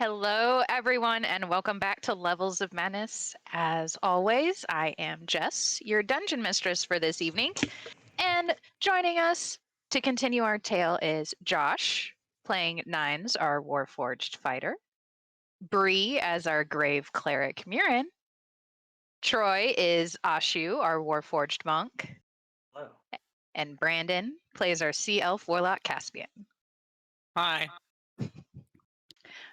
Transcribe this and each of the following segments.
Hello, everyone, and welcome back to Levels of Madness. As always, I am Jess, your dungeon mistress for this evening. And joining us to continue our tale is Josh, playing Nines, our Warforged fighter, Bree as our Grave Cleric Muirin, Troy is A.A.S.H.U, our Warforged monk, Hello. and Brandon plays our Sea Elf Warlock Caspian. Hi.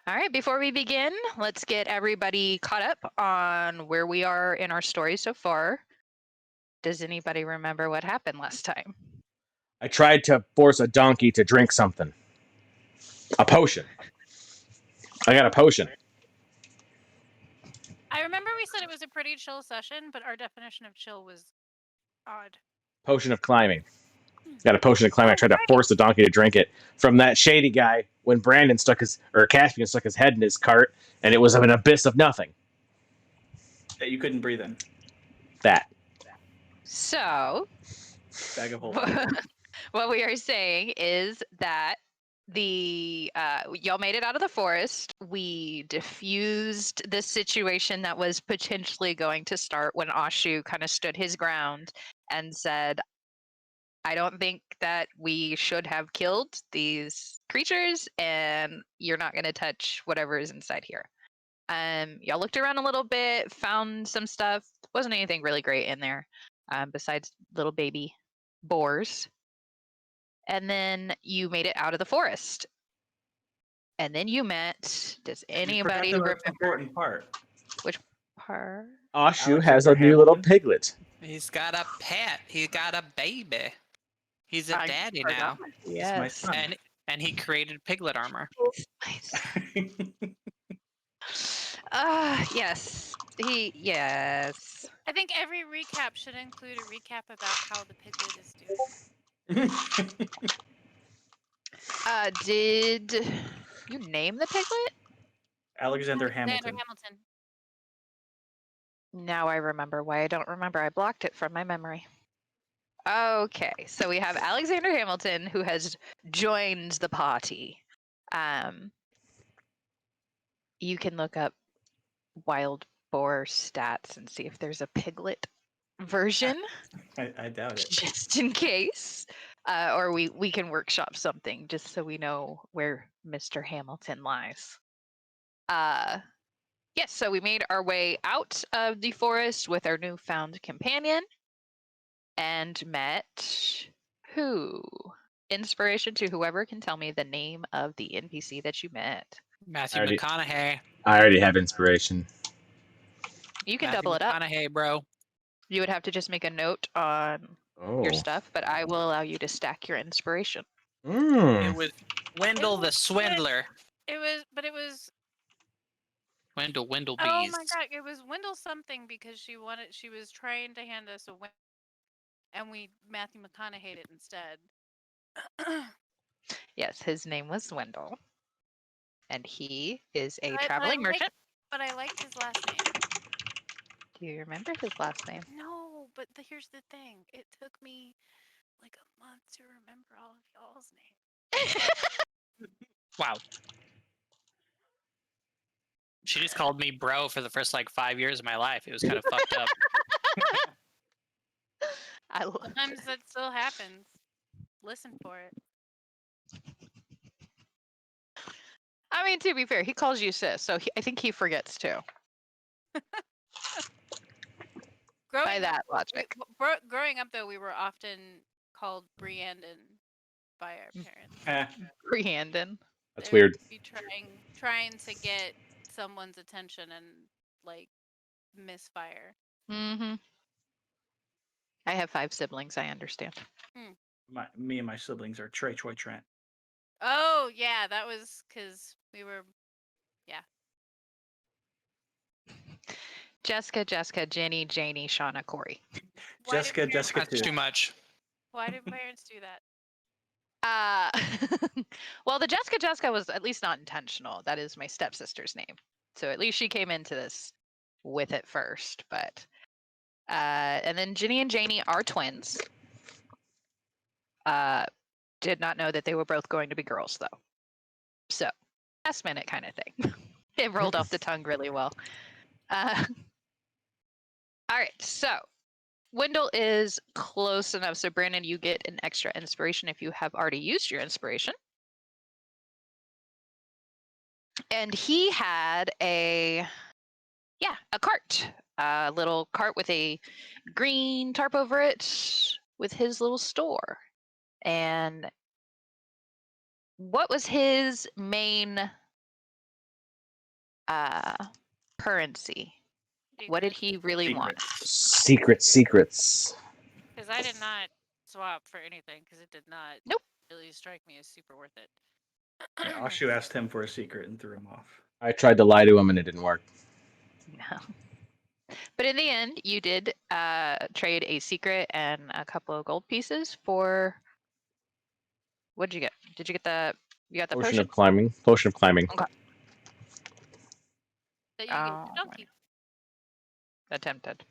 All right, before we begin, let's get everybody caught up on where we are in our story so far. Does anybody remember what happened last time? I tried to force a donkey to drink something. A potion. I got a potion. I remember we said it was a pretty chill session, but our definition of chill was odd. Potion of climbing. Got a potion of climbing. I tried to force the donkey to drink it from that shady guy when Brandon Caspian stuck his head in his cart, and it was an abyss of nothing. That you couldn't breathe in. That. So, Bag of holes. what we are saying is that y'all made it out of the forest. We diffused the situation that was potentially going to start when A.A.S.H.U kind of stood his ground and said, I don't think that we should have killed these creatures, and you're not going to touch whatever is inside here. Y'all looked around a little bit, found some stuff. Wasn't anything really great in there, besides little baby boars. And then you made it out of the forest. And then you met. Does anybody the most remember important part? which part? A.A.S.H.U has a new little piglet. He's got a pet. He got a baby. He's a I daddy forgot. now. It's my Yes. son. And he created piglet armor. Nice. Yes. Yes. I think every recap should include a recap about how the piglet is doing. Did you name the piglet? Alexander Hamilton. Hamilton. Now I remember why I don't remember. I blocked it from my memory. Okay, so we have Alexander Hamilton who has joined the party. You can look up wild boar stats and see if there's a piglet version. I doubt it. Just in case. Or we can workshop something just so we know where Mr. Hamilton lies. Yes, so we made our way out of the forest with our newfound companion and met who? Inspiration to whoever can tell me the name of the NPC that you met. Matthew Alrighty. McConaughey. I already have inspiration. You can Matthew double it up. McConaughey, bro. You would have to just make a note on your stuff, but I will allow you to stack your inspiration. It was Wendell the was- Swindler. It was. Wendell Oh Bees. my god! It was Wendell something because she was trying to hand us a win, and we Matthew McConaughey'd it instead. Yes, his name was Wendell. And he is a But I traveling merchant. But I liked his last name. Do you remember his last name? No, but here's the thing. It took me like a month to remember all of y'all's names. Wow. She just called me bro for the first 5 years of my life. It was kind of fucked up. I love Sometimes that still happens. Listen for it. I mean, to be fair, he calls you sis, so I think he forgets too. By that logic. Growing up, though, we were often called Briandon by our parents. Briandon. That's They would weird. Be trying to get someone's attention and misfire. Mm-hmm. I have 5 siblings. I understand. Me and my siblings are Trey, Troy, Trent. Oh yeah, that was because we were. Jessica, Jenny, Janie, Shauna, Corey. Jessica That's too. too much. Why did parents do that? Well, the Jessica was at least not intentional. That is my stepsister's name. So at least she came into this with it first. But and then Ginny and Janie are twins. Did not know that they were both going to be girls though. So last minute kind of thing. It rolled off the tongue really well. All right, so Wendell is close enough. So Brandon, you get an extra inspiration if you have already used your inspiration. And he had a cart, a little cart with a green tarp over it with his little store. And what was his main currency? What did he really want? Secrets. Because I did not swap for anything because it did not Nope. really strike me as super worth it. Yeah, A.A.S.H.U asked him for a secret and threw him off. I tried to lie to him and it didn't work. No. But in the end, you did trade a secret and a couple of gold pieces for. What did you get? Did you get the? You got the Potion potion? of climbing. Potion of climbing. Okay. That you get the donkey. Attempted.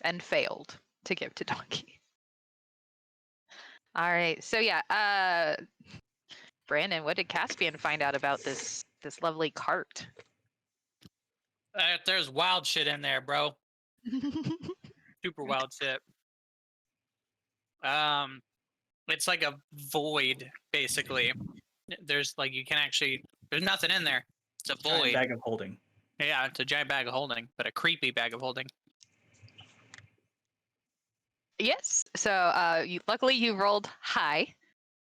And failed to give to Donkey. All right. So yeah, Brandon, what did Caspian find out about this lovely cart? There's wild shit in there, bro. Super wild shit. It's like a void, basically. There's like you can actually. There's nothing in there. It's a Giant void. bag of holding. Yeah, it's a giant bag of holding, but a creepy bag of holding. Yes. So luckily you rolled high,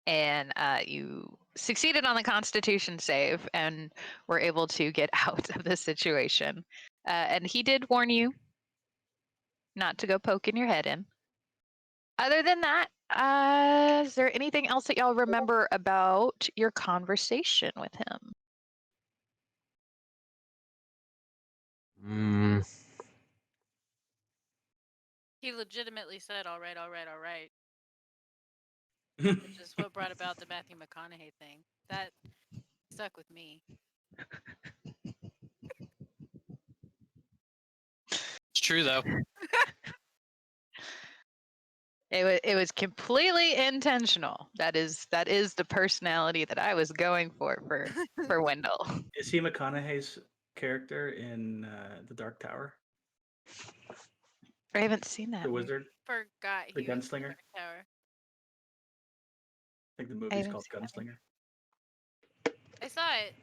and you succeeded on the Constitution save, and were able to get out of the situation. And he did warn you not to go poking your head in. Other than that, is there anything else that y'all remember about your conversation with him? He legitimately said, "All right, all right, all right," which is what brought about the Matthew McConaughey thing. That stuck with me. It's true though. It was completely intentional. That is the personality that I was going for Wendell. Is he McConaughey's character in The Dark Tower? I haven't seen that. The movie. wizard? Forgot The he was in gunslinger? Dark Tower. I think the I movie's haven't called seen that one. Gunslinger. I saw it.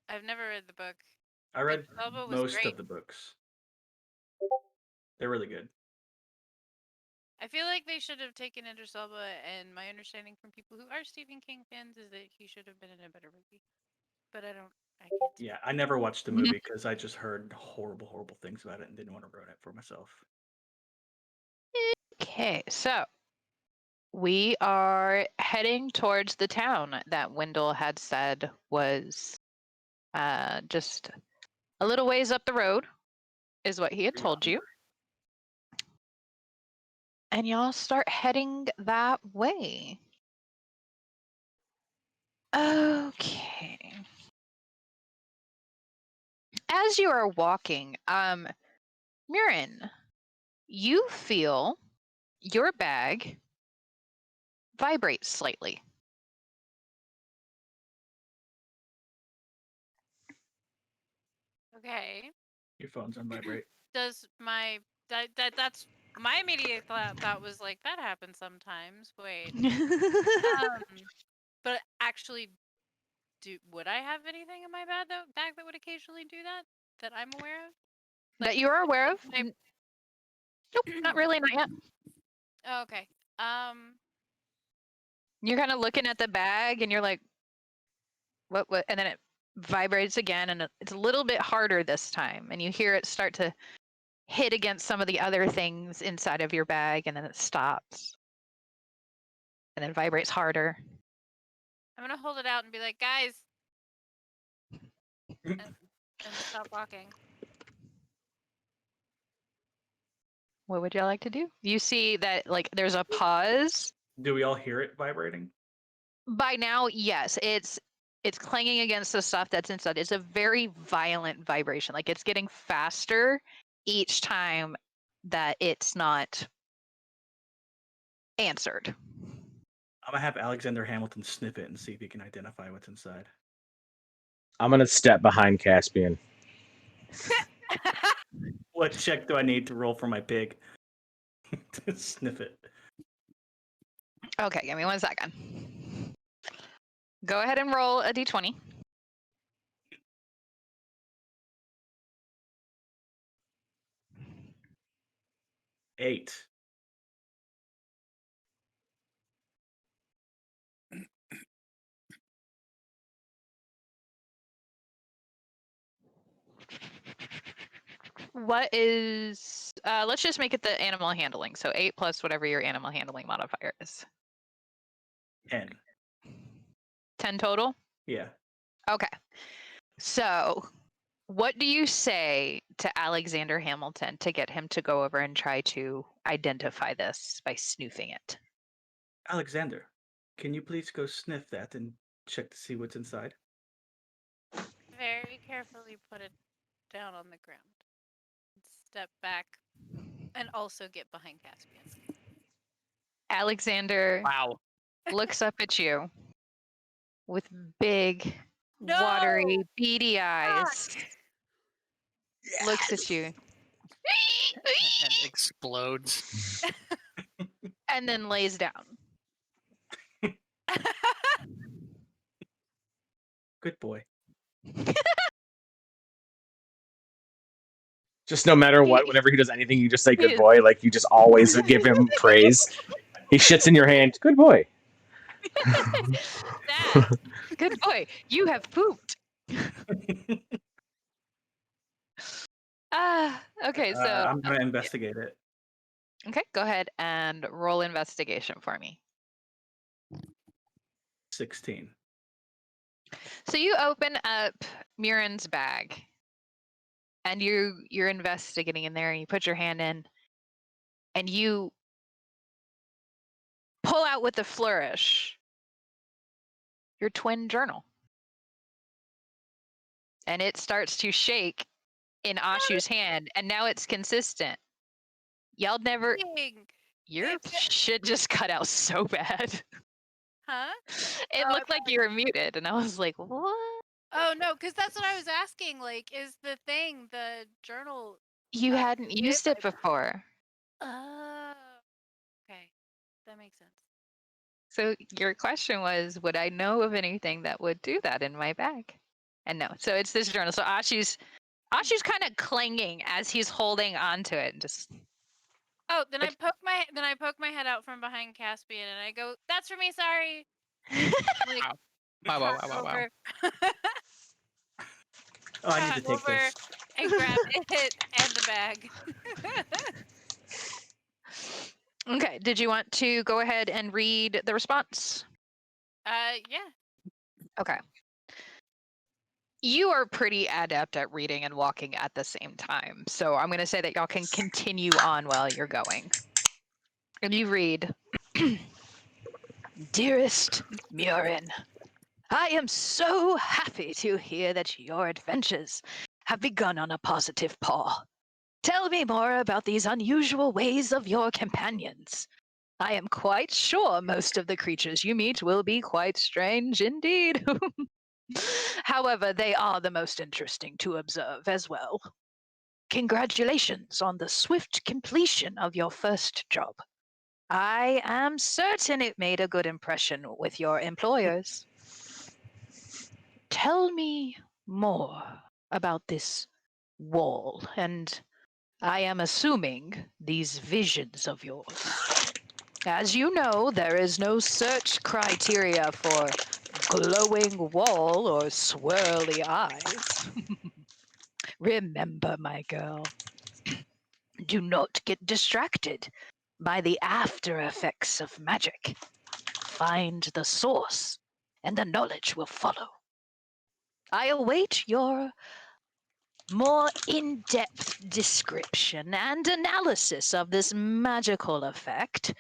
I've never read the book. I read Idris Elba was most great. of the books. They're really good. I feel like they should have taken Idris Elba, and my understanding from people who are Stephen King fans is that he should have been in a better movie. But I can't. Yeah, I never watched the movie because I just heard horrible, horrible things about it and didn't want to ruin it for myself. Okay, so we are heading towards the town that Wendell had said was just a little ways up the road, is what he had told you. And y'all start heading that way. Okay. As you are walking, Muirin, you feel your bag vibrate slightly. Okay. Your phone's on vibrate. Does my that's my immediate thought was like that happens sometimes. Wait. But actually, would I have anything in my bag that would occasionally do that I'm aware of? That you are aware of? I- Nope, not really, not yet. Oh, okay. You're kind of looking at the bag and you're like, what, and then it vibrates again, and it's a little bit harder this time, and you hear it start to hit against some of the other things inside of your bag, and then it stops. And then vibrates harder. I'm gonna hold it out and be like, guys, and stop walking. What would y'all like to do? You see that like there's a pause. Do we all hear it vibrating? By now, yes, it's clanging against the stuff that's inside. It's a very violent vibration. Like it's getting faster each time that it's not answered. I'm gonna have Alexander Hamilton sniff it and see if he can identify what's inside. I'm gonna step behind Caspian. What check do I need to roll for my pig? To sniff it. Okay, give me 1 second. Go ahead and roll a d20. Eight. What is, let's just make it the animal handling. So 8 plus whatever your animal handling modifier is. 10. 10 total? Yeah. Okay. So what do you say to Alexander Hamilton to get him to go over and try to identify this by snoofing it? Alexander, can you please go sniff that and check to see what's inside? Very carefully put it down on the ground. Step back and also get behind Caspian. Alexander Wow. looks up at you with big, No! watery, beady eyes. Fuck! Looks at you. And explodes. And then lays down. Good boy. Just no matter what, whenever he does anything, you just say "good boy." Like you just always give him praise. He shits in your hand. Good boy. Dad! Good boy. You have pooped. Okay, so I'm going to investigate it. okay, go ahead and roll investigation for me. 16. So you open up Muirin's bag and you're investigating in there and you put your hand in and you pull out with a flourish your twin journal. And it starts to shake in A.A.S.H.U's hand and now it's consistent. Y'all never Dang. your It- shit just cut out so bad. Huh? It Oh, looked like you were muted and I was like, what? Oh no, because that's what I was asking. Like, is the thing the journal? You Uh, hadn't muted used it by- before. Oh, okay, that makes sense. So your question was, would I know of anything that would do that in my bag? And no. So it's this journal. So A.A.S.H.U's kind of clinging as he's holding onto it and just Oh, then But- I poke my head out from behind Caspian and I go, "That's for me, sorry." Like, Wow. trot over, Oh, I need to trot take over this. and grab it and the bag. Okay. Did you want to go ahead and read the response? Yeah. Okay. You are pretty adept at reading and walking at the same time. So I'm going to say that y'all can continue on while you're going. And you read, Dearest Muirin, I am so happy to hear that your adventures have begun on a positive paw. Tell me more about these unusual ways of your companions. I am quite sure most of the creatures you meet will be quite strange indeed. However, they are the most interesting to observe as well. Congratulations on the swift completion of your first job. I am certain it made a good impression with your employers. Tell me more about this wall, and I am assuming these visions of yours. As you know, there is no search criteria for glowing wall or swirly eyes. Remember, my girl, do not get distracted by the after effects of magic. Find the source, and the knowledge will follow. I await your more in-depth description and analysis of this magical effect.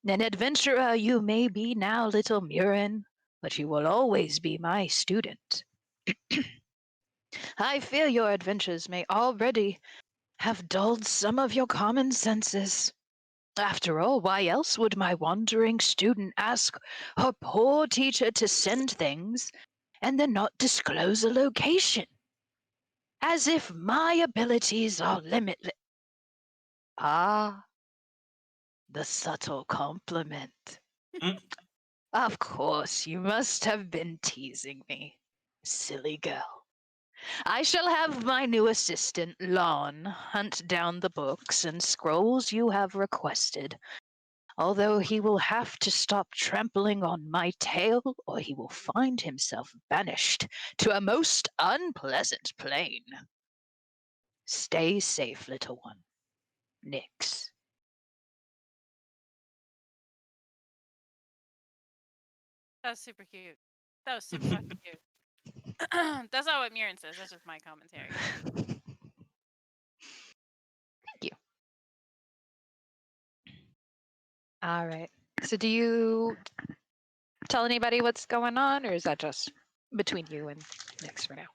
An adventurer you may be now, little Muirin, but you will always be my student. I fear your adventures may already have dulled some of your common senses. After all, why else would my wandering student ask her poor teacher to send things and then not disclose a location. As if my abilities are limitless. Ah, the subtle compliment. Mm. Of course, you must have been teasing me, silly girl. I shall have my new assistant, Lon, hunt down the books and scrolls you have requested, although he will have to stop trampling on my tail or he will find himself banished to a most unpleasant plane. Stay safe, little one. Nix. That was super cute. That was super fucking cute. That's not what Muirin says. That's just my commentary. Thank you. All right. So do you tell anybody what's going on, or is that just between you and Nix for now?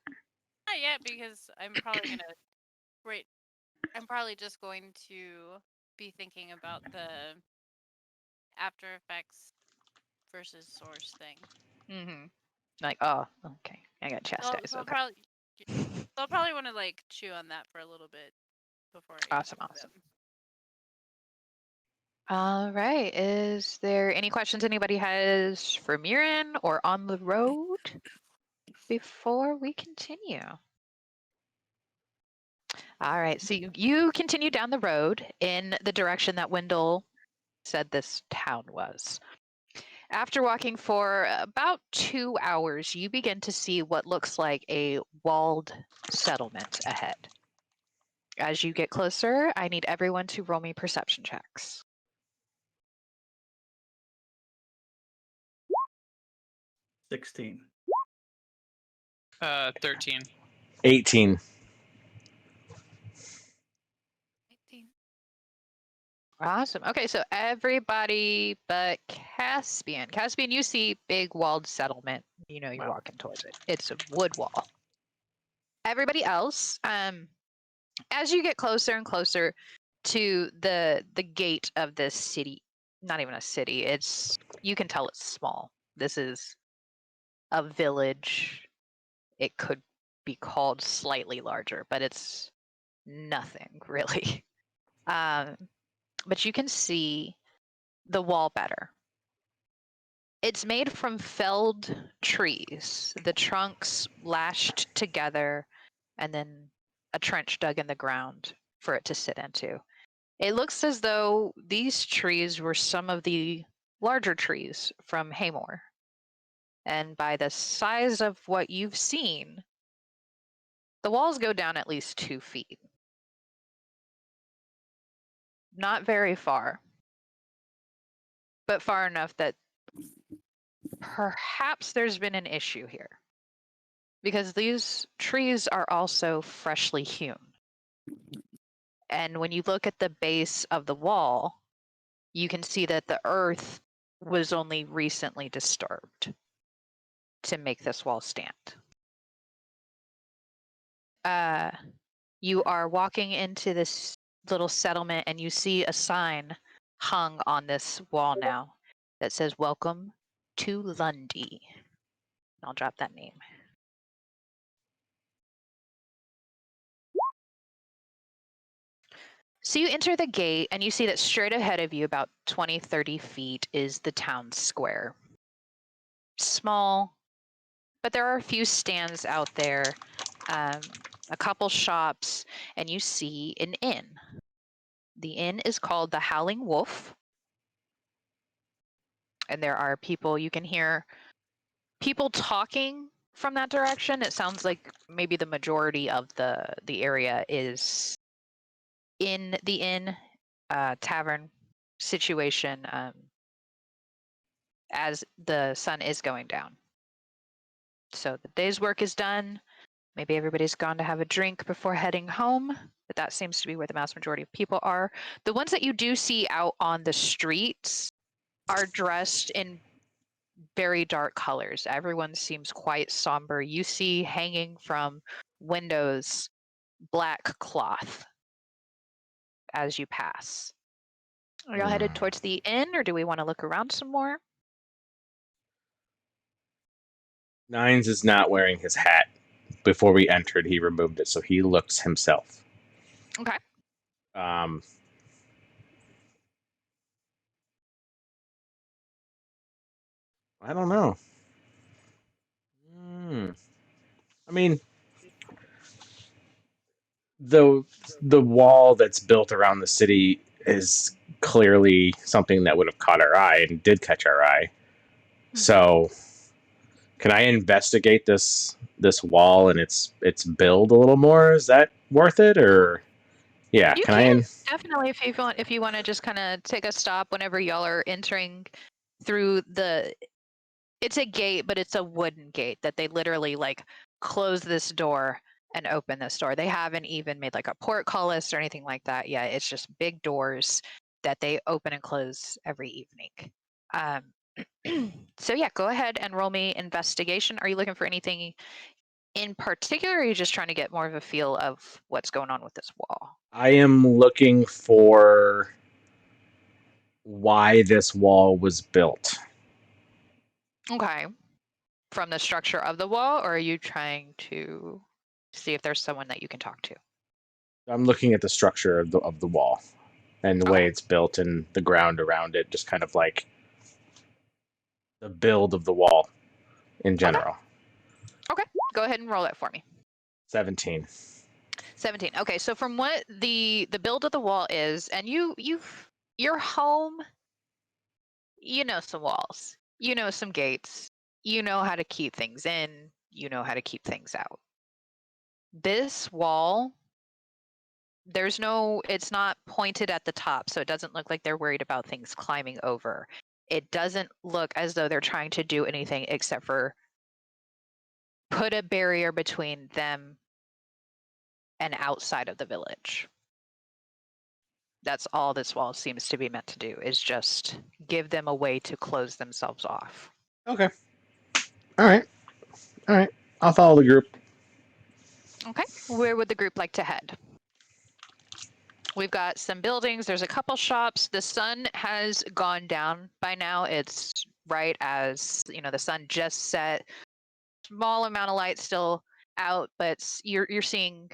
Not yet, because I'm probably gonna wait. I'm probably just going to be thinking about the After Effects versus Source thing. Mm-hmm. Like, oh, okay, I got chastised. So Okay. I'll probably want to like chew on that for a little bit before I Awesome, talk to awesome. them. All right. Is there any questions anybody has for Muirin or on the road before we continue? All right. So you continue down the road in the direction that Wendell said this town was. After walking for about 2 hours, you begin to see what looks like a walled settlement ahead. As you get closer, I need everyone to roll me perception checks. 16. 13. 18. 18. Awesome. Okay, so everybody but Caspian. Caspian, you see big walled settlement. You know you're Wow. walking towards it. It's a wood wall. Everybody else, as you get closer and closer to the gate of this city, not even a city, you can tell it's small. This is a village. It could be called slightly larger, but it's nothing really. But you can see the wall better. It's made from felled trees, the trunks lashed together, and then a trench dug in the ground for it to sit into. It looks as though these trees were some of the larger trees from Haymore. And by the size of what you've seen, the walls go down at least 2 feet. Not very far, but far enough that perhaps there's been an issue here. Because these trees are also freshly hewn. And when you look at the base of the wall, you can see that the earth was only recently disturbed to make this wall stand. You are walking into this little settlement and you see a sign hung on this wall now that says, "Welcome to Lundy." I'll drop that name. So you enter the gate and you see that straight ahead of you, about 20, 30 feet, is the town square. Small, but there are a few stands out there, a couple shops, and you see an inn. The inn is called the Howling Wolf. And there are people, you can hear people talking from that direction. It sounds like maybe the majority of the area is in the inn tavern situation as the sun is going down. So the day's work is done. Maybe everybody's gone to have a drink before heading home, but that seems to be where the mass majority of people are. The ones that you do see out on the streets are dressed in very dark colors. Everyone seems quite somber. You see hanging from windows black cloth as you pass. Are y'all headed towards the inn, or do we want to look around some more? Nines is not wearing his hat. Before we entered, he removed it, so he looks himself. Okay. I don't know. I mean, the wall that's built around the city is clearly something that would have caught our eye and did catch our eye. So, can I investigate this wall and its build a little more? Is that worth it, or yeah? You Can can I? definitely if you want to just kind of take a stop whenever y'all are entering through the. It's a gate, but it's a wooden gate that they literally like close this door and open this door. They haven't even made like a portcullis or anything like that yet. It's just big doors that they open and close every evening. So yeah, go ahead and roll me investigation. Are you looking for anything in particular, or are you just trying to get more of a feel of what's going on with this wall? I am looking for why this wall was built. Okay. From the structure of the wall, or are you trying to see if there's someone that you can talk to? I'm looking at the structure of the wall and the way Okay. it's built and the ground around it, just kind of like the build of the wall in general. Okay. Go ahead and roll it for me. 17. 17. Okay, so from what the build of the wall is, and your home, you know some walls, you know some gates, you know how to keep things in, you know how to keep things out. This wall, it's not pointed at the top, so it doesn't look like they're worried about things climbing over. It doesn't look as though they're trying to do anything except for put a barrier between them and outside of the village. That's all this wall seems to be meant to do, is just give them a way to close themselves off. Okay. All right. I'll follow the group. Okay, where would the group like to head? We've got some buildings, there's a couple shops. The sun has gone down by now. It's right as, the sun just set. Small amount of light still out, but you're seeing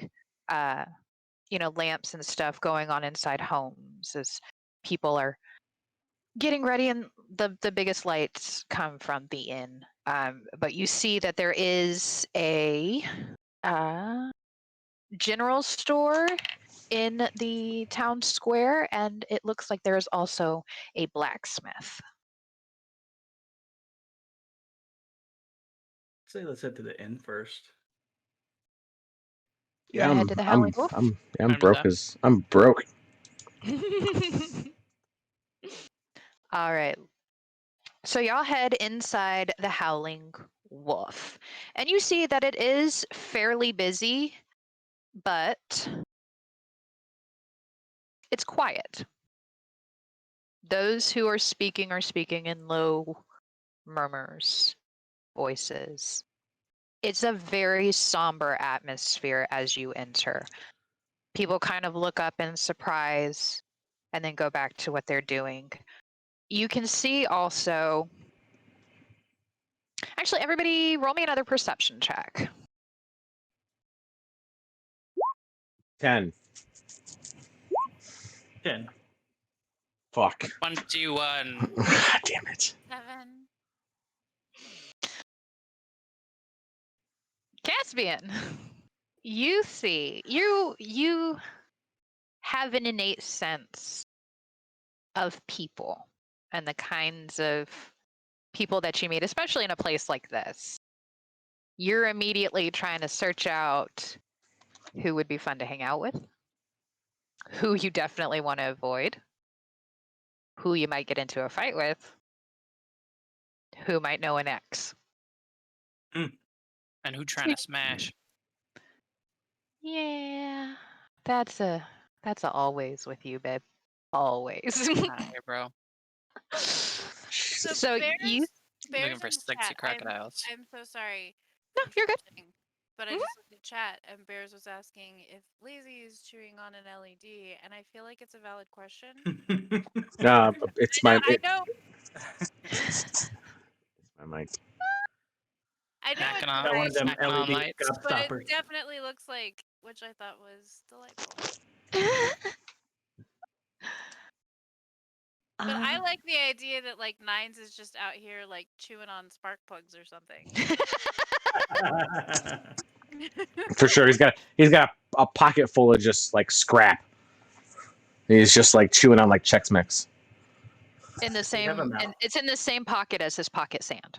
lamps and stuff going on inside homes as people are getting ready, and the biggest lights come from the inn. But you see that there is a general store in the town square, and it looks like there is also a blacksmith. Say let's head to the inn first. You want to head to the Howling Wolf? I'm broke as I'm broke. All right. So y'all head inside the Howling Wolf, and you see that it is fairly busy, but it's quiet. Those who are speaking in low murmurs, voices. It's a very somber atmosphere as you enter. People kind of look up in surprise and then go back to what they're doing. You can see also. Actually, everybody roll me another perception check. 10. 10. Fuck. 21. God damn it. 7. Caspian, you see, you have an innate sense of people and the kinds of people that you meet, especially in a place like this. You're immediately trying to search out who would be fun to hang out with, who you definitely want to avoid, who you might get into a fight with, who might know an ex. And who trying to smash? Yeah, that's a always with you, babe. Always. Alright, bro. So So you Bears Looking for in the sexy chat. crocodiles. I'm so sorry. No, for you're good. interrupting, But I just looked at chat, and Bears was asking if Lazy is chewing on an LED, and I feel like it's a valid question. Nah, it's I my. know, I know. It's my mic. I know Hacking it's on, Got one of them hacking on LED lights. gap but it stoppers. definitely looks like, which I thought was delightful. But I like the idea that like Nines is just out here like chewing on spark plugs or something. For sure, he's got a pocket full of just like scrap. He's just like chewing on like Chex Mix. in the Does he have a same, mouth? and it's in the same pocket as his pocket sand.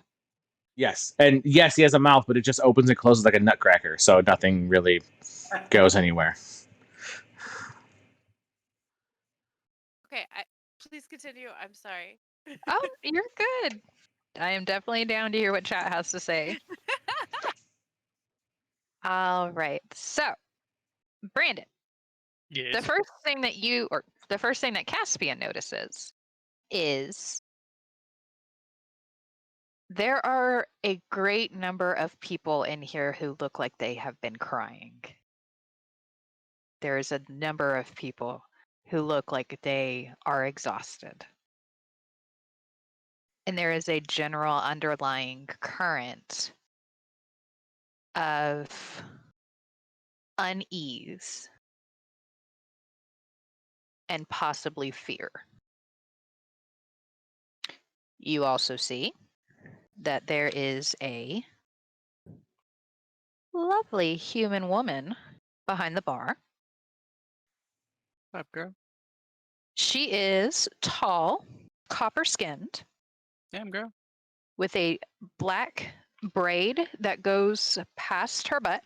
Yes, and yes, he has a mouth, but it just opens and closes like a nutcracker, so nothing really goes anywhere. Okay, please continue. I'm sorry. Oh, you're good. I am definitely down to hear what chat has to say. All right. So, Brandon, Yes. the first thing that Caspian notices is there are a great number of people in here who look like they have been crying. There's a number of people who look like they are exhausted. And there is a general underlying current of unease and possibly fear. You also see that there is a lovely human woman behind the bar. What's up, girl? She is tall, copper skinned, Damn, girl. with a black braid that goes past her butt.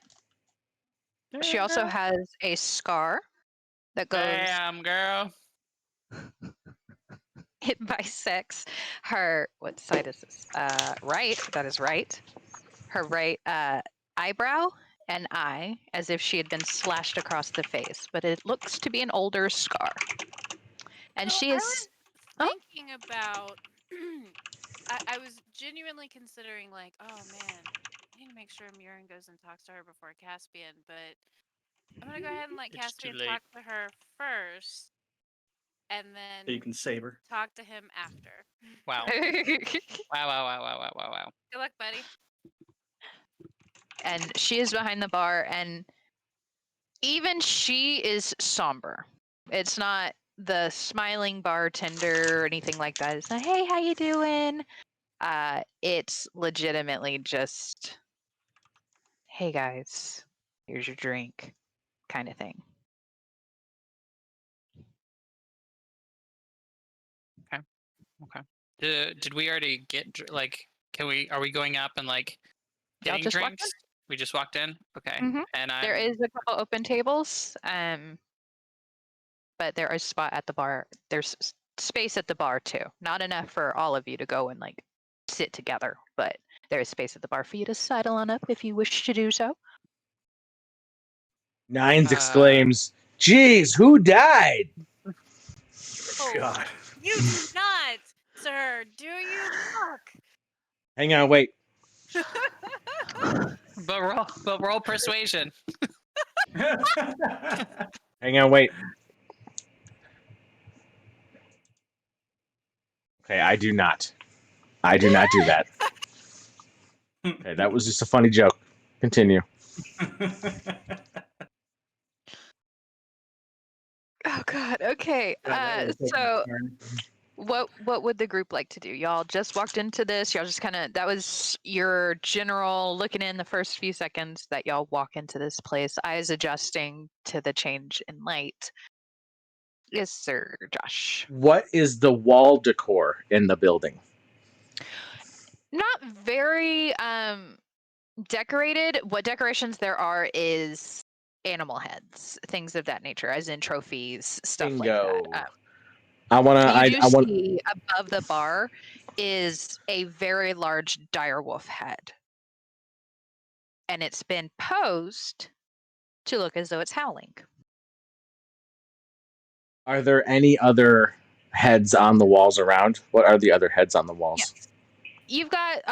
She Damn, also girl. has a scar that goes, Damn, girl. it bisects her, what side is this? Right, that is right. Her right eyebrow and eye, as if she had been slashed across the face, but it looks to be an older scar. And So she I is, was oh, thinking about. I was genuinely considering like, oh man, I need to make sure Muirin goes and talks to her before Caspian, but I'm gonna go ahead and let It's too Caspian late. talk to her first, and So you then can save her. talk to him after. Wow. Wow. Good luck, buddy. and she is behind the bar, and even she is somber. It's not the smiling bartender or anything like that. It's not, hey, how you doing? It's legitimately just, hey guys, here's your drink, kind of thing. Okay. Did we already get like? Are we going up and like Y'all getting just walked in? drinks? We just walked in. Okay. Mhm. And There I'm. is a couple open tables, but there is spot at the bar. There's space at the bar too. Not enough for all of you to go and like sit together, but there is space at the bar for you to sidle on up if you wish to do so. Nines exclaims, "Geez, who died?" Oh, God. you do not, sir. Do you look? Hang on, wait. But roll persuasion. Hang on, wait. Okay, I do not. I do not do that. Okay, that was just a funny joke. Continue. Oh God. Okay. So what would the group like to do? Y'all just walked into this. Y'all just that was your general looking in the first few seconds that y'all walk into this place. Eyes adjusting to the change in light. Yes, sir, Josh. What is the wall decor in the building? Not very decorated. What decorations there are is animal heads, things of that nature, as in trophies, stuff like that. Bingo. I You do want. see above the bar is a very large direwolf head, and it's been posed to look as though it's howling. Are there any other heads on the walls around? What are the other heads on the walls? Yes. You've got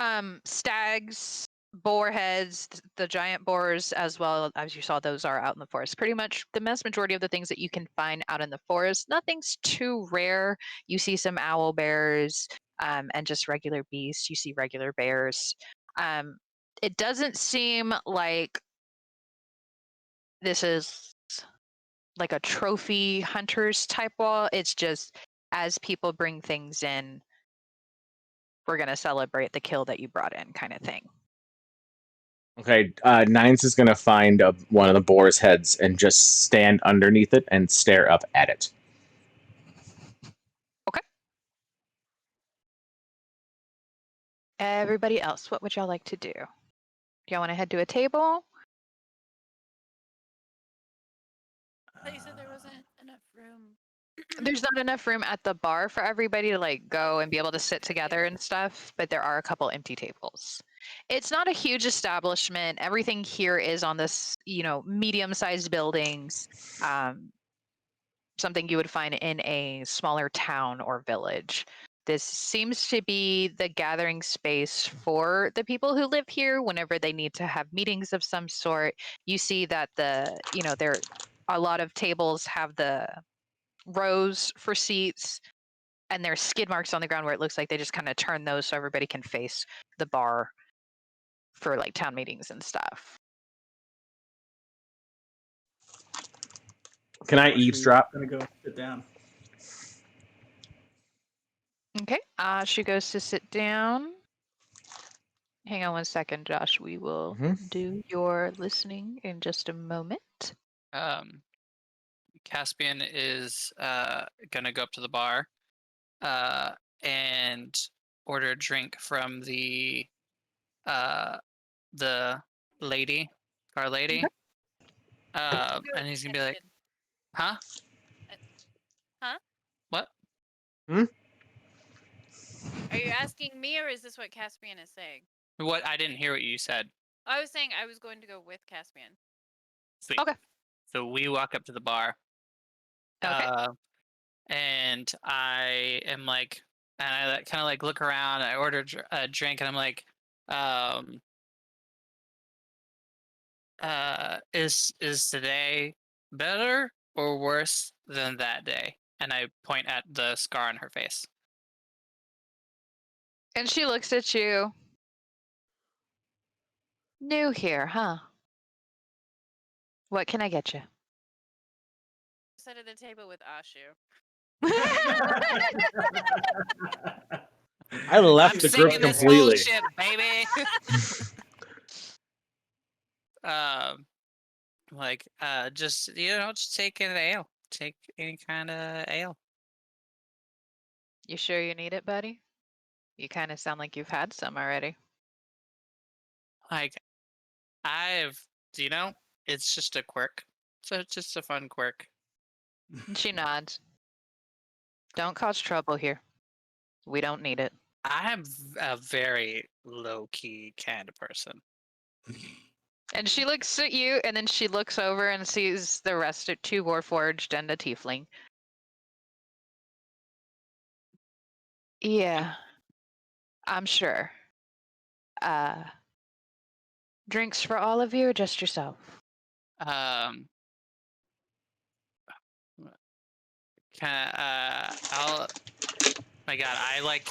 stags, boar heads, the giant boars, as well as you saw those are out in the forest. Pretty much the vast majority of the things that you can find out in the forest. Nothing's too rare. You see some owl bears and just regular beasts. You see regular bears. it doesn't seem like this is like a trophy hunters type wall. It's just as people bring things in, we're going to celebrate the kill that you brought in kind of thing. Okay, Nines is gonna find one of the boar's heads and just stand underneath it and stare up at it. Okay. Everybody else, what would y'all like to do? Do y'all want to head to a table? I thought you said there wasn't enough room. There's not enough room at the bar for everybody to like go Oh, and be able to sit okay. together and stuff, but there are a couple empty tables. It's not a huge establishment. Everything here is on this, medium-sized buildings. Something you would find in a smaller town or village. This seems to be the gathering space for the people who live here whenever they need to have meetings of some sort. You see that there a lot of tables have the rows for seats, and there's skid marks on the ground where it looks like they just kind of turn those so everybody can face the bar for like town meetings and stuff. Can I Oh, she's eavesdrop? gonna go sit down. Okay, she goes to sit down. Hang on one second, Josh. We will do your listening in just a moment. Caspian is gonna go up to the bar and order a drink from the lady, our lady. And he's gonna be like, "Huh? Huh? What? Are you asking me, or is this what Caspian is saying? What? I didn't hear what you said." I was saying I was going to go with Caspian. Sweet. Okay. So we walk up to the bar. Okay. And I am like, and I kind of like look around. I order a drink, and I'm like, is today better or worse than that day? And I point at the scar on her face. And she looks at you. New here, huh? What can I get you? Sat at the table with A.A.S.H.U. I left I'm the group sinking this whole completely. ship, baby. Like, just just take an ale. Take any kind of ale. You sure you need it, buddy? You kind of sound like you've had some already. Like, it's just a quirk. So it's just a fun quirk. And she nods. Don't cause trouble here. We don't need it. I'm a very low key kind of person. And she looks at you, and then she looks over and sees the rest of 2 Warforged and a Tiefling. Yeah, I'm sure. Drinks for all of you or just yourself? I'll. My God, I like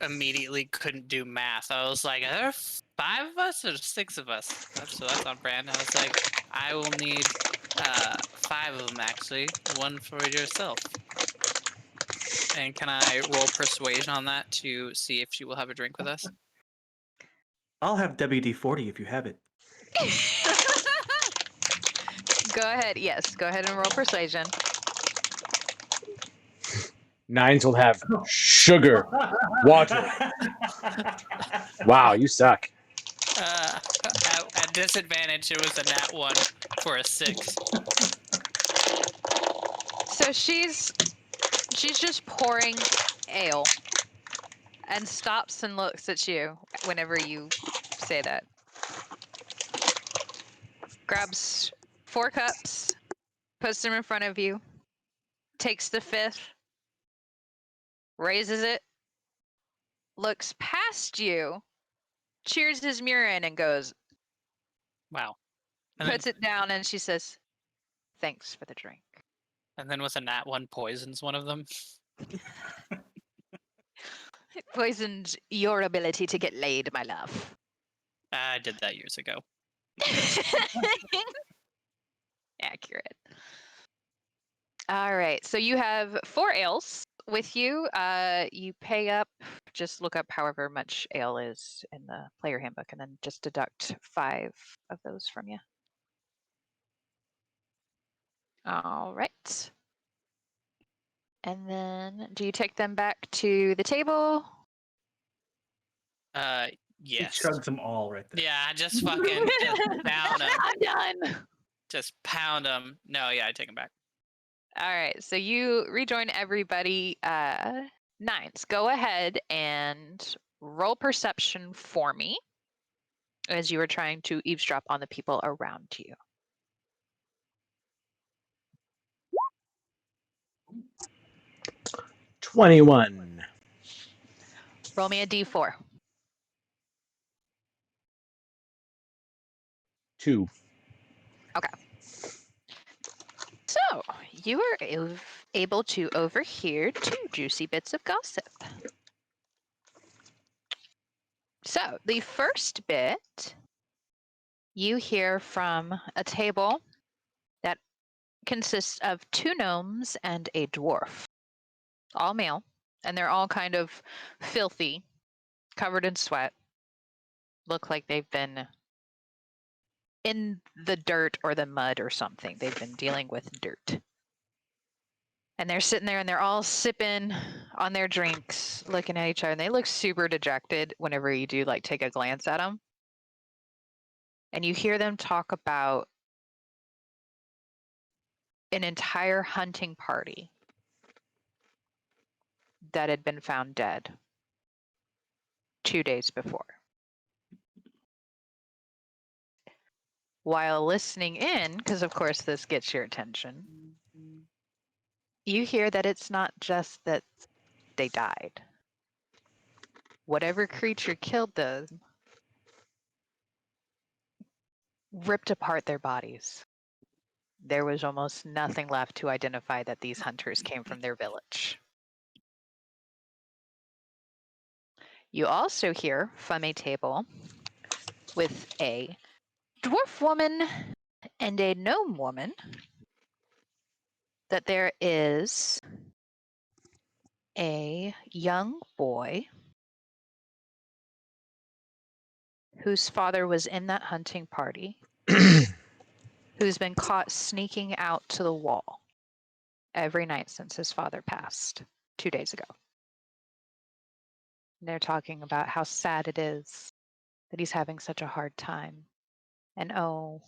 immediately couldn't do math. I was like, are there 5 of us or 6 of us? That's on brand. I was like, I will need 5 of them actually, 1 for yourself. And can I roll persuasion on that to see if she will have a drink with us? I'll have WD-40 if you have it. Go ahead. Yes, go ahead and roll persuasion. Nines will have sugar, water. Wow, you suck. At disadvantage, it was a nat 1 for a 6. So she's just pouring ale and stops and looks at you whenever you say that. Grabs 4 cups, puts them in front of you, takes the 5th, raises it, looks past you, cheers his Muirin, and goes, Wow. puts it down, and she says, thanks for the drink. And then with a nat 1 poisons one of them. It poisoned your ability to get laid, my love. I did that years ago. Accurate. All right. So you have 4 ales with you. You pay up. Just look up however much ale is in the player handbook, and then just deduct 5 of those from you. All right. And then, do you take them back to the table? He Yes. chugs them all right there. Yeah, just fucking just pound them. I'm done. Just pound them. No, yeah, I take them back. All right. So you rejoin everybody. Nines, go ahead and roll perception for me as you are trying to eavesdrop on the people around you. 21. Roll me a d4. 2. So you are able to overhear 2 juicy bits of gossip. So the first bit you hear from a table that consists of 2 gnomes and a dwarf, all male, and they're all kind of filthy, covered in sweat, look like they've been in the dirt or the mud or something. They've been dealing with dirt. And they're sitting there and they're all sipping on their drinks, looking at each other, and they look super dejected whenever you do like take a glance at them. And you hear them talk about an entire hunting party that had been found dead 2 days before. While listening in, because of course this gets your attention, you hear that it's not just that they died. Whatever creature killed them ripped apart their bodies. There was almost nothing left to identify that these hunters came from their village. You also hear from a table with a dwarf woman and a gnome woman that there is a young boy whose father was in that hunting party who's been caught sneaking out to the wall every night since his father passed 2 days ago. And they're talking about how sad it is that he's having such a hard time. And oh,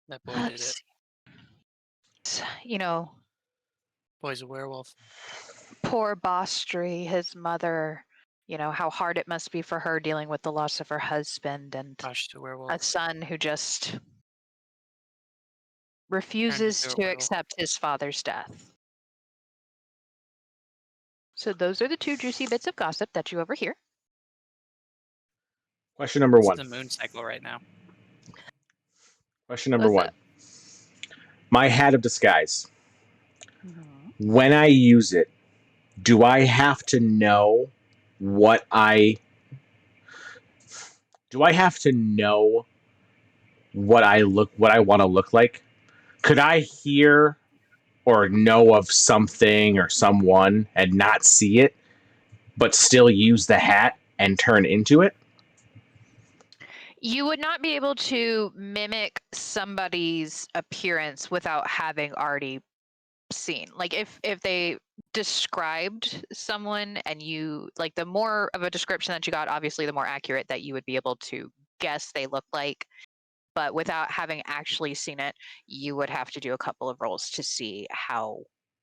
That boy did it. you know, Boy's a werewolf. poor Bostry, his mother, you know, how hard it must be for her dealing with the loss of her husband and Gosh, the a werewolf. son who just refuses into a to werewolf. accept his father's death. So those are the 2 juicy bits of gossip that you overhear. Question number It's 1. the moon cycle right now. Question number What's 1. up? My hat of disguise. When I use it, do I have to know what I want to look like? Could I hear or know of something or someone and not see it, but still use the hat and turn into it? You would not be able to mimic somebody's appearance without having already seen. Like if they described someone and you like, the more of a description that you got, obviously the more accurate that you would be able to guess they look like. But without having actually seen it, you would have to do a couple of rolls to see how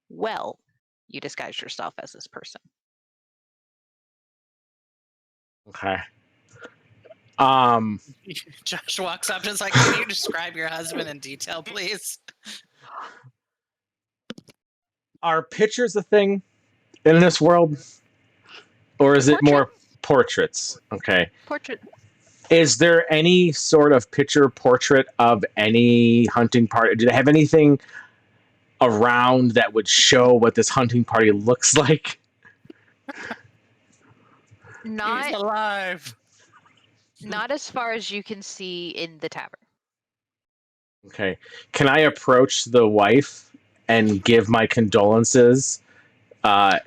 well you disguised yourself as this person. Okay. Josh walks up and is like, "Can you describe your husband in detail, please?" Are pictures a thing in this world? Or is it more portraits? Okay. Portrait. Is there any sort of picture portrait of any hunting party? Do they have anything around that would show what this hunting party looks like? Not He's alive. Not as far as you can see in the tavern. Okay. Can I approach the wife and give my condolences?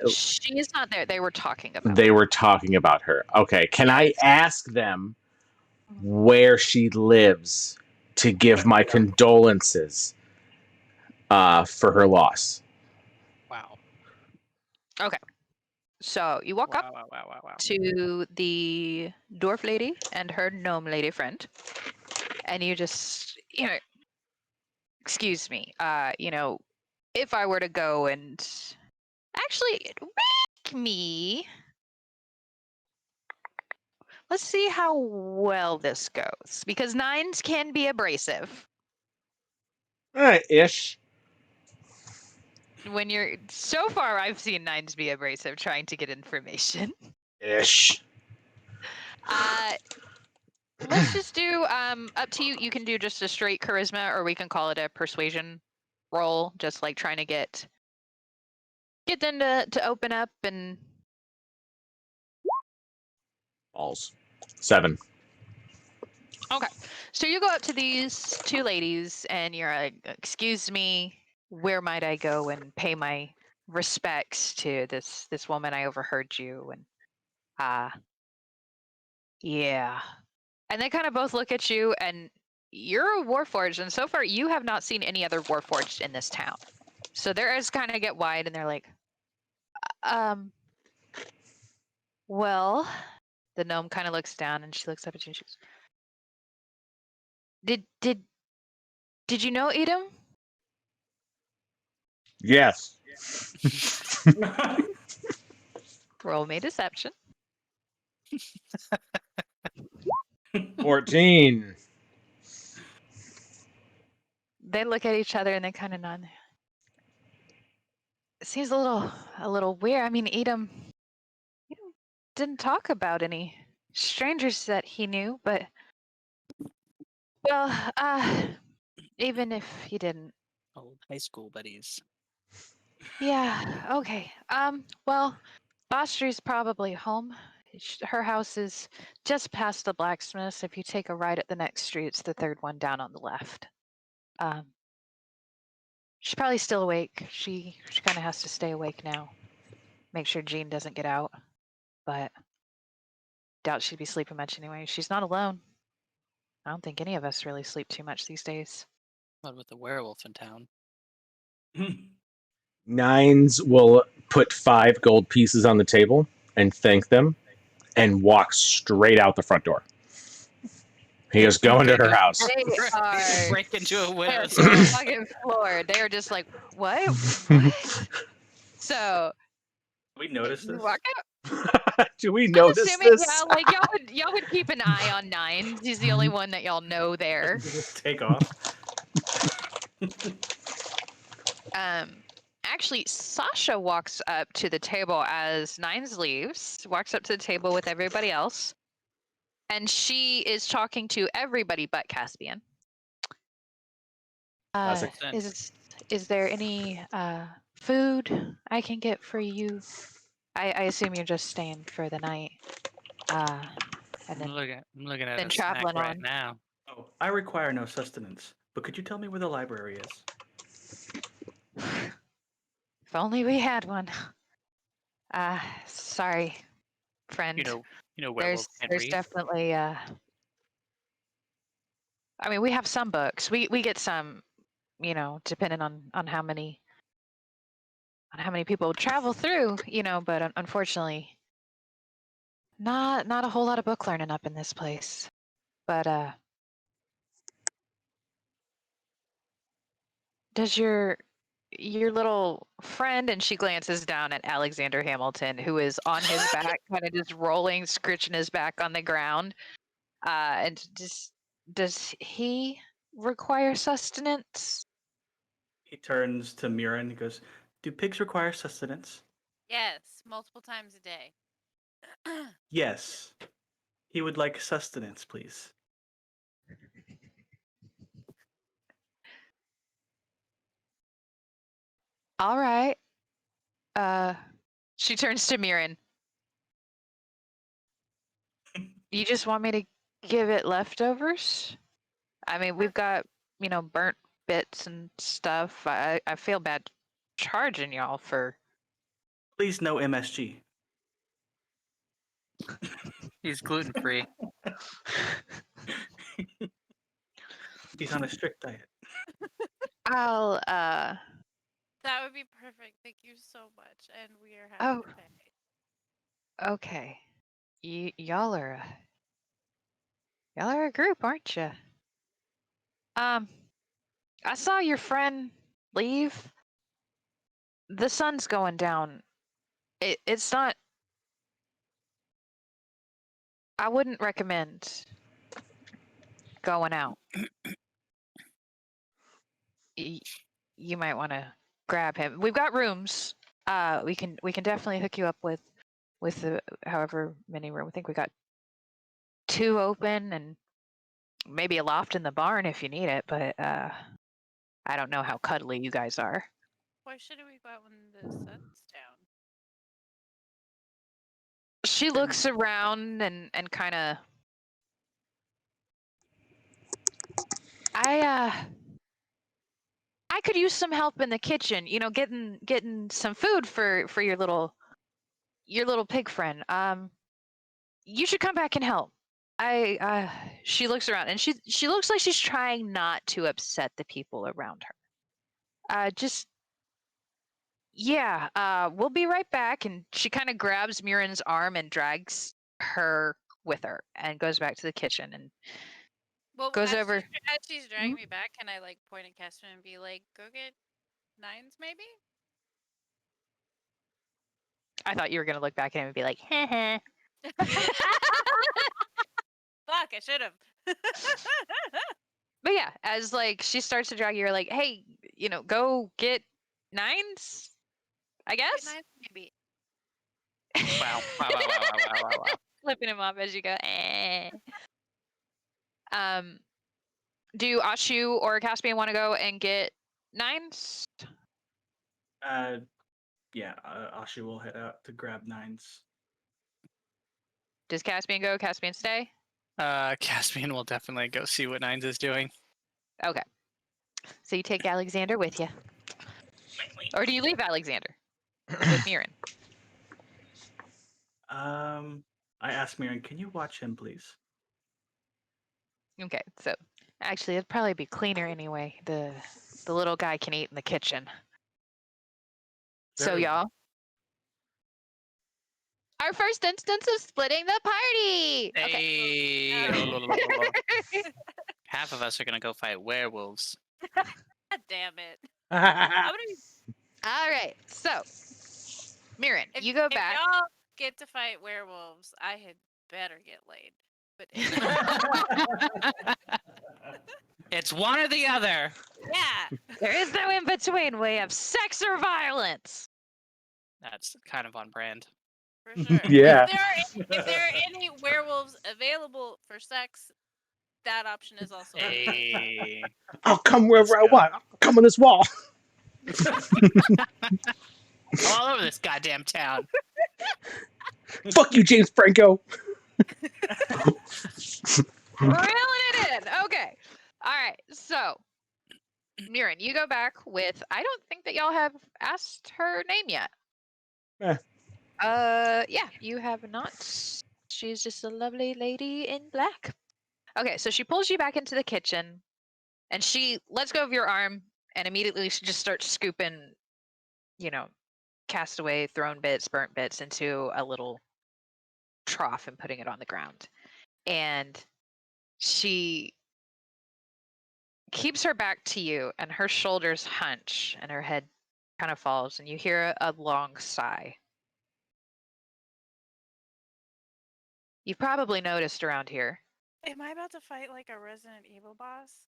She is not there. They were talking about They her. were talking about her. Okay. Can I Yes. ask them Mhm. where she lives to give my condolences for her loss? Wow. Okay. So you walk up Wow. to the dwarf lady and her gnome lady friend, and you just, excuse me, if I were to go and actually rank me, let's see how well this goes, because 9s can be abrasive Ish. when you're, so far I've seen 9s be abrasive trying to get information. Ish. Let's just do up to you. You can do just a straight charisma, or we can call it a persuasion roll, just like trying to get them to open up. And Balls. 7. okay, so you go up to these two ladies and you're like, excuse me, where might I go and pay my respects to this woman? I overheard you. And yeah. And they kind of both look at you, and you're a warforged, and so far you have not seen any other warforged in this town. So their eyes kind of get wide, and they're like, well, the gnome kind of looks down, and she looks up at you, and she goes, did you know Edom? Yes. Roll me deception. 14. They look at each other, and they kind of nod. It seems a little weird. I mean, Edom didn't talk about any strangers that he knew, but well, even if he didn't. Old high school buddies. Yeah, okay. Well, Bostri's probably home. Her house is just past the blacksmith's. If you take a right at the next street, it's the third one down on the left. She's probably still awake. She kind of has to stay awake now. Make sure Jean doesn't get out. But doubt she'd be sleeping much anyway. She's not alone. I don't think any of us really sleep too much these days. What with the werewolf in town? 9s will put 5 gold pieces on the table and thank them and walk straight out the front door. He is going to her house. They are Break into a widow's they're house. fucking floored. They are just like, what? What? So We noticed you this. walk out. Do we I'm notice assuming, this? yeah, like y'all would keep an eye on 9s. He's the only one that y'all know there. Take off. Actually, Sasha walks up to the table as 9s leaves. Walks up to the table with everybody else, and she is talking to everybody but Caspian. Classic. Is there any food I can get for you? I assume you're just staying for the night. And I'm then looking at then a snack traveling right on. now. Oh, I require no sustenance, but could you tell me where the library is? If only we had one. Sorry, friend. You know werewolves can't There's read. definitely I mean, we have some books. We get some, depending on how many people travel through, but unfortunately not a whole lot of book learning up in this place. But does your little friend, and she glances down at Alexander Hamilton, who is on his back, kind of just rolling, scritching his back on the ground, and just does he require sustenance? He turns to Muirin and goes, "Do pigs require sustenance?" Yes, multiple times a day. Yes. He would like sustenance, please. All right. She turns to Muirin. You just want me to give it leftovers. I mean, we've got, burnt bits and stuff. I feel bad charging y'all for. Please no MSG. He's gluten free. He's on a strict diet. I'll That would be perfect. Thank you so much, and we are happy to pay. okay. Y'all are a group, aren't you? I saw your friend leave. The sun's going down. It's not. I wouldn't recommend going out. You might want to grab him. We've got rooms. We can definitely hook you up with the however many room. I think we got 2 open and maybe a loft in the barn if you need it. But I don't know how cuddly you guys are. Why shouldn't we go out when the sun's down? She looks around and kind of. I could use some help in the kitchen. Getting some food for your little pig friend. You should come back and help. She looks around and she looks like she's trying not to upset the people around her. We'll be right back. And she kind of grabs Muirin's arm and drags her with her and goes back to the kitchen and goes over. As she's dragging me back, can I point at Capsian and be like, "Go get 9s, maybe"? I thought you were gonna look back at him and be like, heh heh. Fuck, I should have. But yeah, as she starts to drag you, you're like, hey, go get 9s, I guess. Get 9s, maybe. Wow. Flipping him off as you go, eh. Do A.A.S.H.U or Caspian want to go and get 9s? Yeah, A.A.S.H.U will head out to grab 9s. Does Caspian go? Caspian stay? Caspian will definitely go see what 9s is doing. Okay. So you take Alexander with you. Or do you leave Alexander with Muirin? I asked Muirin, can you watch him, please? Okay, so actually it'd probably be cleaner anyway. The little guy can eat in the kitchen. So Very y'all, our first instance of splitting the party. Hey. Okay. Half of us are gonna go fight werewolves. God damn it. I'm gonna be, All right, so Muirin, you go back. If y'all get to fight werewolves, I had better get laid. But It's one or the other. yeah, There is no in between. We have sex or violence. That's kind of on brand. for sure. Yeah. If there are any werewolves available for sex, that option is also Hey. I'll come wherever Let's I go. want. I'll come on this wall. All over this goddamn town. Fuck you, James Franco. Reeling it in. Okay. All right. So, Muirin, you go back with. I don't think that y'all have asked her name yet. Yeah, you have not. She's just a lovely lady in black. Okay, so she pulls you back into the kitchen, and she lets go of your arm, and immediately she just starts scooping, castaway, thrown bits, burnt bits into a little trough and putting it on the ground. And she keeps her back to you, and her shoulders hunch, and her head kind of falls, and you hear a long sigh. You've probably noticed around here. Am I about to fight a Resident Evil boss?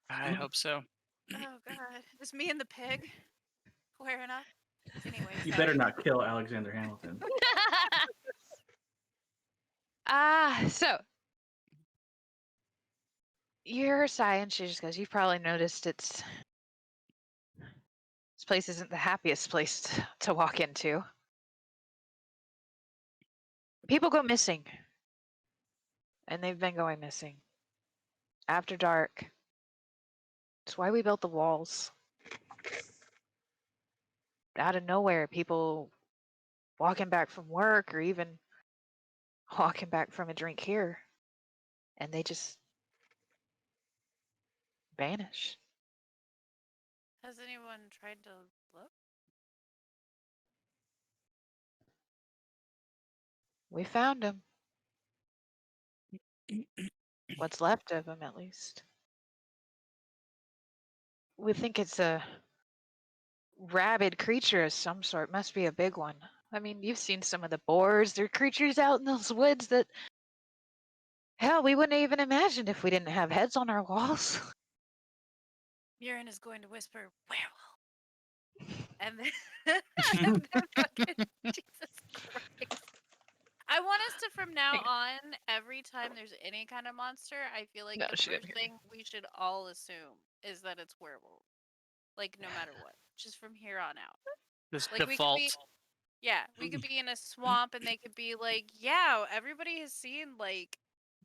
I hope so. Oh god, is me and the pig squaring up? Anyway, You sorry. better not kill Alexander Hamilton. So you hear her sigh, and she just goes, you've probably noticed this place isn't the happiest place to walk into. People go missing and they've been going missing. After dark. That's why we built the walls. Out of nowhere, people walking back from work or even walking back from a drink here, and they just vanish. Has anyone tried to look? We found them. What's left of them, at least. We think it's a rabid creature of some sort. Must be a big one. I mean, you've seen some of the boars. They're creatures out in those woods that, hell, we wouldn't even imagine if we didn't have heads on our walls. Muirin is going to whisper, werewolf. And then, and then fucking, Jesus Christ. I want us to, from now on, every time there's any kind of monster, I feel like No, the she didn't first hear thing we should all assume is that it's werewolf. Like, no matter what. Just from here on out. This Like, we could default. be, yeah, we could be in a swamp and they could be like, yeah, everybody has seen, like,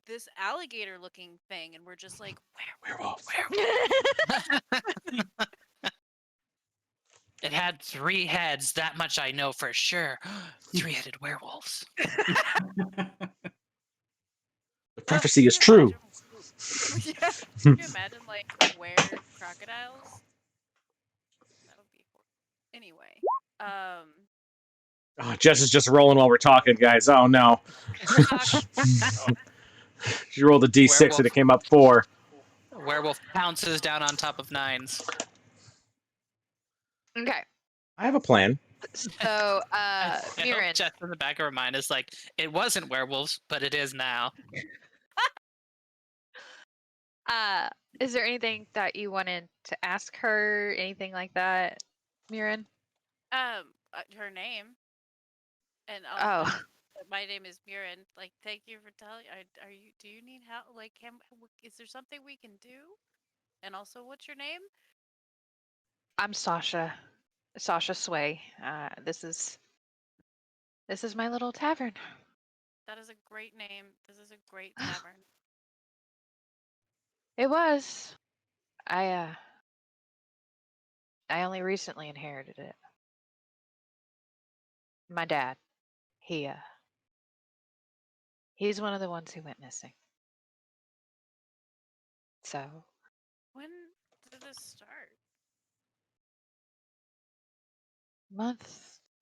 this alligator looking thing. And we're just like, werewolf. It had 3 heads. That much I know for sure. 3-headed werewolves. The prophecy is true. Yeah. Can you imagine, like, were crocodiles? That would be horrible. Anyway, Oh, Jess is just rolling while we're talking, guys. Oh no. She rolled a d6 Werewolf. and it came up 4. Werewolf pounces down on top of 9s. Okay. I have a plan. So, I hope Muirin. Jess in the back of her mind is like, it wasn't werewolves, but it is now. Is there anything that you wanted to ask her? Anything like that, Muirin? her name, and Oh. my name is Muirin. Like, thank you for telling. Are you? Do you need help? Like, is there something we can do? And also, what's your name? I'm Sasha. Sasha Sway. This is my little tavern. That is a great name. This is a great tavern. It was. I only recently inherited it. My dad. He's one of the ones who went missing. So, When did this start?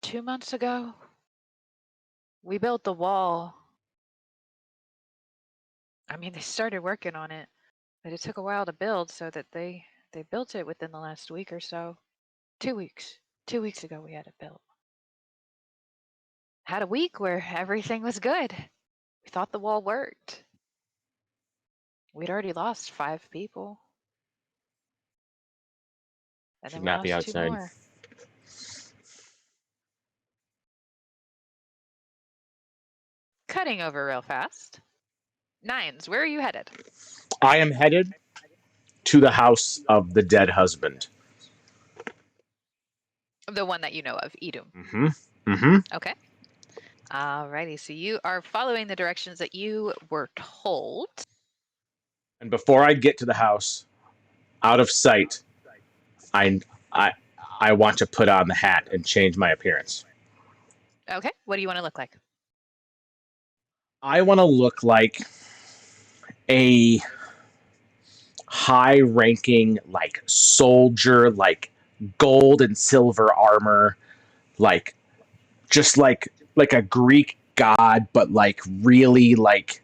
2 months ago, we built the wall. I mean, they started working on it, but it took a while to build, so that they built it within the last week or so. 2 weeks. 2 weeks ago, we had it built. Had a week where everything was good. We thought the wall worked. We'd already lost 5 people. And then Should we not be lost 2 outside. more. Cutting over real fast. 9s, where are you headed? I am headed to the house of the dead husband. The one that you know of, Edom. Mm-hmm. Mm-hmm. Okay. Alrighty, so you are following the directions that you were told. And before I get to the house, out of sight, I want to put on the hat and change my appearance. Okay, what do you want to look like? I want to look like a high-ranking, like, soldier, like gold and silver armor, like just like a Greek god, but like really like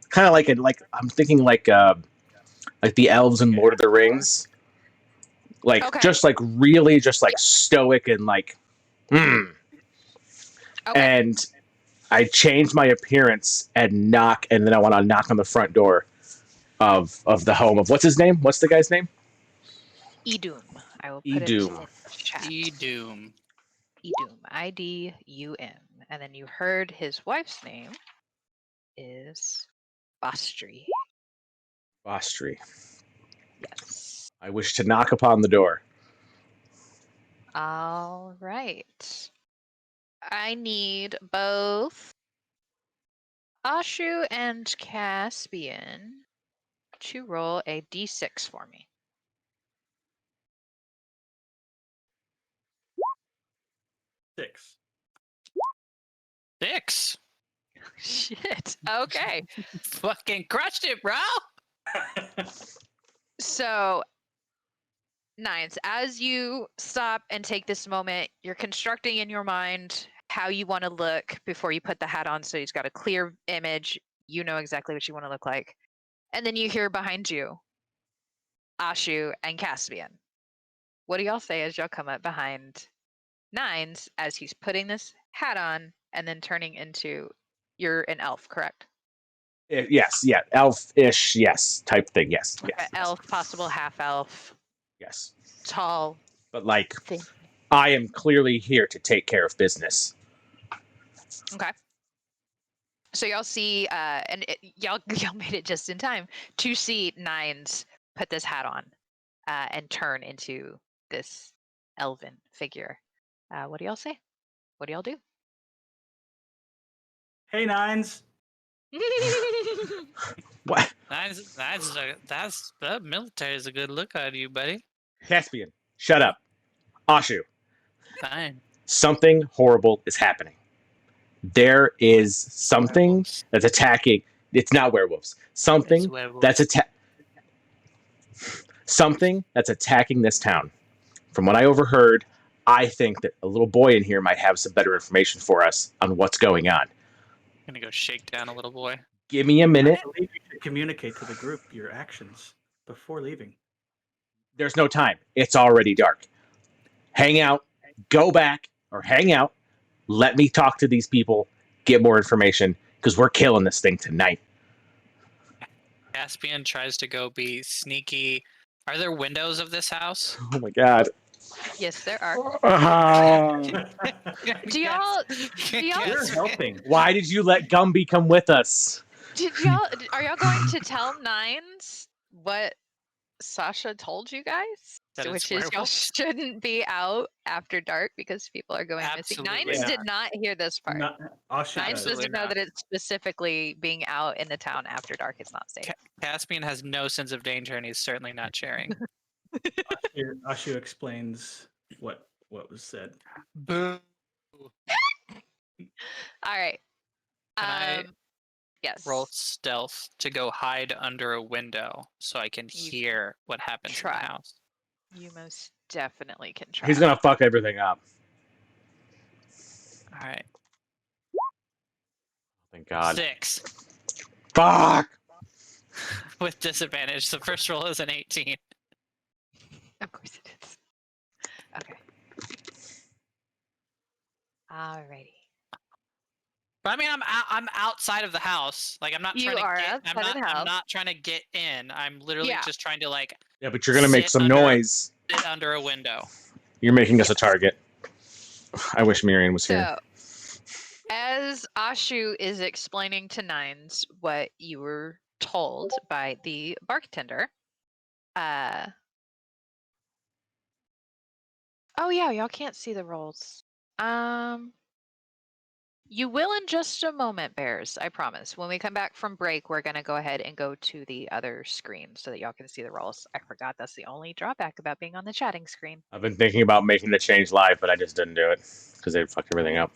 kind of like I'm thinking like the elves in Lord of the Rings, like Okay. just like really just like stoic and like Okay. And I change my appearance and knock, and then I want to knock on the front door of the home of what's his name? What's the guy's name? Edom. I will put Edom. it in chat. Edom. Edom. I-D-U-M. And then you heard his wife's name is Bostri. Bostri. Yes. I wish to knock upon the door. All right. I need both A.A.S.H.U and Caspian to roll a d6 for me. 6. 6. Shit. Okay. Fucking crushed it, bro. So, Nines, as you stop and take this moment, you're constructing in your mind how you want to look before you put the hat on. So you've got a clear image. You know exactly what you want to look like. And then you hear behind you A.A.S.H.U and Caspian. What do y'all say as y'all come up behind Nines as he's putting this hat on and then turning into, you're an elf, correct? Yes, yeah, elf-ish, yes, type thing, yes, Okay, yes, elf, possible half elf, yes. tall, But like, thin. I am clearly here to take care of business. Okay. So y'all see, y'all made it just in time to see Nines put this hat on and turn into this elven figure. What do y'all say? What do y'all do? Hey, Nines. What? That's that military is a good look on you, buddy. Caspian, shut up. A.A.S.H.U, Fine. something horrible is happening. There is something Werewolves. that's attacking. It's not werewolves. It's Something werewolves. something that's attacking this town. From what I overheard, I think that a little boy in here might have some better information for us on what's going on. Gonna go shake down a little boy. Give me a I minute. believe you should communicate to the group your actions before leaving. There's no time. It's already dark. Hang out, go back, or hang out. Let me talk to these people, get more information, because we're killing this thing tonight. Caspian tries to go be sneaky. Are there windows of this house? Oh my god. Yes, there are. Do y'all? You're helping. Why did you let Gumby come with us? Are y'all going to tell Nines what Sasha told you guys? That it's Which is y'all werewolves? shouldn't be out after dark because people are going missing. Absolutely Nines not. did not hear this part. A.A.S.H.U Nines does. Absolutely doesn't know not. that it's specifically being out in the town after dark is not safe. Caspian has no sense of danger, and he's certainly not sharing. A.A.S.H.U explains what was said. Boo. All right. Can I Yes. roll stealth to go hide under a window so I can You hear what happens in try. the house? You most definitely can try. He's gonna fuck everything up. All right. Thank God. 6 Fuck! with disadvantage. The first roll is an 18. Of course it is. Okay. Alrighty. But I mean, I'm outside of the house. Like I'm not You trying to are get. outside of the I'm house. not trying to get in. I'm literally Yeah. just trying to like Yeah, but you're gonna make Sit some under- noise. sit under a window. You're making us a Yes. target. I wish Muirin was here. So, as A.A.S.H.U is explaining to Nines what you were told by the bartender, oh yeah, y'all can't see the rolls. You will in just a moment, Bears. I promise. When we come back from break, we're gonna go ahead and go to the other screen so that y'all can see the rolls. I forgot that's the only drawback about being on the chatting screen. I've been thinking about making the change live, but I just didn't do it because they'd fuck everything up.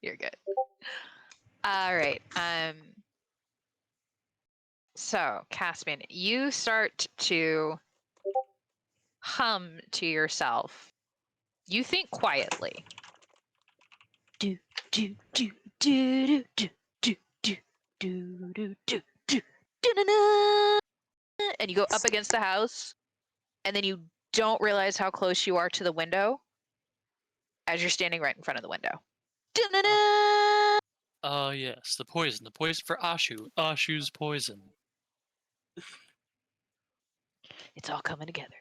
You're good. All right. So, Caspian, you start to hum to yourself. You think quietly. Do do do do do do do do do do do do. And you go up against the house, and then you don't realize how close you are to the window as you're standing right in front of the window. Oh yes, the poison for A.A.S.H.U. A.A.S.H.U's poison. It's all coming together.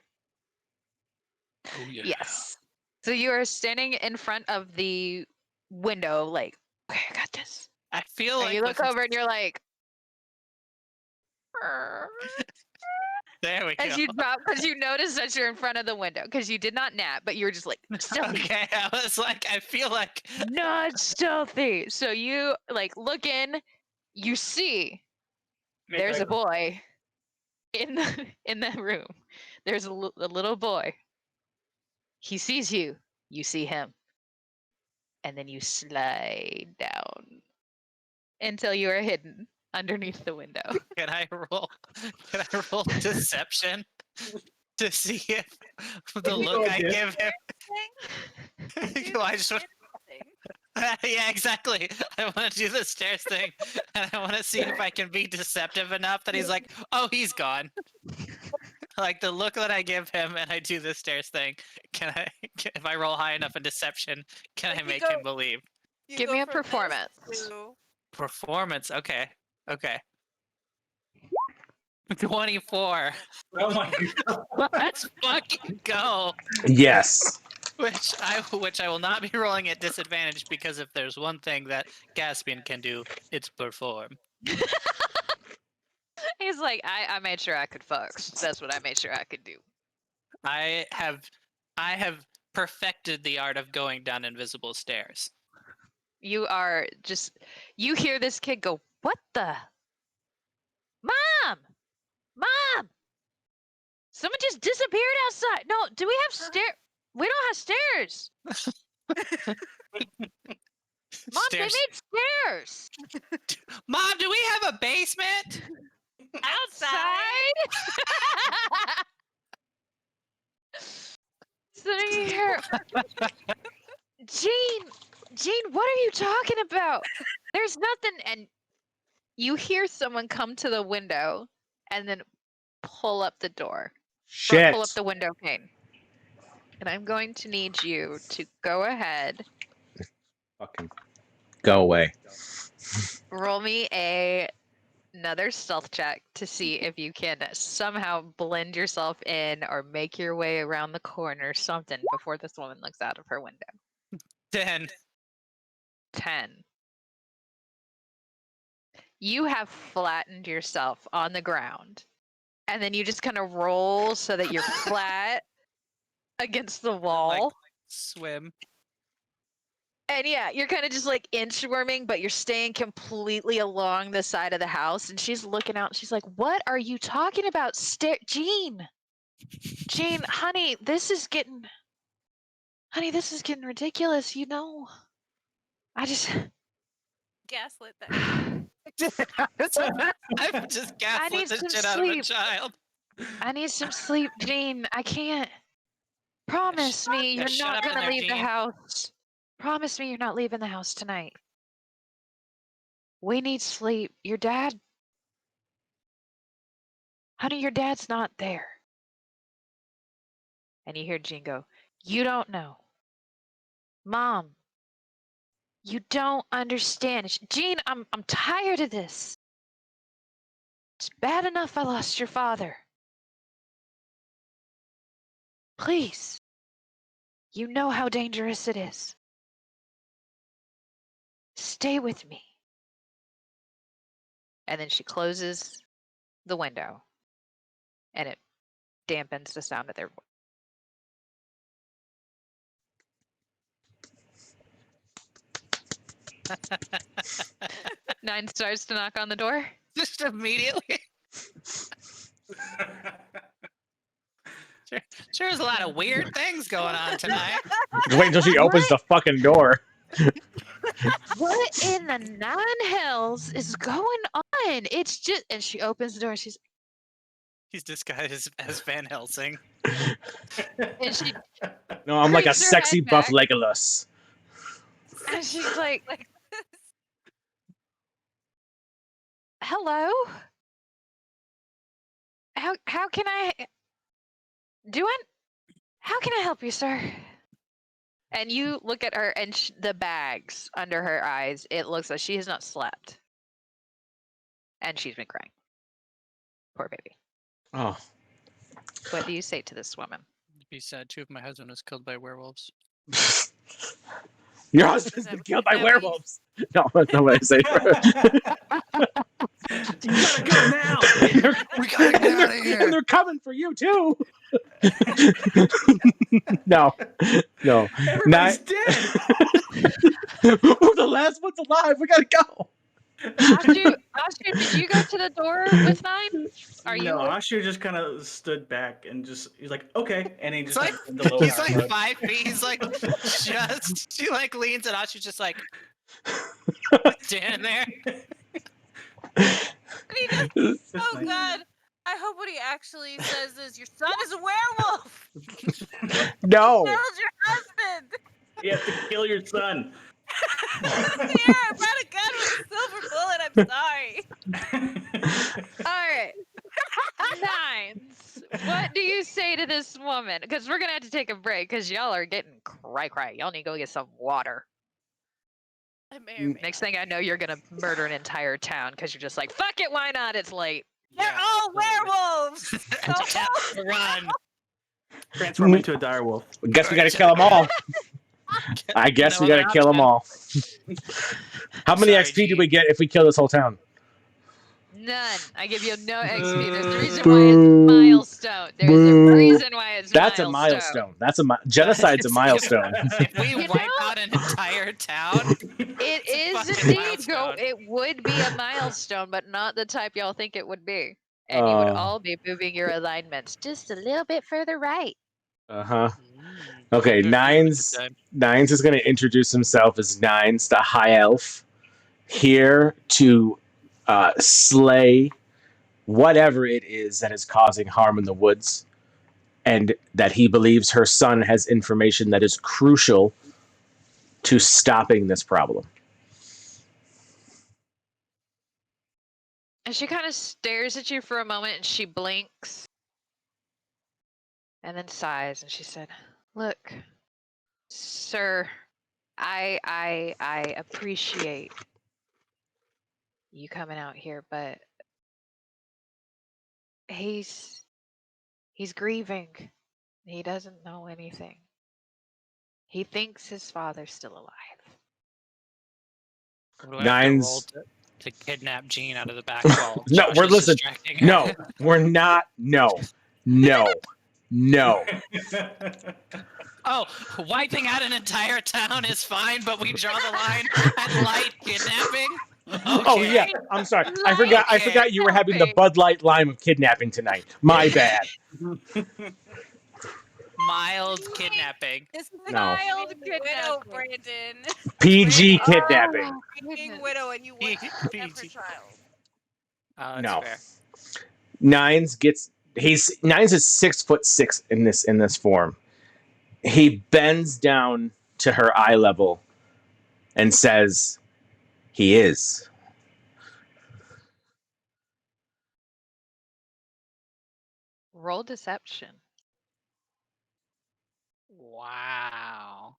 Oh yeah. Yes. So you are standing in front of the window, like, okay, I got this. I feel And like you look over and you're like, There we As go. you drop, because you notice that you're in front of the window, because you did not nap, but you were just like stealthy, Okay, I was like, I feel like not stealthy. So you like look in, you see there's a boy in the room. There's a little boy. He sees you. You see him, and then you slide down until you are hidden underneath the window. Can I roll deception to see if the look I give him? I just want, yeah, exactly. I want to do the stairs thing, and I want to see if I can be deceptive enough that he's like, "Oh, he's gone." Like the look that I give him, and I do the stairs thing. If I roll high enough in deception, can I make him believe? Give me a performance. Performance. Okay. 24. Oh my god. Let's fucking go. Yes. Which I will not be rolling at disadvantage, because if there's one thing that Caspian can do, it's perform. He's like, I made sure I could fucks. That's what I made sure I could do. I have perfected the art of going down invisible stairs. You are just, you hear this kid go, what the? Mom! Someone just disappeared outside. No, do we have stairs? We don't have stairs. Mom, Stairs. they made stairs. Mom, do we have a basement? Outside? So you hear, Jean, what are you talking about? There's nothing. And you hear someone come to the window and then pull up the door. Shit. Pull up the window pane. And I'm going to need you to go ahead. Fucking go away. Roll me another stealth check to see if you can somehow blend yourself in or make your way around the corner, something, before this woman looks out of her window. 10. 10. You have flattened yourself on the ground, and then you just kind of roll so that you're flat against the wall. Like swim. And yeah, you're kind of just like inchworming, but you're staying completely along the side of the house. And she's looking out and she's like, what are you talking about? Jean, honey, this is getting ridiculous, you know. I just Gaslit that. I've just gaslit need the some shit out of a sleep. child. I need some sleep, Jean. I can't. Promise me you're shut not up in gonna there, leave the Jean. house. Promise me you're not leaving the house tonight. We need sleep. Your dad. Honey, your dad's not there. And you hear Jean go, you don't know. Mom, you don't understand. Jean, I'm tired of this. It's bad enough I lost your father. Please. You know how dangerous it is. Stay with me. And then she closes the window, and it dampens the sound of their voice. 9 starts to knock on the door. Just immediately. Sure, there's a lot of weird things going on tonight. Wait until she opens the fucking door. What in the 9 hells is going on? It's just, and she opens the door and she's, He's disguised as Van Helsing. and she, No, I'm like a Creeps her sexy head buff back. Legolas. and she's like, hello? How can I how can I help you, sir? And you look at her and the bags under her eyes, it looks like she has not slept. And she's been crying. Poor baby. Oh. What do you say to this woman? Be sad too if my husband was killed by werewolves. Your husband's been killed by werewolves. No, that's not what I say. You gotta go now. We gotta get out of and they're coming for you too. No. Everybody's dead. We're the last ones alive. We gotta go. A.A.S.H.U, did you go to the door with Nine? Are you? No, A.A.S.H.U just kind of stood back and he's like, okay, and he He's just like, went into low he's power like mode. 5 feet. He's like, she like leans and Ashu's just like standing there. It's Oh nice. God! I hope what he actually says is, "Your son is a werewolf. No. Killed your husband." You have to kill your son. Here, I brought a gun with a silver bullet. I'm sorry. All right. Nines. What do you say to this woman? Because we're gonna have to take a break because y'all are getting cry. Y'all need to go get some water. I may or may Next not. thing I know, you're gonna murder an entire town because you're just like, fuck it, why not? It's late. They're all werewolves. So Run. Transform into a dire wolf. Guess we gotta kill them all. I guess No we gotta other kill them option. all. How many Sorry, XP do G. we get if we kill this whole town? None. I give you no XP. There's a reason why it's milestone. There's a reason why it's That's a milestone. milestone. Genocide's a milestone. If we You wipe know- out an entire town, It a is fucking indeed milestone. it would be a milestone, but not the type y'all think it would be. And you would all be moving your alignments just a little bit further right. Uh-huh. Okay, Nines is going to introduce himself as Nines, the High Elf, here to slay whatever it is that is causing harm in the woods, and that he believes her son has information that is crucial to stopping this problem. And she kind of stares at you for a moment and she blinks and then sighs and she said, "Look, sir, I appreciate you coming out here, but he's grieving. He doesn't know anything. He thinks his father's still alive." Do I have to roll Nines. to kidnap Jean out of the back wall? No, Josh we're is listen. distracting her. No, we're not. No. Oh, wiping out an entire town is fine, but we draw the line at light kidnapping? Okay. Oh yeah, I'm sorry. I forgot you were having the Bud Light lime of kidnapping tonight. My bad. Mild kidnapping. this is a No. mild Kidnapping. widow, Brandon. PG Brandon, kidnapping. being goodness. widow, and you want to have her PG. child. Oh, that's No. fair. Nines is 6'6" in this form. He bends down to her eye level and says, "He is." Roll deception. Wow.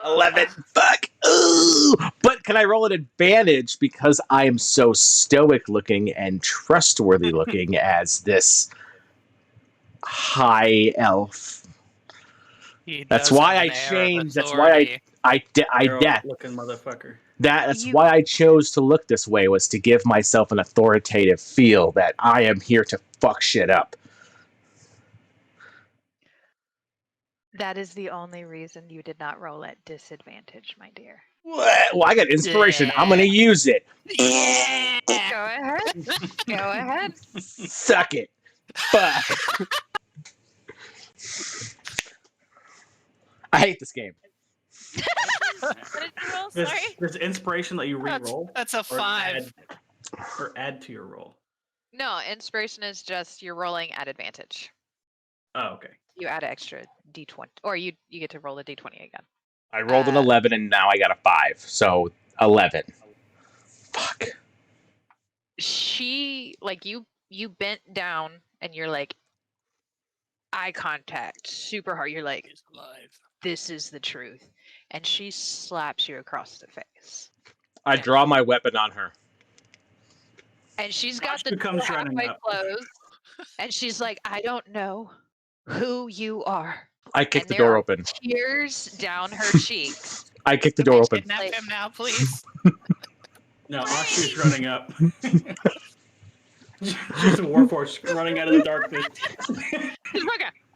11. Fuck. Ooh. But can I roll an advantage because I am so stoic looking and trustworthy looking as this high elf? That's why I changed. That's why I looking motherfucker. That's why I chose to look this way, was to give myself an authoritative feel that I am here to fuck shit up. That is the only reason you did not roll at disadvantage, my dear. What? Well, I got inspiration. I'm gonna use it. Yeah. Go ahead. Go ahead. Suck it. Fuck. I hate this game. What did you roll? Sorry. There's inspiration that you re-roll. That's a 5. Or add to your roll. No, inspiration is just you're rolling at advantage. Oh, okay. You add an extra d20, or you get to roll a d20 again. I rolled an 11 and now I got a 5, so 11. Fuck. She, like, you bent down and you're like, eye contact super hard. You're like, He's alive. this is the truth. And she slaps you across the face. I draw my weapon on her. And she's got A.A.S.H.U the comes door running halfway up. closed. And she's like, I don't know who you are. I kick And the there door are open. Tears down her cheeks. I kick the Can door we open. kidnap Like- him now, please? No, A.A.S.H.U's running up. She's a warforged running out of the darkness.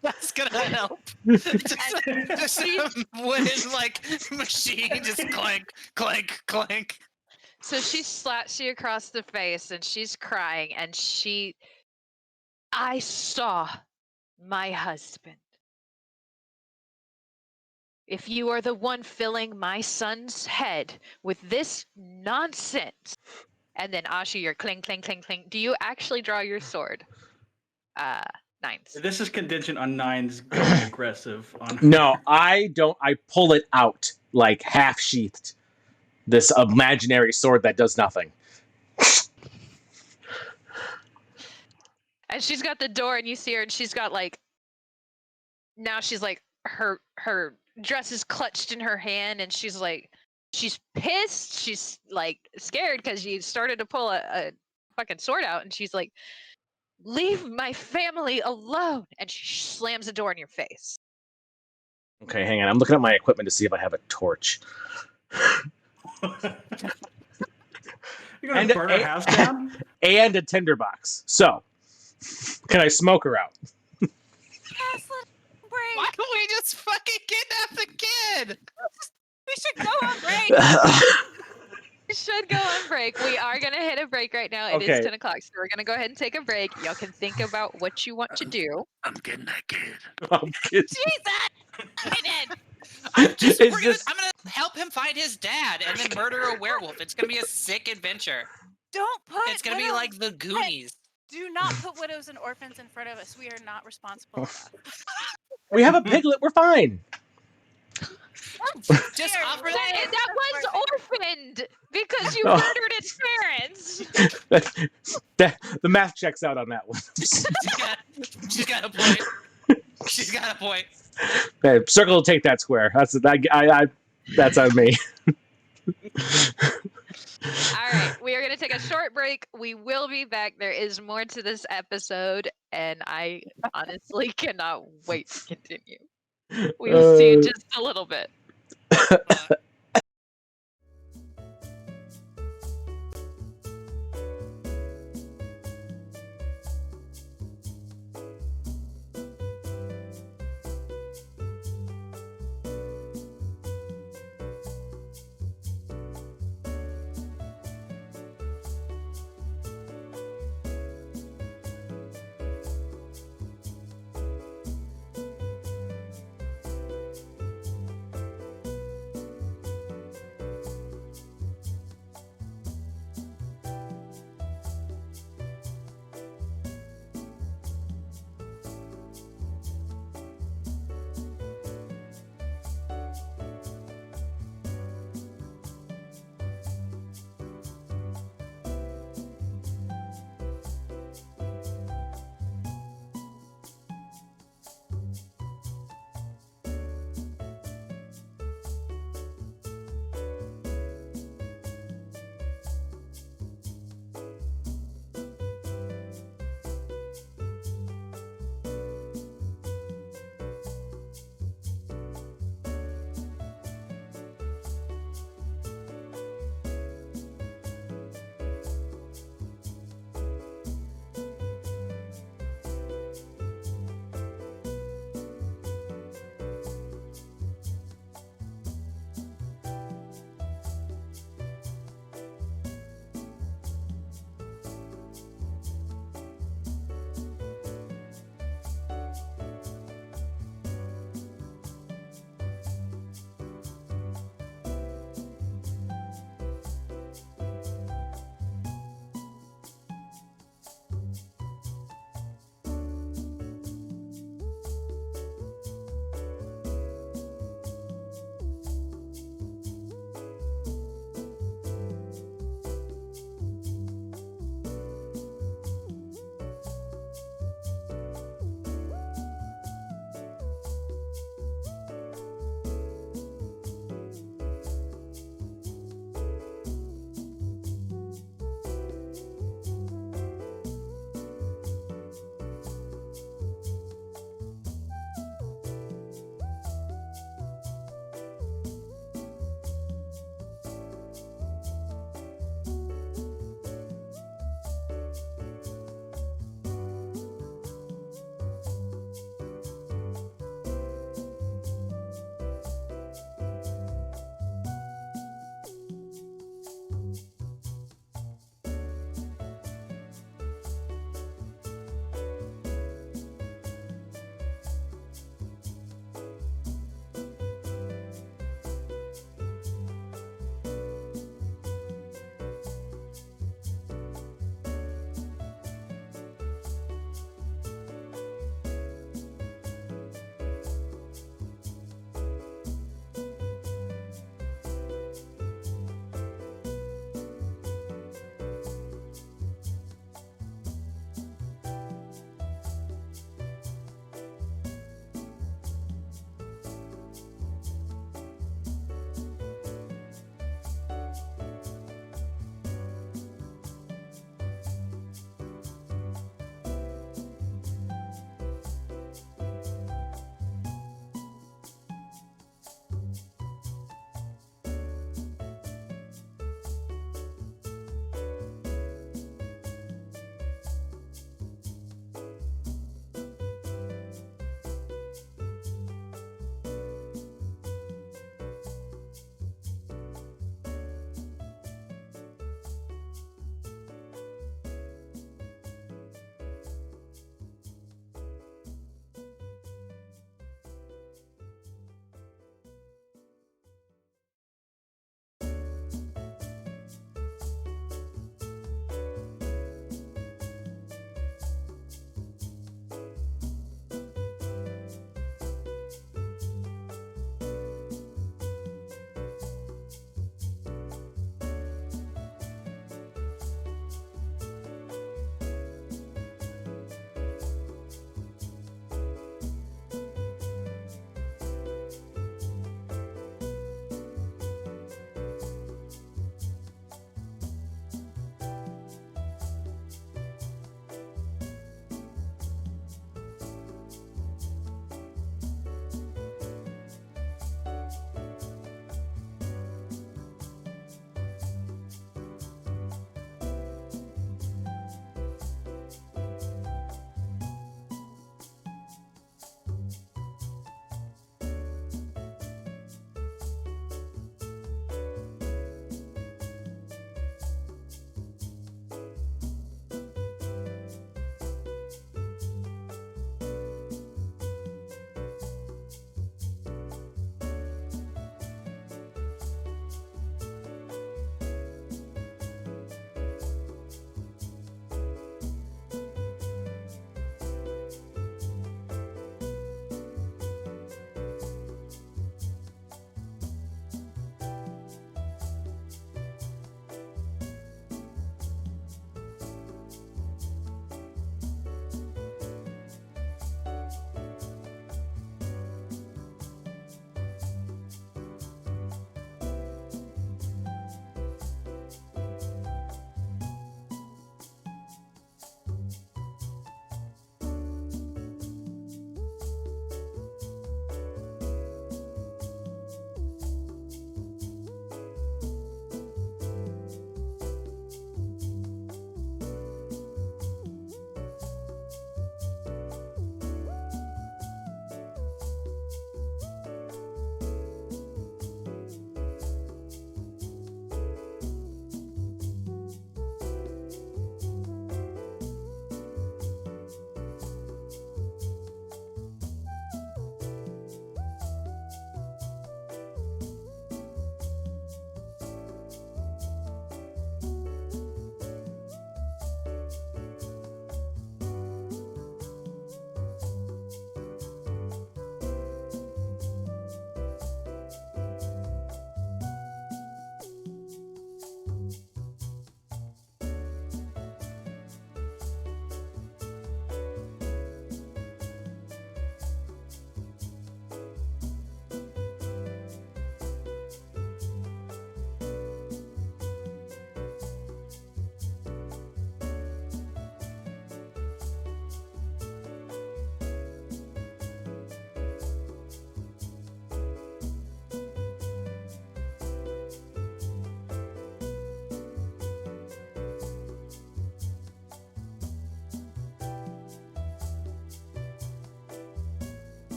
That's gonna help. Just a wooden like machine, just clank, clank, clank. So she slaps you across the face and she's crying and I saw my husband. If you are the one filling my son's head with this nonsense. And then A.A.S.H.U, you're cling, cling, cling, cling. Do you actually draw your sword? Nines. This is contingent on Nines going aggressive on. No, I don't. I pull it out like half sheathed. This imaginary sword that does nothing. And she's got the door, and you see her, and she's got like. Now she's like her dress is clutched in her hand, and she's like, she's pissed. She's like scared because she started to pull a fucking sword out, and she's like, "Leave my family alone!" And she slams the door in your face. Okay, hang on. I'm looking at my equipment to see if I have a torch. You're gonna burn her house down? And a tinderbox. So, can I smoke her out? Yes, let it break. Why don't we just fucking kidnap the kid? We should go on break. We should go on break. We are going to hit a break right now. It is Okay. 10 o'clock, so we're going to go ahead and take a break. Y'all can think about what you want to do. I'm getting that kid. Jesus! I did. I'm Is gonna help him find his dad and then murder a werewolf. It's gonna be a sick adventure. Don't put It's gonna be widows- like the Goonies. Do not put widows and orphans in front of us. We are not responsible enough. We have a piglet. We're fine. Just Here, offer That was orphaned because you Oh. murdered its parents. The math checks out on that one. She's got a point. She's got a point. Okay, circle will take that square. That's on me. All right, we are going to take a short break. We will be back. There is more to this episode, and I honestly cannot wait to continue. We will see you in just a little bit.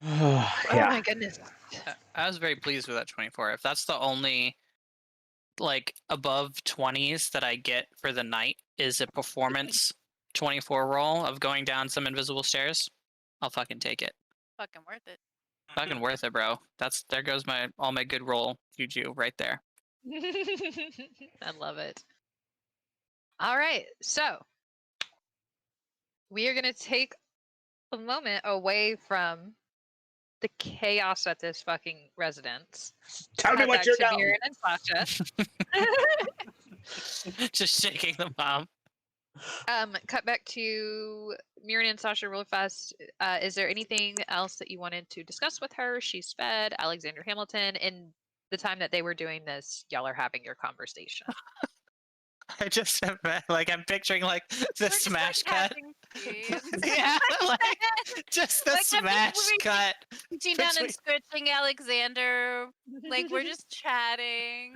Oh Yeah. my goodness. I was very pleased with that 24. If that's the only like above 20s that I get for the night is a performance 24 roll of going down some invisible stairs, I'll fucking take it. Fucking worth it. Fucking worth it, bro. There goes all my good roll juju right there. I love it. All right, so we are going to take a moment away from the chaos at this fucking residence. Tell me Cut what back you to know. Muirin and Sasha. Just shaking the bomb. Cut back to Muirin and Sasha real fast. Is there anything else that you wanted to discuss with her? She's fed Alexander Hamilton. In the time that they were doing this, y'all are having your conversation. I just like I'm picturing like the We're just, smash like, cut. having scenes. Yeah, like just the Like, I'm smash just cut. reaching down and between- stretching Alexander. Like, we're just chatting.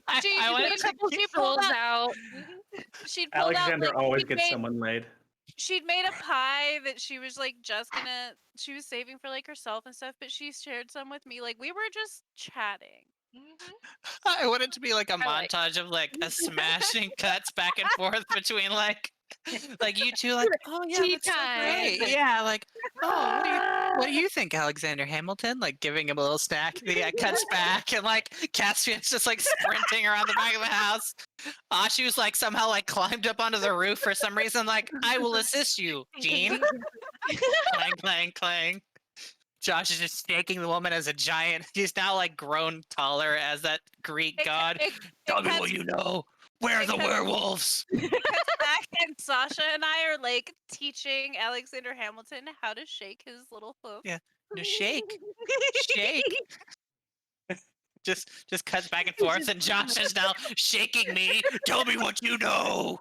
I Put want a couple She pulled jewels out. out. She'd pulled out, Alexander like, always gets someone laid. she'd made a pie that she was like she was saving for like herself and stuff, but she shared some with me. Like, we were just chatting. I want it to be like a I like montage of like a smashing cuts back and forth between like you two like, oh yeah, Tea that's so time. great. Yeah, like, oh, what do you think, Alexander Hamilton? Like giving him a little snack. Yeah, cuts back and like Caspian's just like sprinting around the back of the house. A.A.S.H.U's like somehow like climbed up onto the roof for some reason. Like, I will assist you, Gene. Clang, clang, clang. Josh is just staking the woman as a giant. He's now like grown taller as that Greek god. Tell me what you know. Where are the werewolves? It cuts back, and Sasha and I are like teaching Alexander Hamilton how to shake his little hoof. Yeah. No, shake. Shake. Just cuts back and forth, and Josh is now shaking me. Tell me what you know.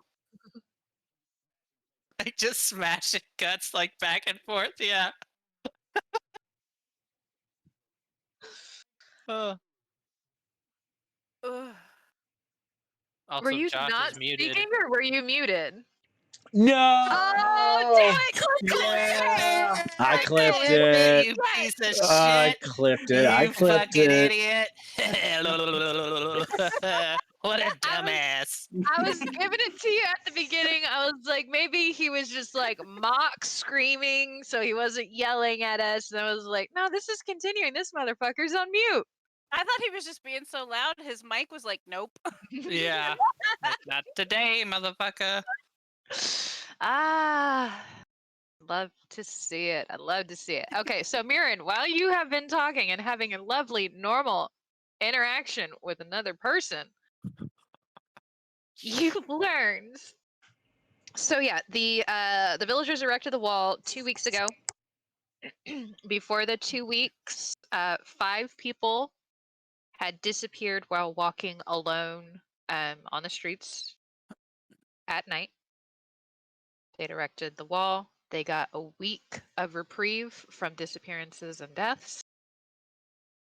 Like just smashing cuts like back and forth. Yeah. Ugh. Also, Were you Josh not is muted. speaking or were you muted? No. Oh, damn it! Yeah. I Clip clipped it. it. You piece of I shit. clipped it. I You clipped fucking it. idiot. What a I dumbass. was giving it to you at the beginning. I was like, maybe he was just like mock screaming, so he wasn't yelling at us. And I was like, no, this is continuing. This motherfucker's on mute. I thought he was just being so loud. His mic was like, nope. Yeah. Like, not today, motherfucker. Ah, love to see it. I love to see it. Okay, so Muirin, while you have been talking and having a lovely, normal interaction with another person, you've learned. So yeah, the villagers erected the wall 2 weeks ago. Before the 2 weeks, 5 people had disappeared while walking alone on the streets at night. They'd erected the wall. They got a week of reprieve from disappearances and deaths.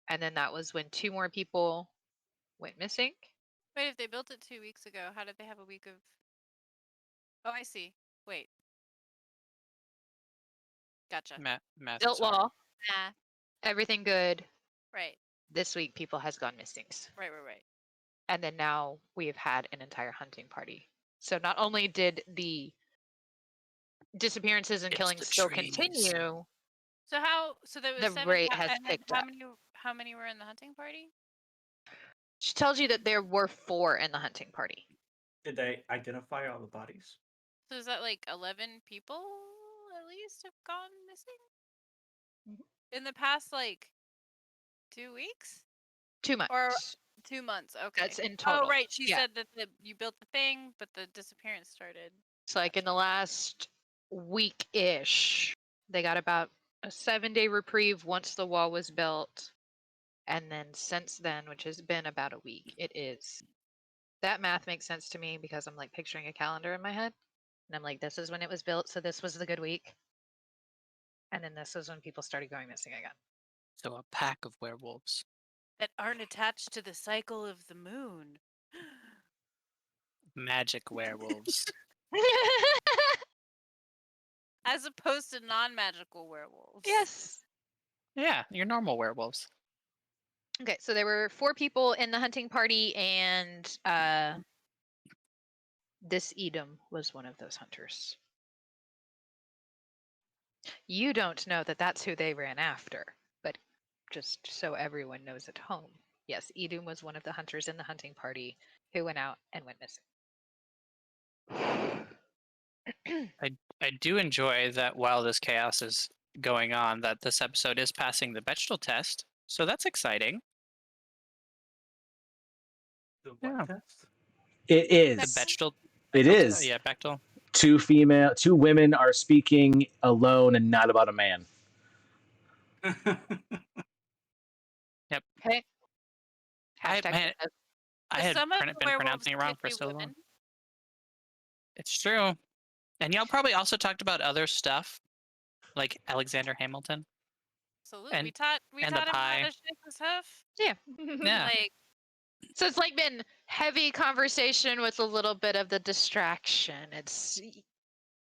And then that was when 2 more people went missing. Wait, if they built it 2 weeks ago, how did they have a week of? Oh, I see. Wait. Gotcha. Math Built is hard. wall, Nah. everything good. Right. This week, people has gone missing. Right. And then now we have had an entire hunting party. So not only did the disappearances and It's killings the still trees. continue, So there was the 7. rate has and then picked up. how many were in the hunting party? She tells you that there were 4 in the hunting party. Did they identify all the bodies? So is that like 11 people at least have gone missing Mhm. in the past like 2 weeks 2 months. or 2 months? Okay. That's in total. Oh, right. She Yeah. said that you built the thing, but the disappearance started. So like in the last week-ish, they got about a 7-day reprieve once the wall was built. And then since then, which has been about a week, it is. That math makes sense to me because I'm like picturing a calendar in my head. And I'm like, this is when it was built, so this was the good week. And then this is when people started going missing again. So a pack of werewolves. That aren't attached to the cycle of the moon. Magic werewolves. As opposed to non-magical werewolves. Yes. Yeah, your normal werewolves. Okay, so there were 4 people in the hunting party, and this Edom was one of those hunters. You don't know that that's who they ran after, but just so everyone knows at home. Yes, Edom was one of the hunters in the hunting party who went out and went missing. I do enjoy that while this chaos is going on, that this episode is passing the vegetable test. So that's exciting. The what Yeah. test? It The is. vegetable. It is. Yeah, Bechtel. 2 women are speaking alone and not about a man. Okay. I Hashtag man, success. I had Some of the been werewolves pronouncing it wrong could for be so long. women. It's true. And y'all probably also talked about other stuff, like Alexander Hamilton. Absolutely. And- we taught and the him how pie. to shake his hoof. Yeah. Yeah. Like, So it's like been heavy conversation with a little bit of the distraction.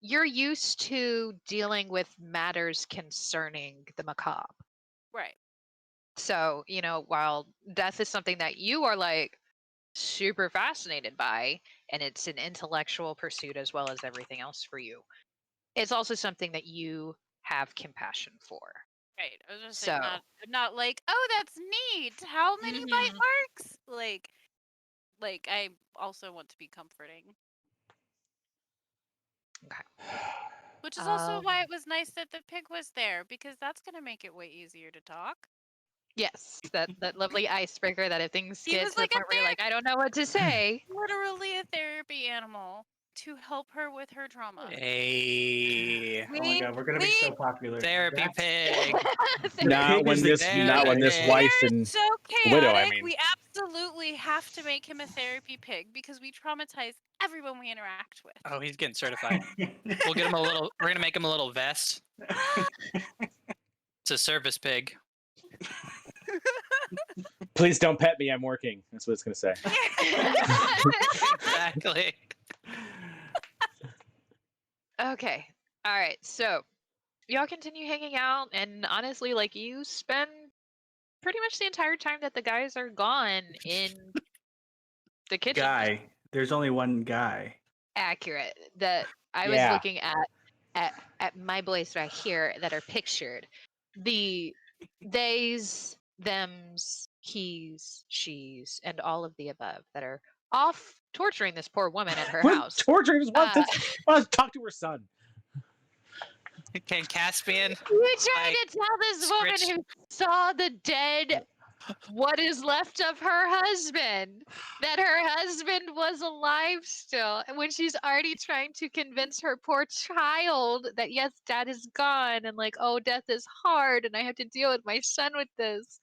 You're used to dealing with matters concerning the macabre. right. So, while death is something that you are like super fascinated by, and it's an intellectual pursuit as well as everything else for you, it's also something that you have compassion for. Right. I was just So, saying, not like, oh, that's neat. How many bite Mhm. marks? Like I also want to be comforting. Okay. Which is also Um, why it was nice that the pig was there, because that's gonna make it way easier to talk. yes, that lovely icebreaker that if things He get was to the like a point where you're like, I don't know what to say. literally a therapy animal to help her with her trauma. Hey, Oh my god, we're gonna be so popular. therapy That's- pig. The Not pig when is this, there, not when this pig. wife They're and so widow. chaotic. I mean, We absolutely have to make him a therapy pig because we traumatize everyone we interact with. Oh, he's getting certified. We'll get him a little. We're gonna make him a little vest. It's a service pig. please don't pet me. I'm working. That's what it's gonna say. Exactly. Okay. All right. So y'all continue hanging out, and honestly, like you spend pretty much the entire time that the guys are gone in the kitchen. Guy. There's only one guy. Accurate. That I was Yeah. looking at my boys right here that are pictured. The theys, thems, he's, she's, and all of the above that are off torturing this poor woman at her What house. torturing his wife? Want to talk to her son. Can Caspian? You trying Like, to tell this woman scritch- who saw the dead, what is left of her husband, that her husband was alive still, and when she's already trying to convince her poor child that yes, dad is gone, and like, oh, death is hard, and I have to deal with my son with this.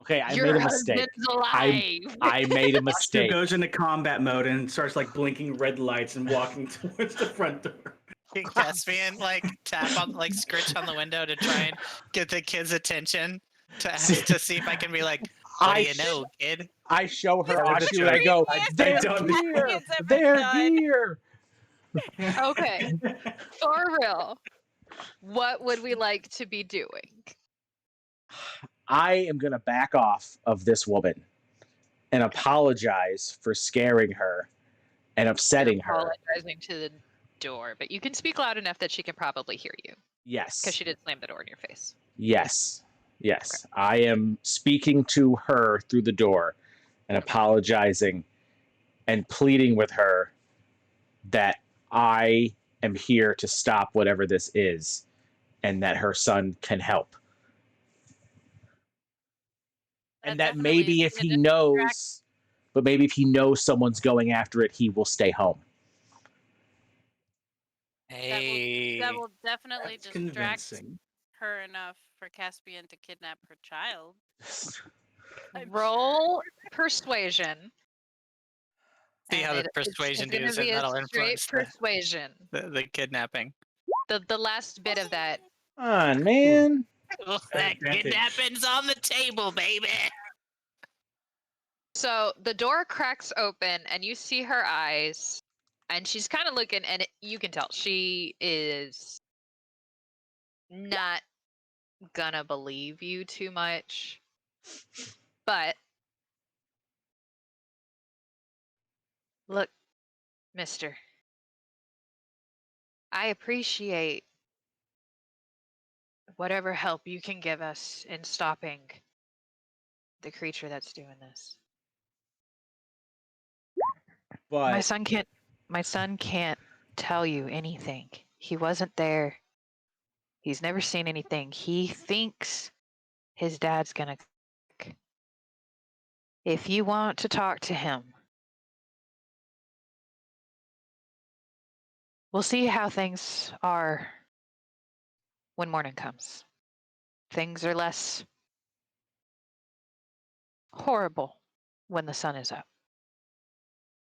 Okay, I Your made a mistake. husband's alive. I made a A.A.S.H.U mistake. goes into combat mode and starts like blinking red lights and walking towards the front door. Can Caspian like tap on like scritch on the window to try and get the kid's attention to ask to see if I can be like, what do you know, kid? I show her That was a A.A.S.H.U and I joke. go, I they're don't- here. It's ever They're done. here. Okay, for real. What would we like to be doing? I am gonna back off of this woman and apologize for scaring her and upsetting You're her. apologizing to the door, but you can speak loud enough that she can probably hear you because Yes. she did slam the door in your face. Yes. Yes. I am speaking to her through the door and apologizing and pleading with her that I am here to stop whatever this is and that her son can help. And that definitely maybe is if he gonna knows, but maybe if he knows someone's going after it, he will stay home. Hey. that will definitely That's distract convincing. her enough for Caspian to kidnap her child. I'm Roll persuasion. See how And the persuasion it's gonna does, be and a that'll straight influence persuasion. the kidnapping. The last bit of that. Come on, man. That Advantage. kidnapping's on the table, baby. So the door cracks open and you see her eyes, and she's kind of looking, and you can tell she is not gonna believe you too much, but look, mister, I appreciate whatever help you can give us in stopping the creature that's doing this. My But son can't tell you anything. He wasn't there. He's never seen anything. He thinks his dad's gonna. If you want to talk to him, we'll see how things are when morning comes. Things are less horrible when the sun is up.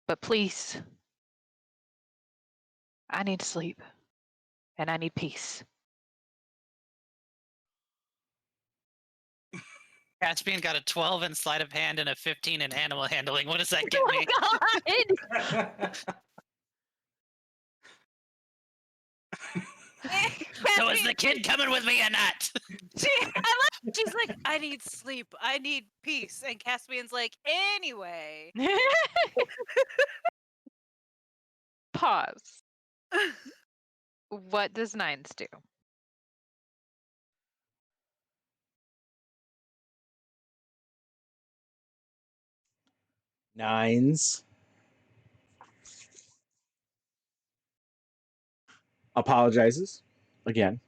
But please, I need sleep and I need peace. Caspian got a 12 in sleight of hand and a 15 in animal handling. What does that get Oh me? my god! So is the kid coming with me or not? She's like, I need sleep. I need peace. And Caspian's like, anyway. Pause. What does Nines do? Nines apologizes again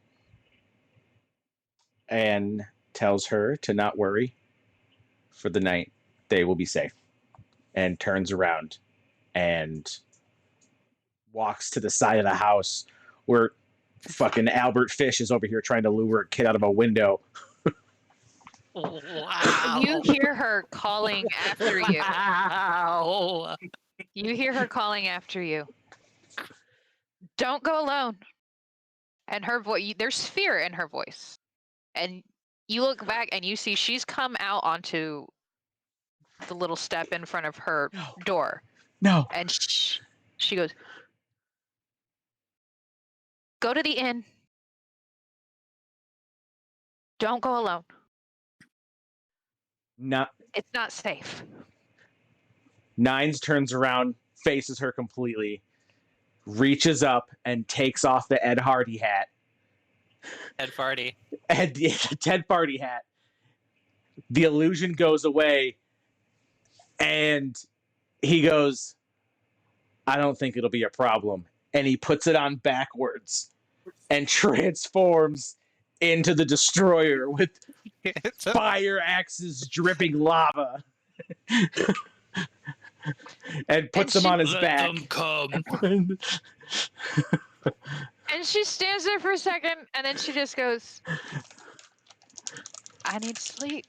and tells her to not worry. For the night, they will be safe. And turns around and walks to the side of the house where fucking Albert Fish is over here trying to lure a kid out of a window. Wow. You hear her calling after you. Wow. You hear her calling after you. Don't go alone. And her voice, there's fear in her voice. And you look back and you see she's come out onto the little step in front of her door. No. And she goes, go to the inn. Don't go alone. Not. It's not safe. Nines turns around, faces her completely, reaches up and takes off the Ed Hardy hat. Ed Farty. And the Ted Party hat. The illusion goes away, and he goes, I don't think it'll be a problem. And he puts it on backwards and transforms into the destroyer with fire axes dripping lava. And puts him on his back. Let them come. And she stands there for a second and then she just goes, I need sleep.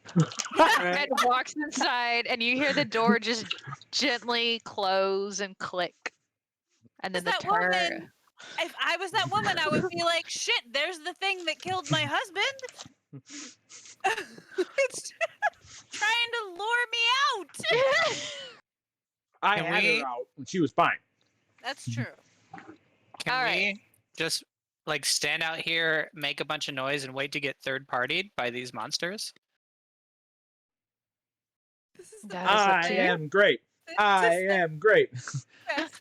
And walks inside and you hear the door just gently close and click. And then the That woman, if I was that woman, I would be like, shit, there's the thing that killed my husband. It's trying to lure me out. I Can had we- her out and she was fine. That's true. Can All we right. just like stand out here, make a bunch of noise, and wait to get third-partied by these monsters? This is the That is up I to you. am great. I am great.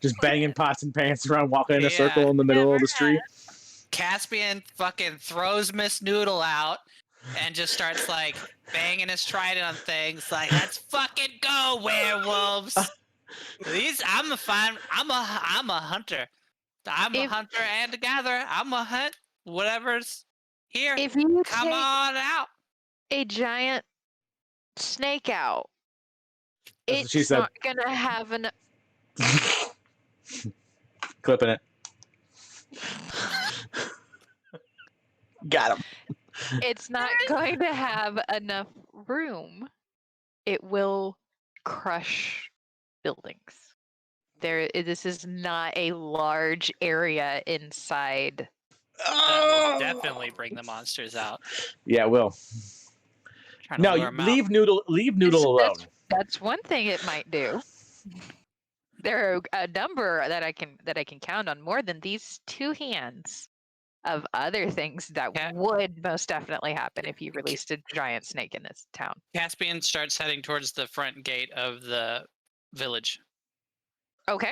Just banging pots and pans around, walking in a Yeah. circle in the middle of the street. Caspian fucking throws Miss Noodle out and just starts like banging his trident on things like, let's fucking go, werewolves. I'm a hunter. I'm a If- hunter and a gatherer. I'm a hunt whatever's here. If you Come take on out. a giant snake out, That's what it's she said. not gonna have an. Clipping it. Got him. It's not going to have enough room. It will crush buildings. This is not a large area inside. That will definitely bring the monsters out. Yeah, it will. Trying to No, lure you 'em out. leave Noodle alone. That's one thing it might do. There are a number that I can count on more than these two hands. of other things that Cat- would most definitely happen if you released a giant snake in this town. Caspian starts heading towards the front gate of the village Okay.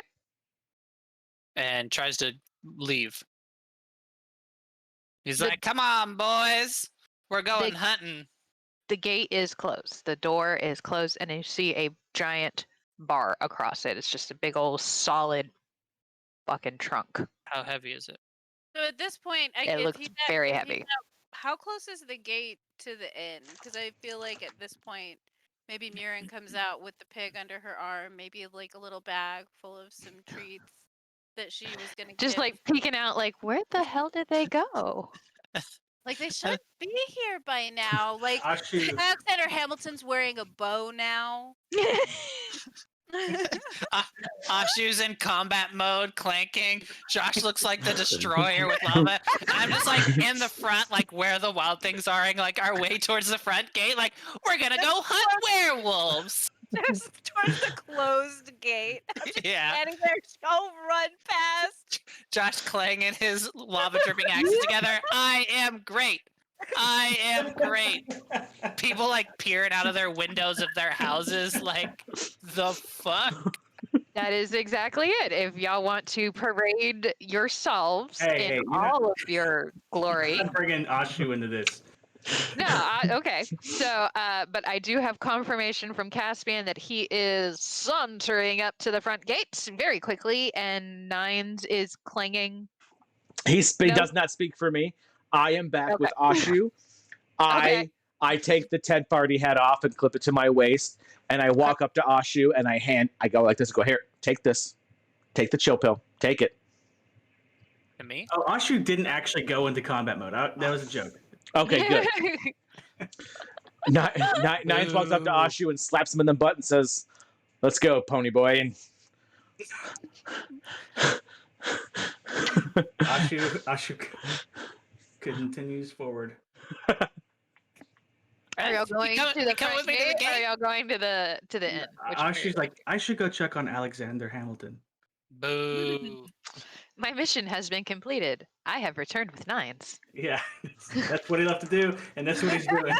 and tries to leave. He's The- like, "Come on, boys, we're going hunting." The gate is closed. The door is closed, and you see a giant bar across it. It's just a big old solid fucking trunk. How heavy is it? So at this point, It looks very if heavy. how close is the gate to the inn? Because I feel like at this point, maybe Muirin comes out with the pig under her arm, maybe like a little bag full of some treats that she was gonna Just give. like peeking out, like, where the hell did they go? Like they should be here by now. Like A.A.S.H.U. Alexander Hamilton's wearing a bow now. A.A.S.H.U's in combat mode, clanking. Josh looks like the destroyer with lava. I'm just like in the front, like where the wild things are, and like our way towards the front gate. Like we're gonna go hunt werewolves. towards the closed gate. I'm just Yeah, standing there, so run past. Josh clanging his lava dripping axes together. I am great. I am great. People like peering out of their windows of their houses, like the fuck. That is exactly it. If y'all want to parade yourselves Hey, in all of your glory. I'm bringing A.A.S.H.U. into this. No, okay. So, but I do have confirmation from Caspian that he is sauntering up to the front gates very quickly, and Nines is clinging. He No? does not speak for me. I am back Okay. with A.A.S.H.U. Okay. I take the Ted Party hat off and clip it to my waist, and I walk up to A.A.S.H.U. and I go like this. Go, here, take this, take the chill pill, take it. To me? Oh, A.A.S.H.U. didn't actually go into combat mode. That was a joke. Okay, good. Nines walks up to Boo. A.A.S.H.U. and slaps him in the butt and says, "Let's go, pony boy." And A.A.S.H.U. continues forward. Are y'all going to the come with front me to the gate, or are gate? y'all going to the inn? Which one are you A.A.S.H.U.'s like, I should go check on Alexander Hamilton. Boo. My mission has been completed. I have returned with Nines. Yeah, that's what he left to do, and that's what he's doing.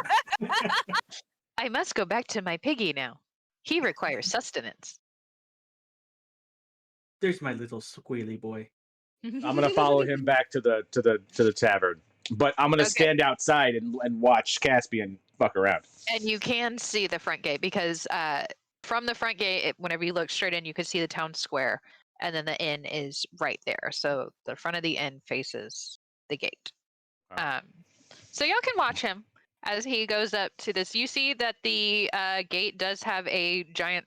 I must go back to my piggy now. He requires sustenance. There's my little squealy boy. I'm gonna follow him back to the tavern, but I'm gonna Okay. stand outside and watch Caspian fuck around. And you can see the front gate because from the front gate, whenever you look straight in, you can see the town square, and then the inn is right there. So the front of the inn faces the gate. Oh. So y'all can watch him as he goes up to this. You see that the gate does have a giant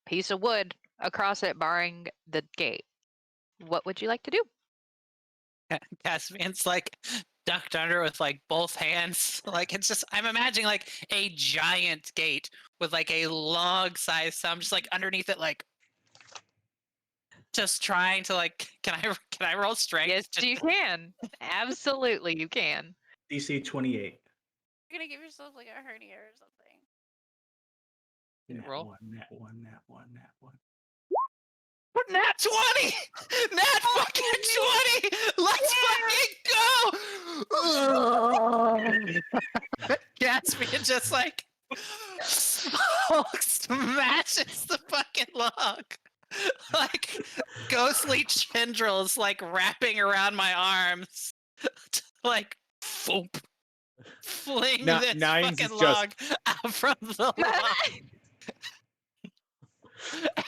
piece of wood across it, barring the gate. What would you like to do? Caspian's like ducked under with like both hands. Like it's just I'm imagining like a giant gate with like a log size sum just like underneath it, like just trying to like can I roll strength? Yes, Just- you can. Absolutely, you can. DC 28. You're gonna give yourself like a hernia or something. Nat Roll. one, nat one, nat one, nat one. Nat 20! Nat fucking 20! Let's fucking go! Caspian just like smashes the fucking log. Like ghostly tendrils like wrapping around my arms. Like foop. Fling this Nines fucking is just- log out from the log.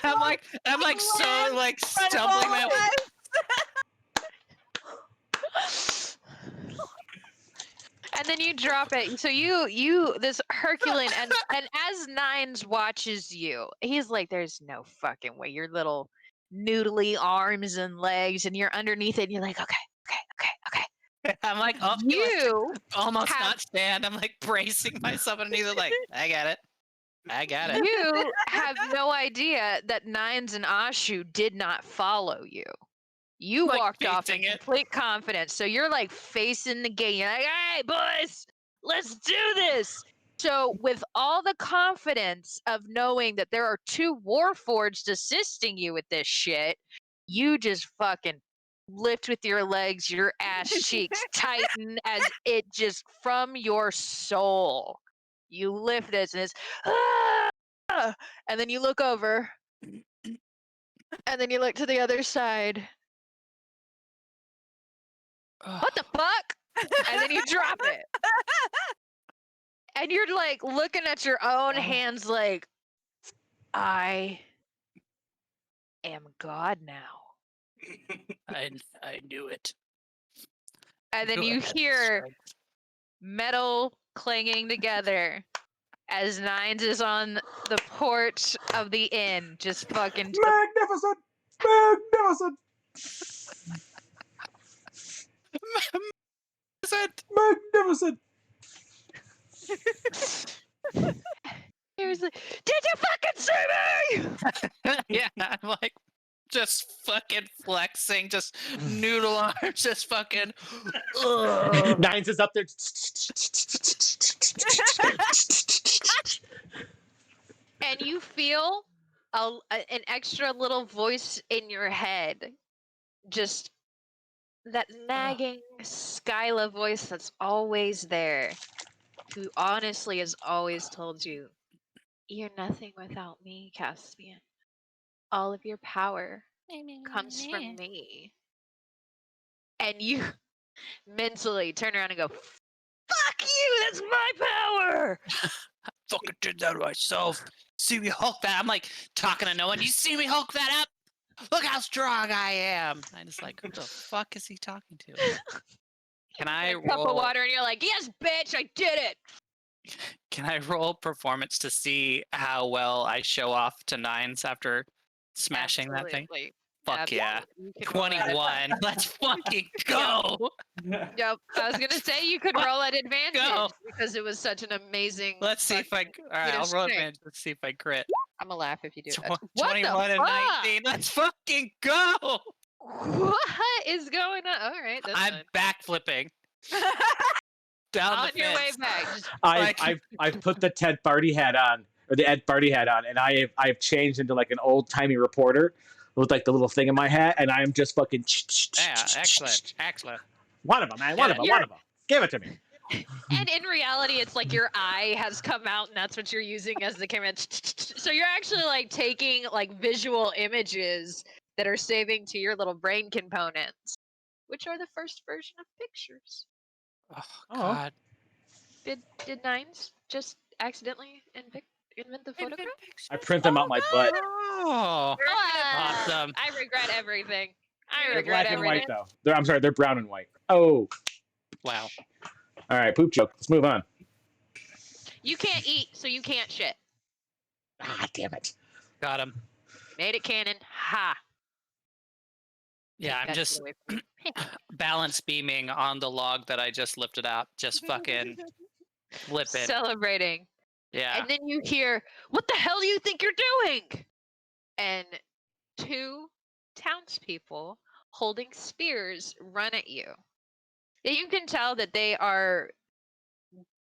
I'm like so like stumbling my way. And then you drop it. So you this Herculean and as Nines watches you, he's like, "There's no fucking way." Your little noodly arms and legs, and you're underneath it, and you're like, "Okay." I'm like, oh, You almost have- not stand. I'm like bracing myself underneath it, like, I got it. You have no idea that Nines and A.A.S.H.U. did not follow you. You Like, walked off in facing it. complete confidence. So you're like facing the gate. You're like, "Hey, boys, let's do this." So with all the confidence of knowing that there are two warforged assisting you with this shit, you just fucking lift with your legs, your ass cheeks tighten as it just from your soul. You lift this and it's and then you look over and then you look to the other side. What the fuck? And then you drop it. And you're like looking at your own hands like, I am God now. I knew it. And then Knew I you had the hear strength. metal clanging together as Nines is on the porch of the inn, just fucking. Magnificent! Magnificent! Magnificent! Magnificent! Here's like, did you fucking see me? Yeah, I'm like just fucking flexing, just noodle arms, just fucking. Ugh. Nines is up there. And you feel an extra little voice in your head, just that nagging Skyla voice that's always there, who honestly has always told you, you're nothing without me, Caspian. All of your power comes from me. And you mentally turn around and go, fuck you, that's my power! Fucking did that myself. See me hulk that. I'm like talking to no one. You see me hulk that up? Look how strong I am. I'm just like, who the fuck is he talking to? Can I A cup of roll? water and you're like, yes, bitch, I did it! Can I roll performance to see how well I show off to Nines after smashing that thing? Absolutely. Fuck yeah. You can roll at 21. Let's fucking go. Yep. I was gonna say you could roll at advantage Go. because it was such an amazing. Let's see if I. All right, I'll roll advantage. Let's see if I crit. I'm gonna laugh if you do. Tw- What 21 the and fuck? 19. Let's fucking go. What is going on? All right, that's I'm backflipping down on the your way fence. back. Just I've put the Ted Barty hat on, or the Ed Barty hat on, and I've changed into like an old timey reporter with like the little thing in my hat, and I'm just fucking. Yeah, excellent. One of them, man. One of them. Give it to me. and in reality, it's like your eye has come out, and that's what you're using as the camera. So you're actually like taking like visual images that are saving to your little brain components, which are the first version of pictures. Oh God. Did Nines just accidentally invent the photograph? I print them out my butt. Oh, awesome. I regret everything. I They're regret black and everything. white though. I'm sorry, they're brown and white. Oh. Wow. All right, poop joke. Let's move on. You can't eat, so you can't shit. Ah, damn it. Got him. Made it canon. Ha. Yeah, I'm just balance beaming on the log that I just lifted out, just fucking flipping. Celebrating. Yeah. And then you hear, what the hell do you think you're doing? And two townspeople holding spears run at you. And you can tell that they are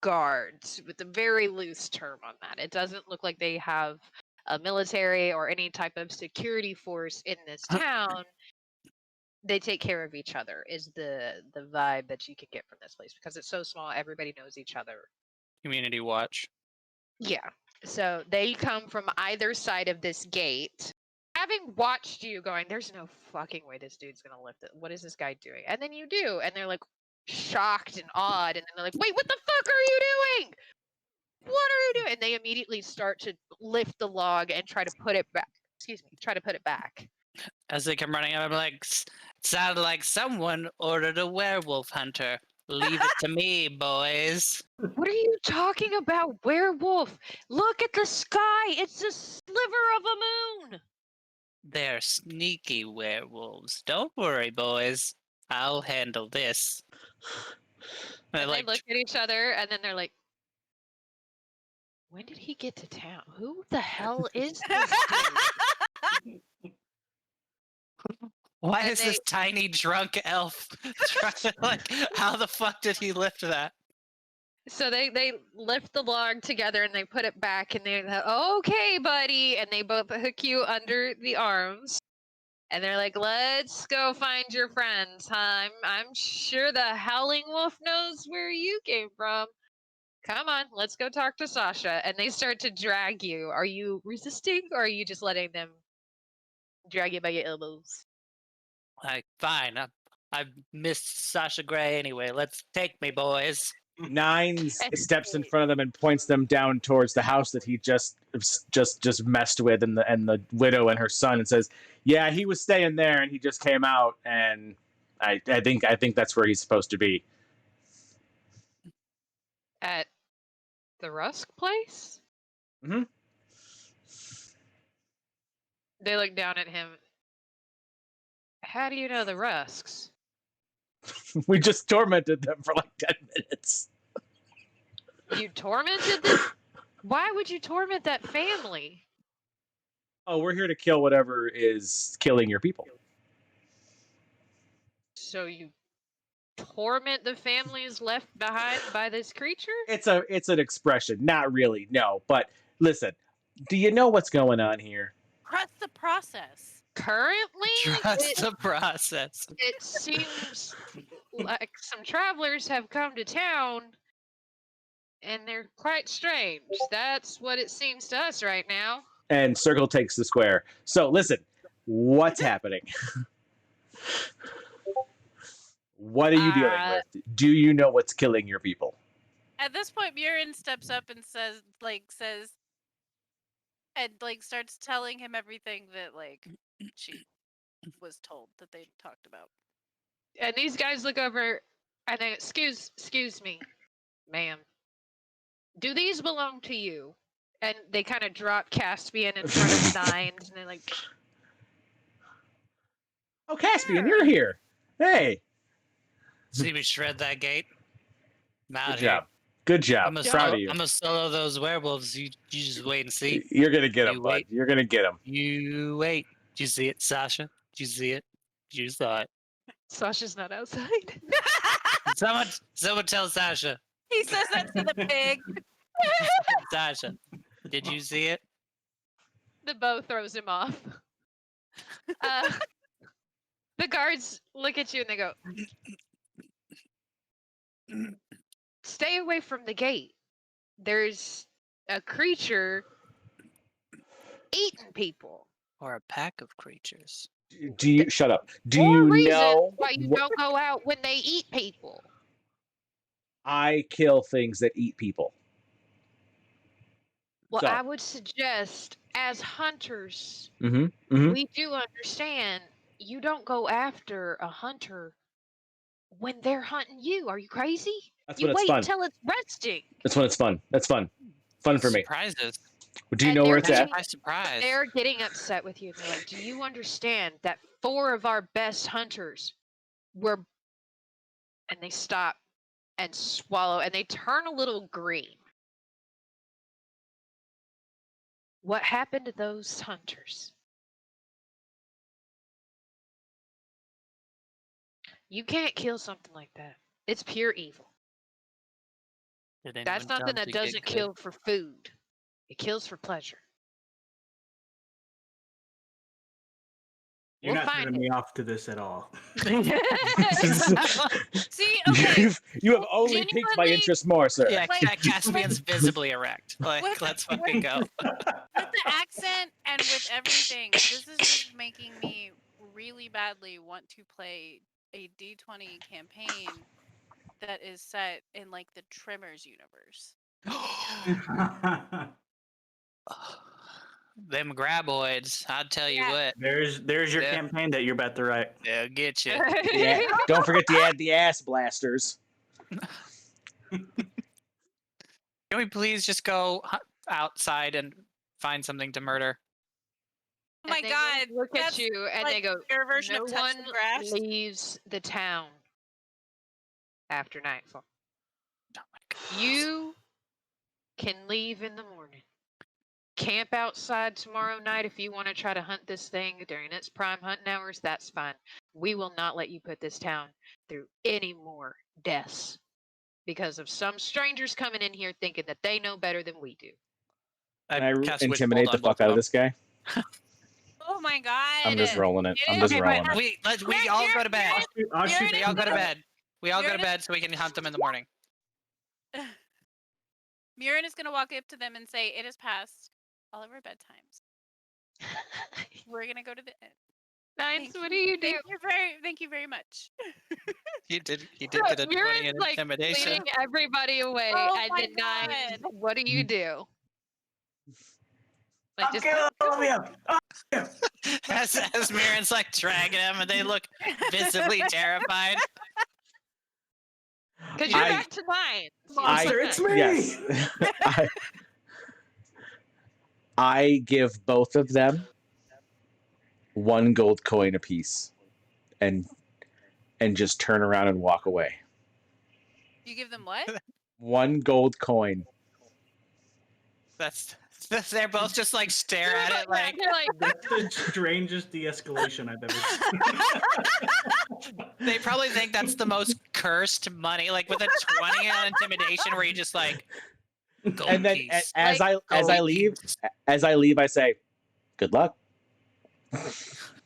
guards with a very loose term on that. It doesn't look like they have a military or any type of security force in this town. They take care of each other is the vibe that you can get from this place because it's so small, everybody knows each other. Community watch. Yeah. So they come from either side of this gate. Having watched you going, there's no fucking way this dude's gonna lift it. What is this guy doing? And then you do, and they're like shocked and awed, and then they're like, wait, what the fuck are you doing? What are you doing? And they immediately start to lift the log and try to put it back. Try to put it back. As they come running up, I'm like, sounded like someone ordered a werewolf hunter. Leave it to me, boys. What are you talking about, werewolf? Look at the sky. It's a sliver of a moon. They're sneaky werewolves. Don't worry, boys. I'll handle this. And they look at each other, and then they're like, when did he get to town? Who the hell is this dude? Why is this tiny drunk elf trying to, like, how the fuck did he lift that? So they lift the log together and they put it back and they're like, okay, buddy. And they both hook you under the arms And they're like, let's go find your friends. I'm sure the Howling Wolf knows where you came from. Come on, let's go talk to Sasha. And they start to drag you. Are you resisting, or are you just letting them drag you by your elbows? Like, fine. I've missed Sasha Grey anyway. Let's take me, boys. Nines steps in front of them and points them down towards the house that he just messed with, and the widow and her son, and says, "Yeah, he was staying there, and he just came out, and I think that's where he's supposed to be." At the Rusk place? Mhm. They look down at him. How do you know the Rusks? We just tormented them for like 10 minutes. You tormented them? Why would you torment that family? Oh, we're here to kill whatever is killing your people. So you torment the families left behind by this creature? It's an expression, not really, no. But listen, do you know what's going on here? Trust the process. Currently, Trust the process. it seems like some travelers have come to town and they're quite strange. That's what it seems to us right now. And Circle takes the square. So listen, what's happening? What are you dealing with? Do you know what's killing your people? At this point, Muirin steps up and says, and starts telling him everything that she was told that they talked about. And these guys look over and they, excuse me, ma'am. Do these belong to you? And they kind of drop Caspian in front of Nines, and they're like, "Oh, Caspian, you're here. Hey." See me shred that gate? Good job. Good job. Proud of you. I'm gonna solo those werewolves. You just wait and see. You're gonna get them, bud. You're gonna get them. You wait. Did you see it, Sasha? Did you see it? You saw it. Sasha's not outside. Someone tell Sasha. He says that to the pig. Sasha, did you see it? The bow throws him off. The guards look at you and they go, stay away from the gate. There's a creature eating people. Or a pack of creatures. Do you shut up? Do More you reason know why you don't go out when they eat people? I kill things that eat people? Well, So. I would suggest, as hunters, Mm-hmm. we do understand you don't go after a hunter when they're hunting you. Are you crazy? That's you when it's wait fun. until it's resting. That's when it's fun. That's fun. Fun for me. Surprises. Do you And know where they're it's at? Surprise. They're getting upset with you. They're like, do you understand that 4 of our best hunters were... And they stop and swallow and they turn a little green. What happened to those hunters? You can't kill something like that. It's pure evil. That's something that doesn't kill for food. It kills for pleasure. You're We'll not find turning it. me off to this at all. See, okay. You have only piqued my interest more, sir. Yeah, Caspian's visibly erect. Like, let's fucking go. With the accent and with everything, this is just making me really badly want to play a D20 campaign that is set in the Tremors universe. Them graboids, I'll tell you what. There's your campaign that you're about to write. They'll get you. Yeah. Don't forget to add the ass blasters. Can we please just go outside and find something to murder? Oh my And they god! look at you and they go, your version no of touch one the grass. leaves the town after nightfall. Oh my God. You can leave in the morning. Camp outside tomorrow night if you want to try to hunt this thing during its prime hunting hours. That's fine. We will not let you put this town through any more deaths because of some strangers coming in here thinking that they know better than we do. Can I cast intimidate Witchbolt the on fuck both out of them. this guy? Oh my god. I'm just rolling it. I'm It just is- rolling it. We all go to bed. I'll shoot We all go to the- bed. We all go to Muirin is- bed so we can hunt them in the morning. Muirin is gonna walk up to them and say, "It is past all of our bedtimes. We're gonna go to bed. Nines, what do you do? Thank you very much." He did So get a 20 Muirin's in like intimidation. leading everybody away, Oh and my then Nines, God. what do you do? Like, I'll just kill all of you. as Muirin's like dragging him, and they look visibly terrified. because you're I- back to 9. Monster, it's me. Yes. I give both of them 1 gold coin apiece, and just turn around and walk away. You give them what? 1 gold coin. They're both just like stare at it like They're like, That's the strangest de-escalation I've ever seen. they probably think that's the most cursed money, like with a 20 on intimidation where you just like gold And then piece. as Like, I leave, I say, "Good luck."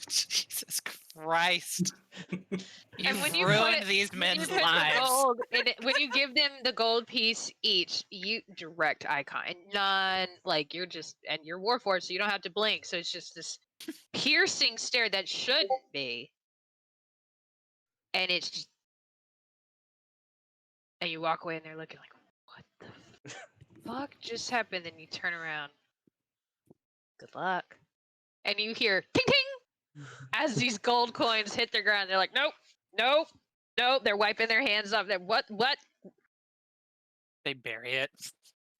Jesus Christ. and when you ruined put these when men's you put the lives. gold in it, when you give them the gold piece each, you direct eye contact, and none like you're just and you're Warforged, so you don't have to blink. So it's just this piercing stare that shouldn't be, and it's just, and you walk away, and they're looking like, what the fuck just happened? Then you turn around. Good luck, and you hear ting ting as these gold coins hit the ground. They're like, nope, nope, nope. They're wiping their hands off. They're what? They bury it.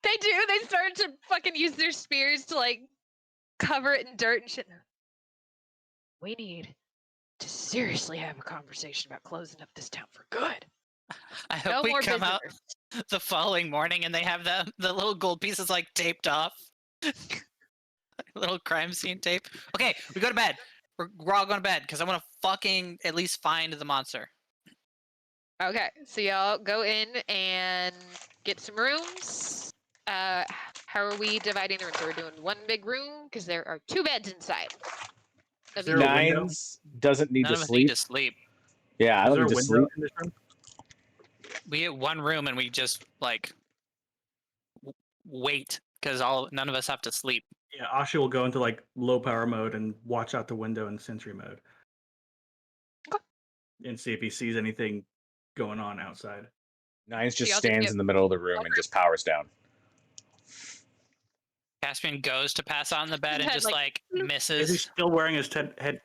They do. They start to fucking use their spears to like cover it in dirt and shit. We need to seriously have a conversation about closing up this town for good. I hope No we more come visitors. out the following morning and they have the little gold pieces like taped off. Little crime scene tape. Okay, we go to bed. We're all going to bed because I want to fucking at least find the monster. Okay, so y'all go in and get some rooms. How are we dividing the rooms? So we're doing one big room because there are 2 beds inside. Is there a window? Nines doesn't need None to of us sleep. need to sleep. Yeah, I Is don't there a need to window sleep. in this room? We get one room and we just like wait because none of us have to sleep. Yeah, A.A.S.H.U will go into like low power mode and watch out the window in sentry mode. Okay. And see if he sees anything going on outside. Nines just y'all just stands get in the middle of the room and just powers down. Caspian goes to pass out on the bed and Head, just like, like Is he misses. still wearing his Ed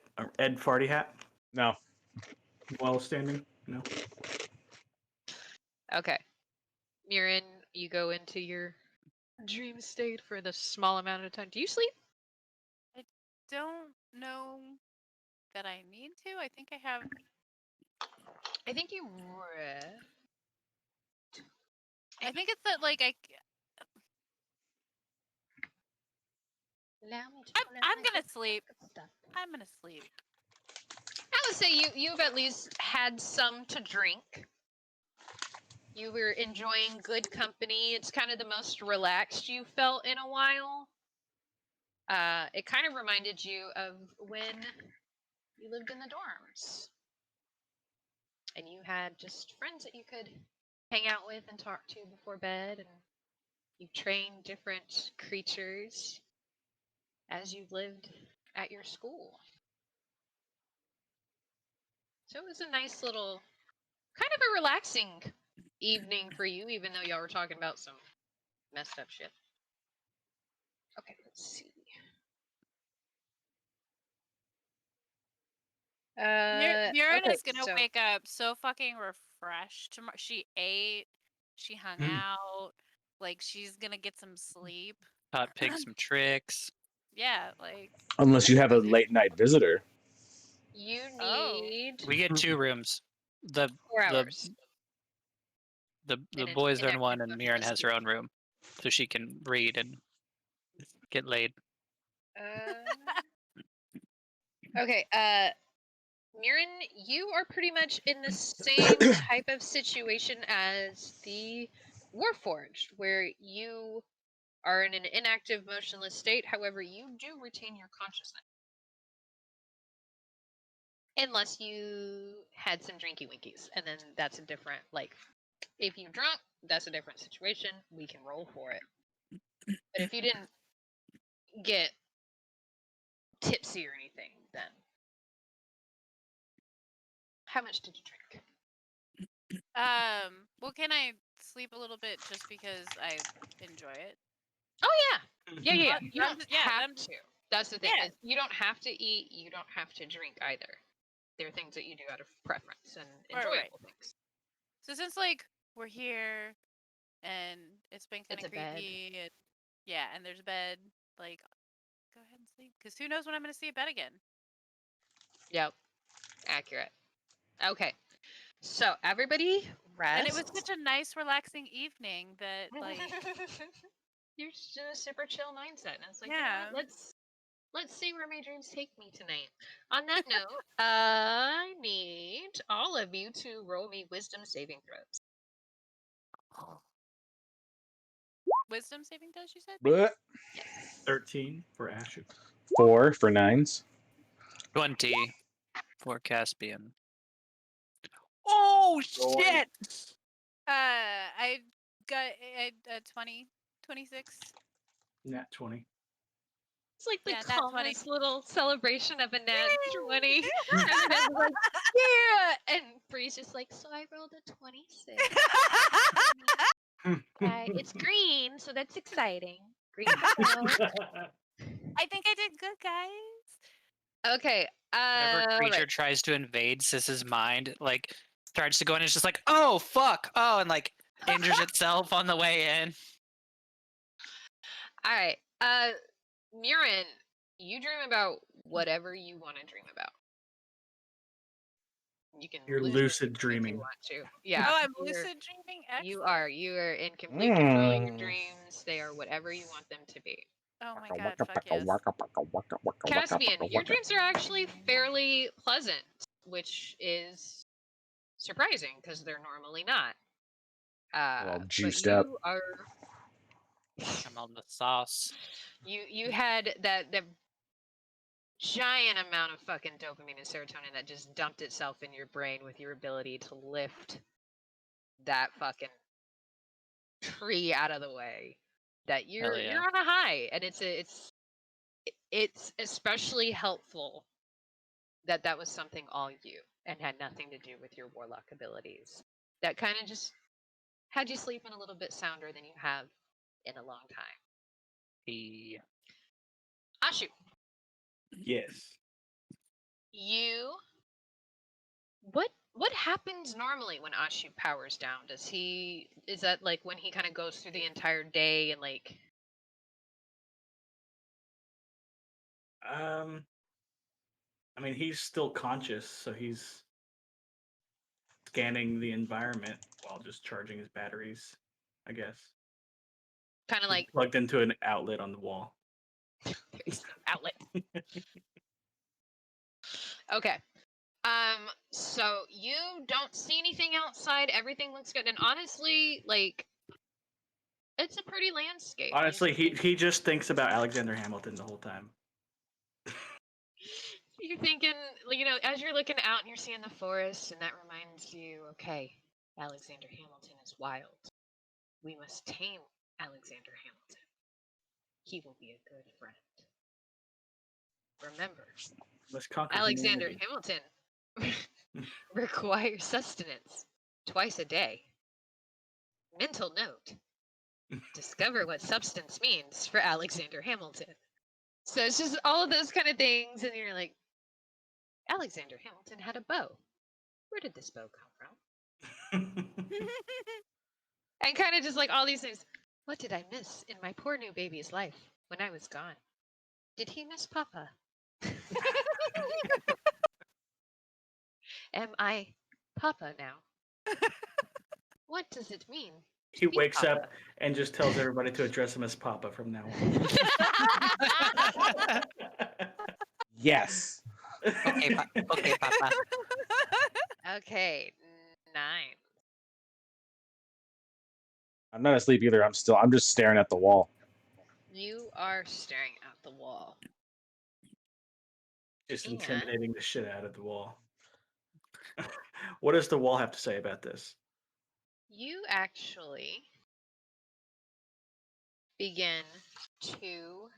Farty hat No. while standing? No. Okay. Muirin, you go into your dream state for the small amount of time. Do you sleep? Don't know that I need to. I think I have. I think you read. I think it's that like I'm gonna sleep. I'm gonna sleep. I would say you've at least had some to drink. You were enjoying good company. It's kind of the most relaxed you felt in a while. It kind of reminded you of when you lived in the dorms. And you had just friends that you could hang out with and talk to before bed, and you trained different creatures as you lived at your school. So it was a nice little, kind of a relaxing evening for you, even though y'all were talking about some messed up shit. Okay, let's see. Muirin Okay, is gonna so wake up so fucking refreshed tomorrow. She ate, she hung out, like she's gonna get some sleep. Taught Pig some tricks. Yeah, like Unless you have a late night visitor. you Oh. need We get 2 rooms. The 4 hours. the In an boys are in inactive one, and Muirin has her motionless own room, so she can read and get laid. Okay, Muirin, you are pretty much in the same type of situation as the Warforged, where you are in an inactive, motionless state. However, you do retain your consciousness. Unless you had some drinky winkies, and then that's a different, like, if you're drunk, that's a different situation. We can roll for it. But if you didn't get tipsy or anything, then how much did you drink? Well, can I sleep a little bit just because I enjoy it? Oh yeah, yeah. You I'm don't just- yeah, have I'm just- to. That's the thing. Yeah. Is you don't have to eat. You don't have to drink either. They're things that you do out of preference and Right, enjoyable right. things. So since like we're here and it's been kind It's of a bed. creepy, and yeah, and there's a bed, like go ahead and sleep because who knows when I'm gonna see a bed again. Yep, accurate. Okay, so everybody rest. And it was such a nice, relaxing evening that like you're just in a super chill mindset, and it's like, yeah. let's see where my dreams take me tonight. On that note, I need all of you to roll me wisdom saving throws. Wisdom saving throws, you said? But Yes. 13 for A.A.S.H.U. 4 for 9s. 20 for Caspian. Oh Going. shit! I got a 20, 26. Nat 20. It's like the Yeah, nat 20. calmest little celebration of a nat 20. Everybody's like, yeah! And Bree's just like, so I rolled a 26. It's green, so that's exciting. Green for love. I think I did good, guys. Okay. Whenever creature Right. tries to invade Sis's mind, like starts to go in, it's just like, oh fuck, oh, and like injures itself on the way in. All right. Muirin, you dream about whatever you want to dream about. You can You're lucid lucid dream if you dreaming. want to. Yeah. Oh, I'm you're- lucid dreaming. Excellent. You are in complete control of your Mm. dreams. They are whatever you want them to be. Oh my god, fuck yes. Caspian, your dreams are actually fairly pleasant, which is surprising because they're normally not. All But juiced you up. are. I'm on the sauce. You had that giant amount of fucking dopamine and serotonin that just dumped itself in your brain with your ability to lift that fucking tree out of the way. That Hell yeah. you're on a high, and it's especially helpful that that was something all you and had nothing to do with your warlock abilities. That kind of just had you sleeping a little bit sounder than you have in a long time. The A.A.S.H.U, Yes. you what happens normally when A.A.S.H.U powers down? Is that like when he kind of goes through the entire day and like I mean, he's still conscious, so he's scanning the environment while just charging his batteries, I guess. kind of He's like plugged into an outlet on the wall. outlet? Okay. So you don't see anything outside. Everything looks good, and honestly, like it's a pretty landscape. Honestly, he just thinks about Alexander Hamilton the whole time. You're thinking, as you're looking out and you're seeing the forest, and that reminds you, okay, Alexander Hamilton is wild. We must tame Alexander Hamilton. He will be a good friend. Remember, Let's conquer Alexander humanity. Hamilton requires sustenance twice a day. Mental note. Discover what substance means for Alexander Hamilton. So it's just all of those kind of things, and you're like, Alexander Hamilton had a bow. Where did this bow come from? And kind of just like all these things. What did I miss in my poor new baby's life when I was gone? Did he miss Papa? Am I Papa now? What does it mean? He be wakes Papa? up and just tells everybody to address him as Papa from now on. Yes. okay, okay, Papa. Okay, 9. I'm not asleep either. I'm just staring at the wall. You are staring at the wall. Just And- intimidating the shit out of the wall. What does the wall have to say about this? You actually begin to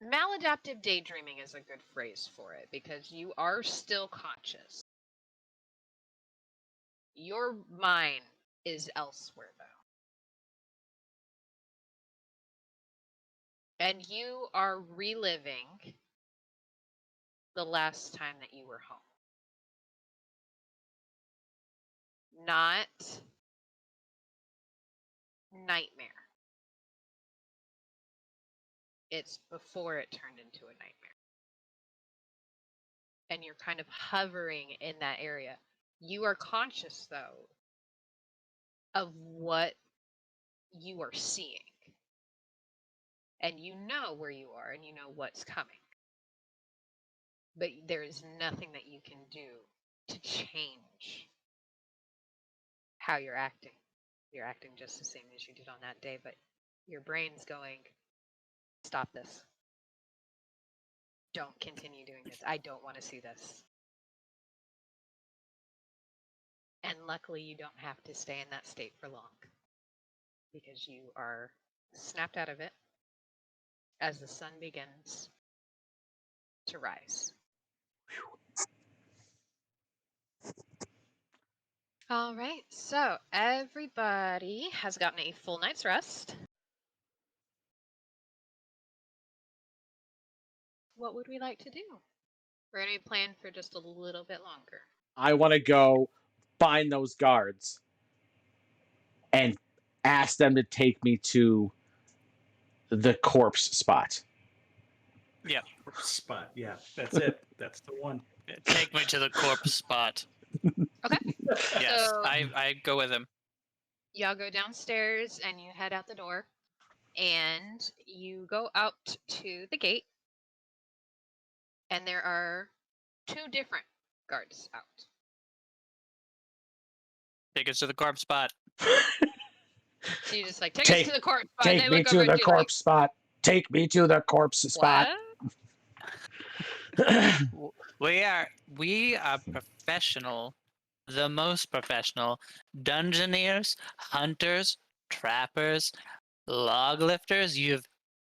maladaptive daydreaming is a good phrase for it because you are still conscious. Your mind is elsewhere though. And you are reliving the last time that you were home. Not nightmare. It's before it turned into a nightmare. And you're kind of hovering in that area. You are conscious, though, of what you are seeing. And you know where you are and you know what's coming. But there is nothing that you can do to change how you're acting. You're acting just the same as you did on that day, but your brain's going, stop this. Don't continue doing this. I don't want to see this. And luckily, you don't have to stay in that state for long because you are snapped out of it as the sun begins to rise. All right, so everybody has gotten a full night's rest. What would we like to do? We're going to be playing for just a little bit longer. I want to go find those guards and ask them to take me to the corpse spot. Spot. Yeah, that's it. That's the one. Take me to the corpse spot. Okay. Yes, So- I go with him. Y'all go downstairs and you head out the door and you go out to the gate and there are 2 different guards out. Take us to the corpse spot. So you just like take us to the corpse spot. Take They me look to over the at you corpse spot. Take me to the corpse spot. What? We are professional, the most professional dungeoneers, hunters, trappers, log lifters you've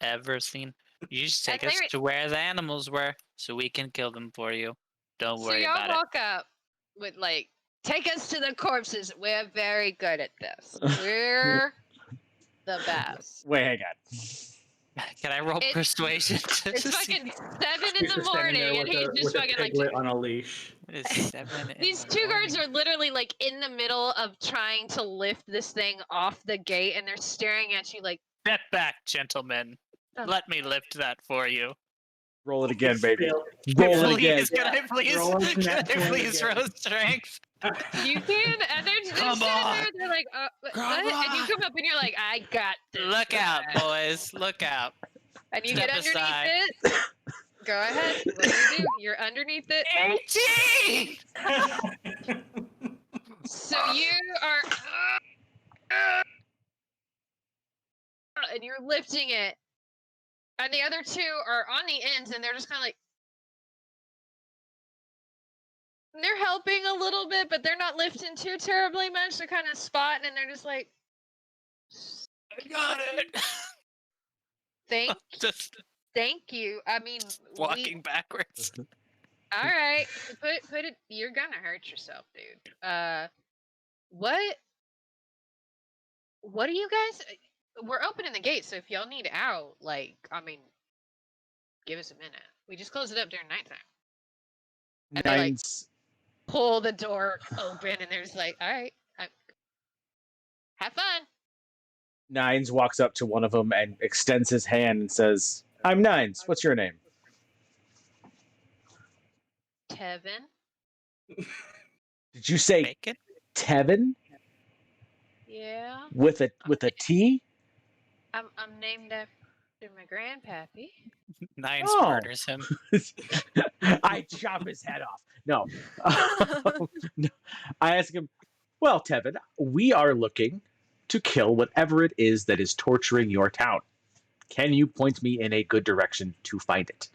ever seen. You just take And us they- to where the animals were so we can kill them for you. Don't So worry y'all about it. walk up with like, take us to the corpses. We're very good at this. We're the best. Wait, hang on. Can I roll It- persuasion? to It's see- fucking 7 in He's the just standing there morning, and he's just with a fucking like. piglet on a leash. It is 7 in These the 2 guards morning. are literally like in the middle of trying to lift this thing off the gate, and they're staring at you like. Step back, gentlemen. Let me lift that for you. Roll it again, baby. Fail. Roll it Please, again. can I please, Roll it can I nat 20 please again. roll strength? You can, and they're Come standing on. there. They're like, what? Come And you on. come up and you're like, I got this. Look out, guy." boys. Look out. And you Step get underneath aside. it. Go ahead. What do you do? You're underneath it. 18! So you are, and you're lifting it, and the other 2 are on the ends, and they're just kind of like. They're helping a little bit, but they're not lifting too terribly much. They're kind of spotting, and they're just like, I got it. Just thank you. I mean, walking backwards. All right, put it. You're gonna hurt yourself, dude. What do you guys? We're opening the gate, so if y'all need out, like, I mean, give us a minute. We just close it up during nighttime. And they like Nines. pull the door open, and they're just like, all right, have fun. Nines walks up to one of them and extends his hand and says, "I'm Nines. What's your name?" Tevin. Did you say Bacon? Tevin Yeah, with a T? I'm named after my grandpappy. Nines Oh. murders him. I chop his head off. No. No. I ask him, "Well, Tevin, we are looking to kill whatever it is that is torturing your town. Can you point me in a good direction to find it?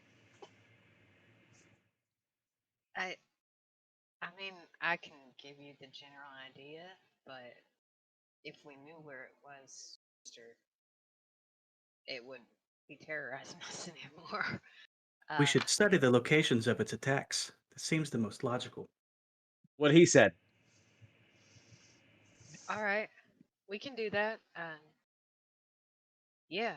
I mean, I can give you the general idea, but if we knew where it was, it would be terrorizing us anymore. We should study the locations of its attacks. That seems the most logical. What he said. All right, we can do that. Yeah.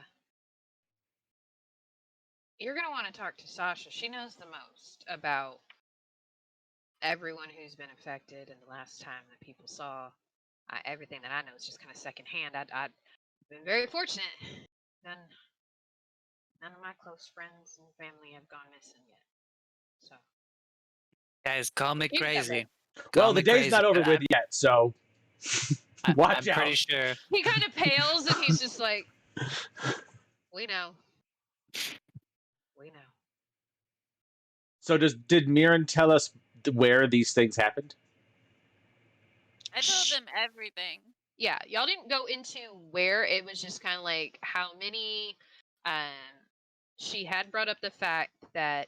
You're going to want to talk to Sasha. She knows the most about everyone who's been affected, and the last time that people saw everything that I know is just kind of secondhand. I've been very fortunate. None of my close friends and family have gone missing yet. So, Guys, call me You got crazy. Well, Call the me day's crazy, not over but with yet, so watch I'm out. pretty sure. he kind of pales and he's just like, we know. We know. So did Muirin tell us where these things happened? I told them everything. Yeah, y'all didn't go into where. It was just kind of like how many. She had brought up the fact that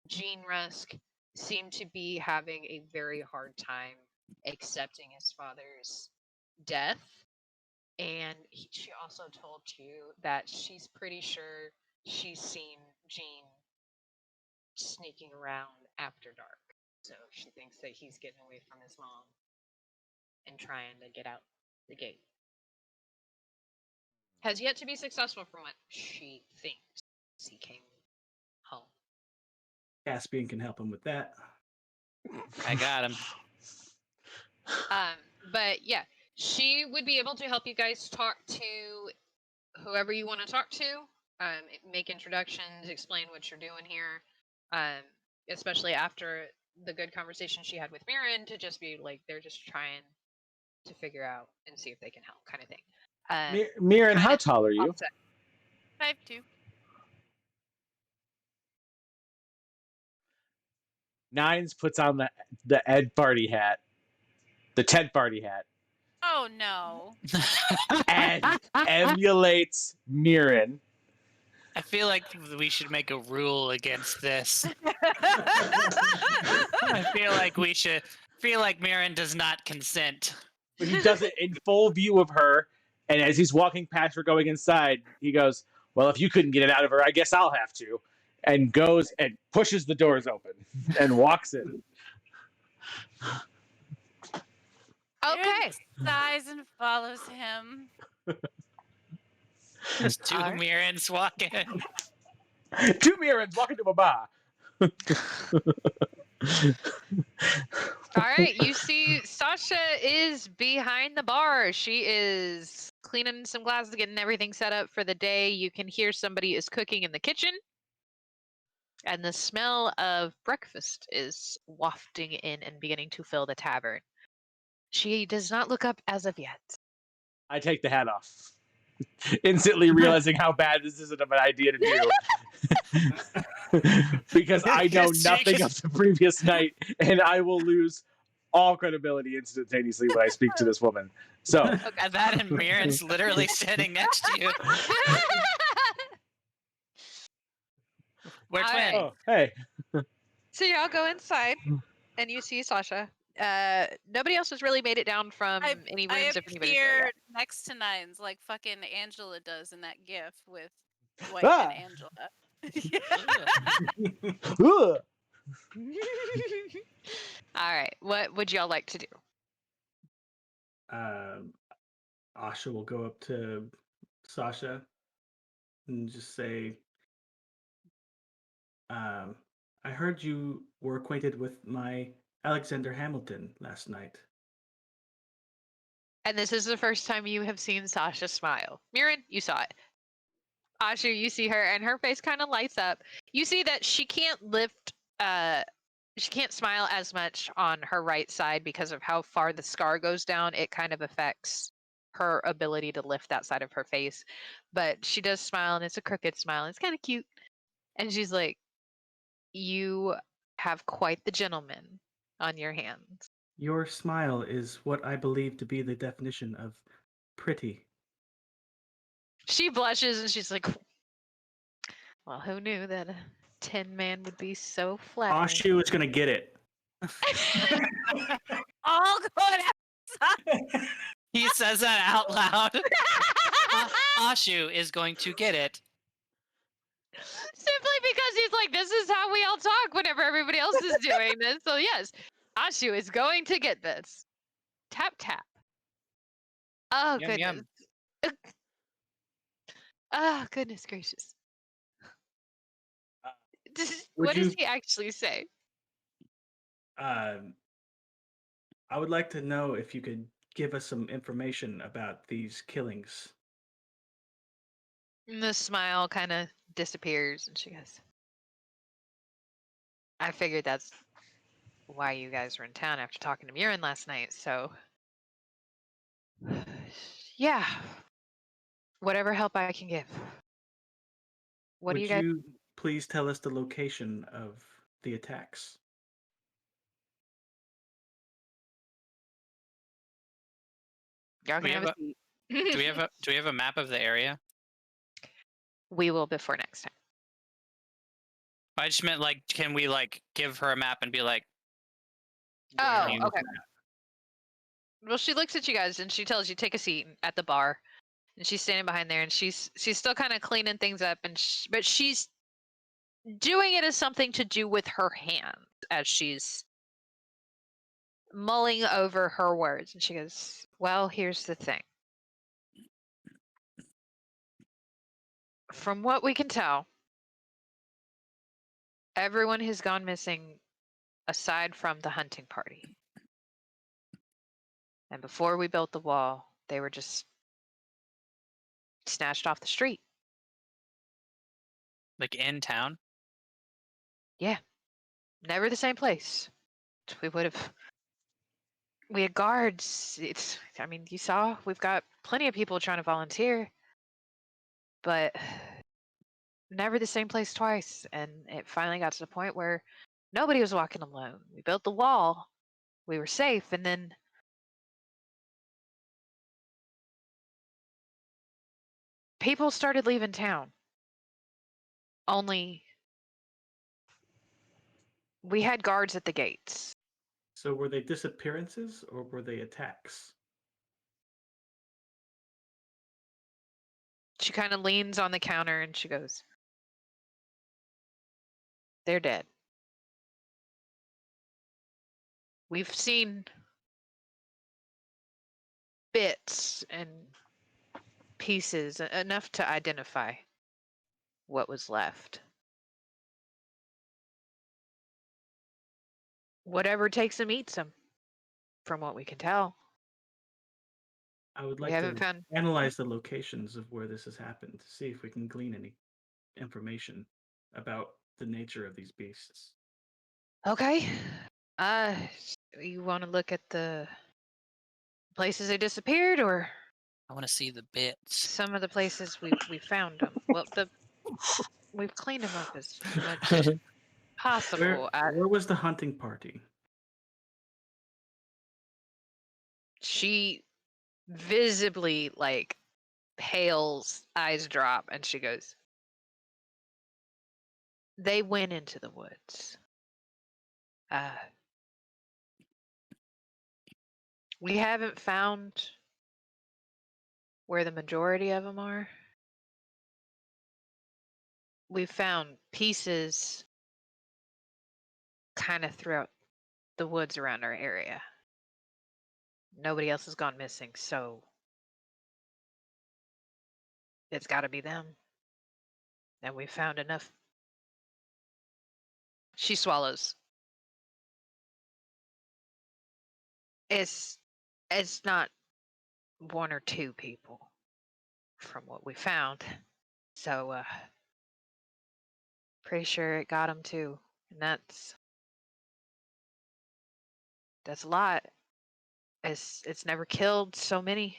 Gene Rusk seemed to be having a very hard time accepting his father's death, and she also told you that she's pretty sure she's seen Gene sneaking around after dark. So she thinks that he's getting away from his mom and trying to get out the gate. Has yet to be successful from what she thinks he came home. Caspian can help him with that. I got him. But yeah, she would be able to help you guys talk to whoever you want to talk to, make introductions, explain what you're doing here, especially after the good conversation she had with Muirin, to just be like, they're just trying to figure out and see if they can help, kind of thing. Muirin, how kinda tall are you? offset. 5'2". Nines puts on the Ed party hat, the tent party hat, Oh no. and emulates Muirin. I feel like we should make a rule against this. I feel like we should. Feel like Muirin does not consent. But he does it in full view of her, and as he's walking past her going inside, he goes, "Well, if you couldn't get it out of her, I guess I'll have to," and goes and pushes the doors open and walks in. Okay. Sighs and follows him. There's two Alright. Muirins walking. Two Muirins walking to a bar. All right, you see Sasha is behind the bar. She is cleaning some glasses, getting everything set up for the day. You can hear somebody is cooking in the kitchen. And the smell of breakfast is wafting in and beginning to fill the tavern. She does not look up as of yet. I take the hat off, instantly realizing how bad this isn't of an idea to do. Because I know nothing of the previous night, and I will lose all credibility instantaneously when I speak to this woman. So, Okay, that and Muirin's literally sitting next to you. We're All twins. right. oh, hey. So y'all go inside and you see Sasha. Nobody else has really made it down from any I rooms if anybody's there appear yet. next to Nines like fucking Angela does in that gif with Dwight Ah. and Angela. Ugh. All right. What would y'all like to do? A.A.S.H.U will go up to Sasha and just say, I heard you were acquainted with my Alexander Hamilton last night. And this is the first time you have seen Sasha smile. Muirin, you saw it. A.A.S.H.U, you see her, and her face kind of lights up. You see that she can't she can't smile as much on her right side because of how far the scar goes down. It kind of affects her ability to lift that side of her face. But she does smile, and it's a crooked smile. It's kind of cute. And she's like, "You have quite the gentleman on your hands." Your smile is what I believe to be the definition of pretty. She blushes and she's like, well, who knew that a Tin Man would be so flattering? A.A.S.H.U is gonna get it. Oh, good. He says that out loud. A.A.S.H.U is going to get it. Simply because he's like, this is how we all talk whenever everybody else is doing this. So yes, A.A.S.H.U is going to get this. Tap tap. Oh Yum, goodness. yum. Oh goodness gracious. Would What does you? he actually say? I would like to know if you could give us some information about these killings. And the smile kind of disappears and she goes, I figured that's why you guys were in town after talking to Muirin last night, so yeah. Whatever help I can give. What do Would you guys you please tell us the location of the attacks? y'all We can have have a a, seat. do we have a map of the area? We will before next time. I just meant like, can we like give her a map and be like, Oh, you- okay. Well, she looks at you guys and she tells you take a seat at the bar, and she's standing behind there and she's still kind of cleaning things up, and but she's doing it as something to do with her hands as she's mulling over her words, and she goes, "Well, here's the thing. From what we can tell, everyone has gone missing aside from the hunting party. And before we built the wall, they were just snatched off the street. like in town? Yeah, never the same place. We had guards. I mean, you saw, we've got plenty of people trying to volunteer, but never the same place twice. And it finally got to the point where nobody was walking alone. We built the wall, we were safe, and then people started leaving town. Only we had guards at the gates. So were they disappearances or were they attacks? She kind of leans on the counter and she goes, they're dead. We've seen bits and pieces enough to identify what was left. Whatever takes them eats them, from what we can tell. I would We like haven't to found. analyze the locations of where this has happened to see if we can glean any information about the nature of these beasts. Okay. Uh, you want to look at the places they disappeared, or I want to see the bits. some of the places we found them? Well, we've cleaned them up as much as possible. Where was the hunting party? She visibly like pales, eyes drop, and she goes, they went into the woods. We haven't found where the majority of them are. We've found pieces kind of throughout the woods around our area. Nobody else has gone missing, so it's got to be them. And we found enough. She swallows. It's not one or two people from what we found. So pretty sure it got them too. And that's a lot. It's never killed so many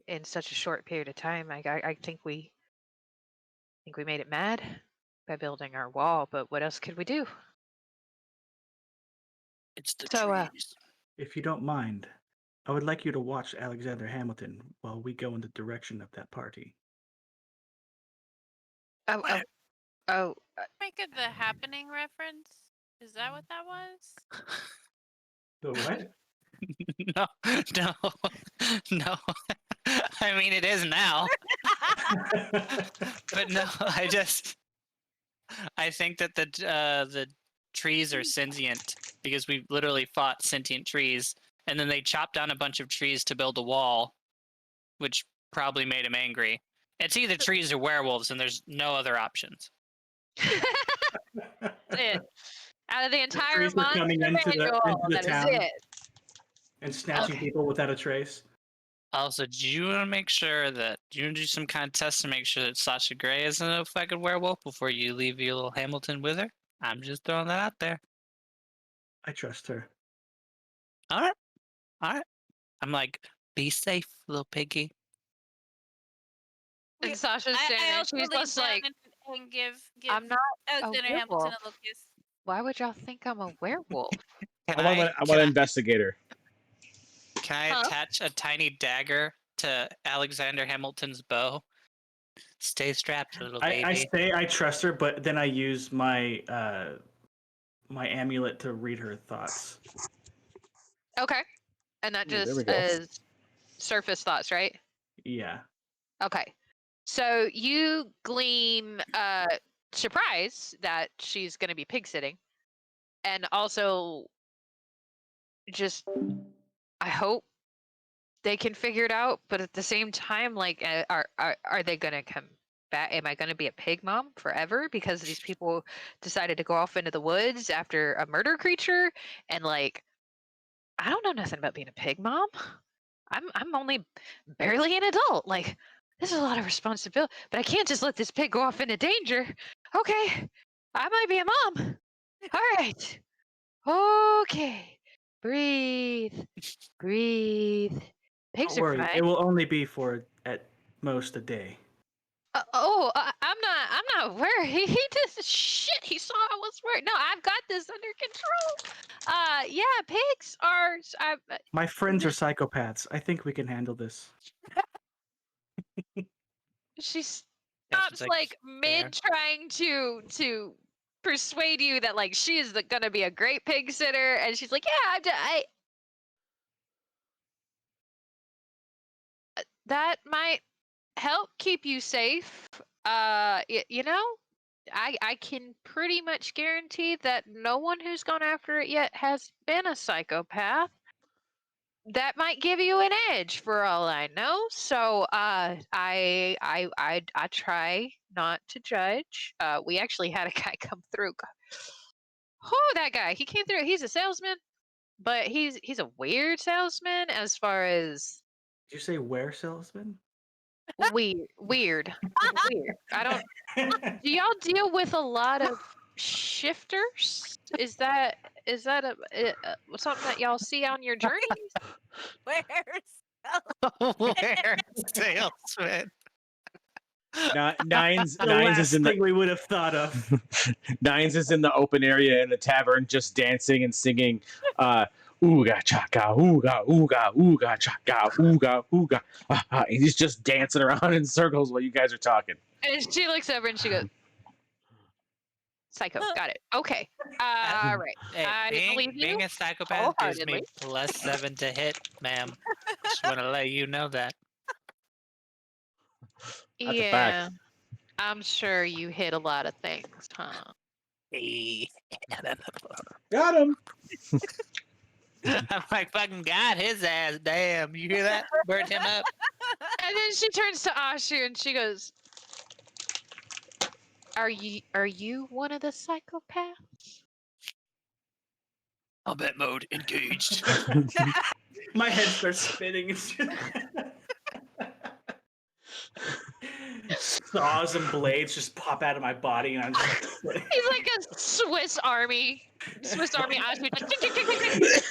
in such a short period of time. I think we made it mad by building our wall, but what else could we do? It's the So trees. If you don't mind, I would like you to watch Alexander Hamilton while we go in the direction of that party. Oh, oh, oh. Make it the happening reference. Is that what that was? The what? No, no, no. I mean, it is now, but no. I think that the trees are sentient because we literally fought sentient trees, and then they chopped down a bunch of trees to build a wall, which probably made him angry. It's either trees or werewolves, and there's no other options. It. Out of the entire trees are monster coming into manual, the that is town. it. And snatching Okay. people without a trace. Also, do you want to make sure that do you want to do some kind of test to make sure that Sasha Grey isn't a fucking werewolf before you leave your little Hamilton with her? I'm just throwing that out there. I trust her. All right, all right. I'm like, be safe, little piggy. And Sasha's standing I there. also She's lean just down like, and give I'm not a Alexander Hamilton werewolf. a little kiss. Why would y'all think I'm a werewolf? I want an investigator. Can I Huh? attach a tiny dagger to Alexander Hamilton's bow? Stay strapped, little I baby. say I trust her, but then I use my my amulet to read her thoughts. Okay. And that Ooh, there we just go. is surface thoughts, right? Yeah. Okay. So you glean surprise that she's going to be pig sitting, and also just I hope they can figure it out. But at the same time, like, are they going to come back? Am I going to be a pig mom forever because these people decided to go off into the woods after a murder creature? And like, I don't know nothing about being a pig mom. I'm only barely an adult. Like, this is a lot of responsibility, but I can't just let this pig go off into danger. Okay, I might be a mom. All right. Okay. Breathe. Breathe. Pigs Don't are worry, fine. it will only be for at most a day. I'm not worried. He did shit. He saw I was worried. No, I've got this under control. Yeah, pigs are. My friends are psychopaths. I think we can handle this. She Yeah, stops she's like, like mid trying to persuade you that like she is gonna be a great pig sitter, and she's like, yeah, that might help keep you safe. You know, I can pretty much guarantee that no one who's gone after it yet has been a psychopath. That might give you an edge for all I know. So I try not to judge. We actually had a guy come through. Oh, that guy. He came through. He's a salesman, but he's a weird salesman as far as Did you say where salesman? weird. I don't. Do y'all deal with a lot of shifters? Is that something that y'all see on your journeys? Where's where salesman? Nines The Nines is last in thing the we would have thought of. Nines is in the open area in the tavern, just dancing and singing. Ooga chaka, ooga ooga ooga chaka, ooga ooga. And he's just dancing around in circles while you guys are talking. And she looks over and she goes, "Psycho, got it. Okay, all right. Hey, I believe you being a psychopath gives me wholeheartedly." +7 to hit, ma'am. Just want to let you know that. That's a Yeah, fact. I'm sure you hit a lot of things, huh? Hey. Got him. I'm like, fucking got his ass. Damn, you hear that? Burn him up. And then she turns to A.A.S.H.U and she goes, "Are you one of the psychopaths?" Combat mode engaged. My head starts spinning. Saws and blades just pop out of my body, and I'm just. He's like a Swiss Army A.A.S.H.U. Just tick, tick, tick, tick, tick.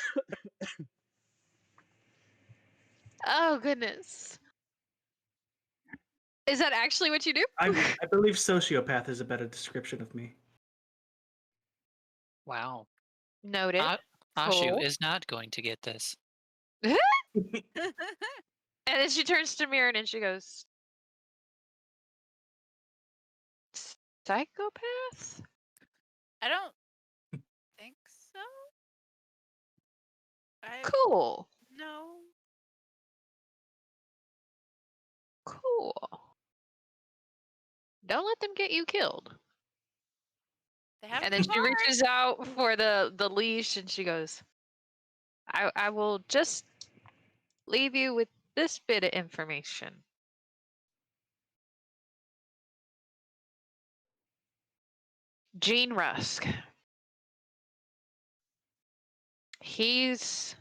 Oh goodness. Is that actually what you do? I believe sociopath is a better description of me. Wow. Noted. A.A.S.H.U Cool. is not going to get this. And then she turns to Muirin and she goes, psychopath? I don't think so. I Cool. no. Cool. Don't let them get you killed. They have And then she cars. reaches out for the leash and she goes, I will just leave you with this bit of information. Gene Rusk. His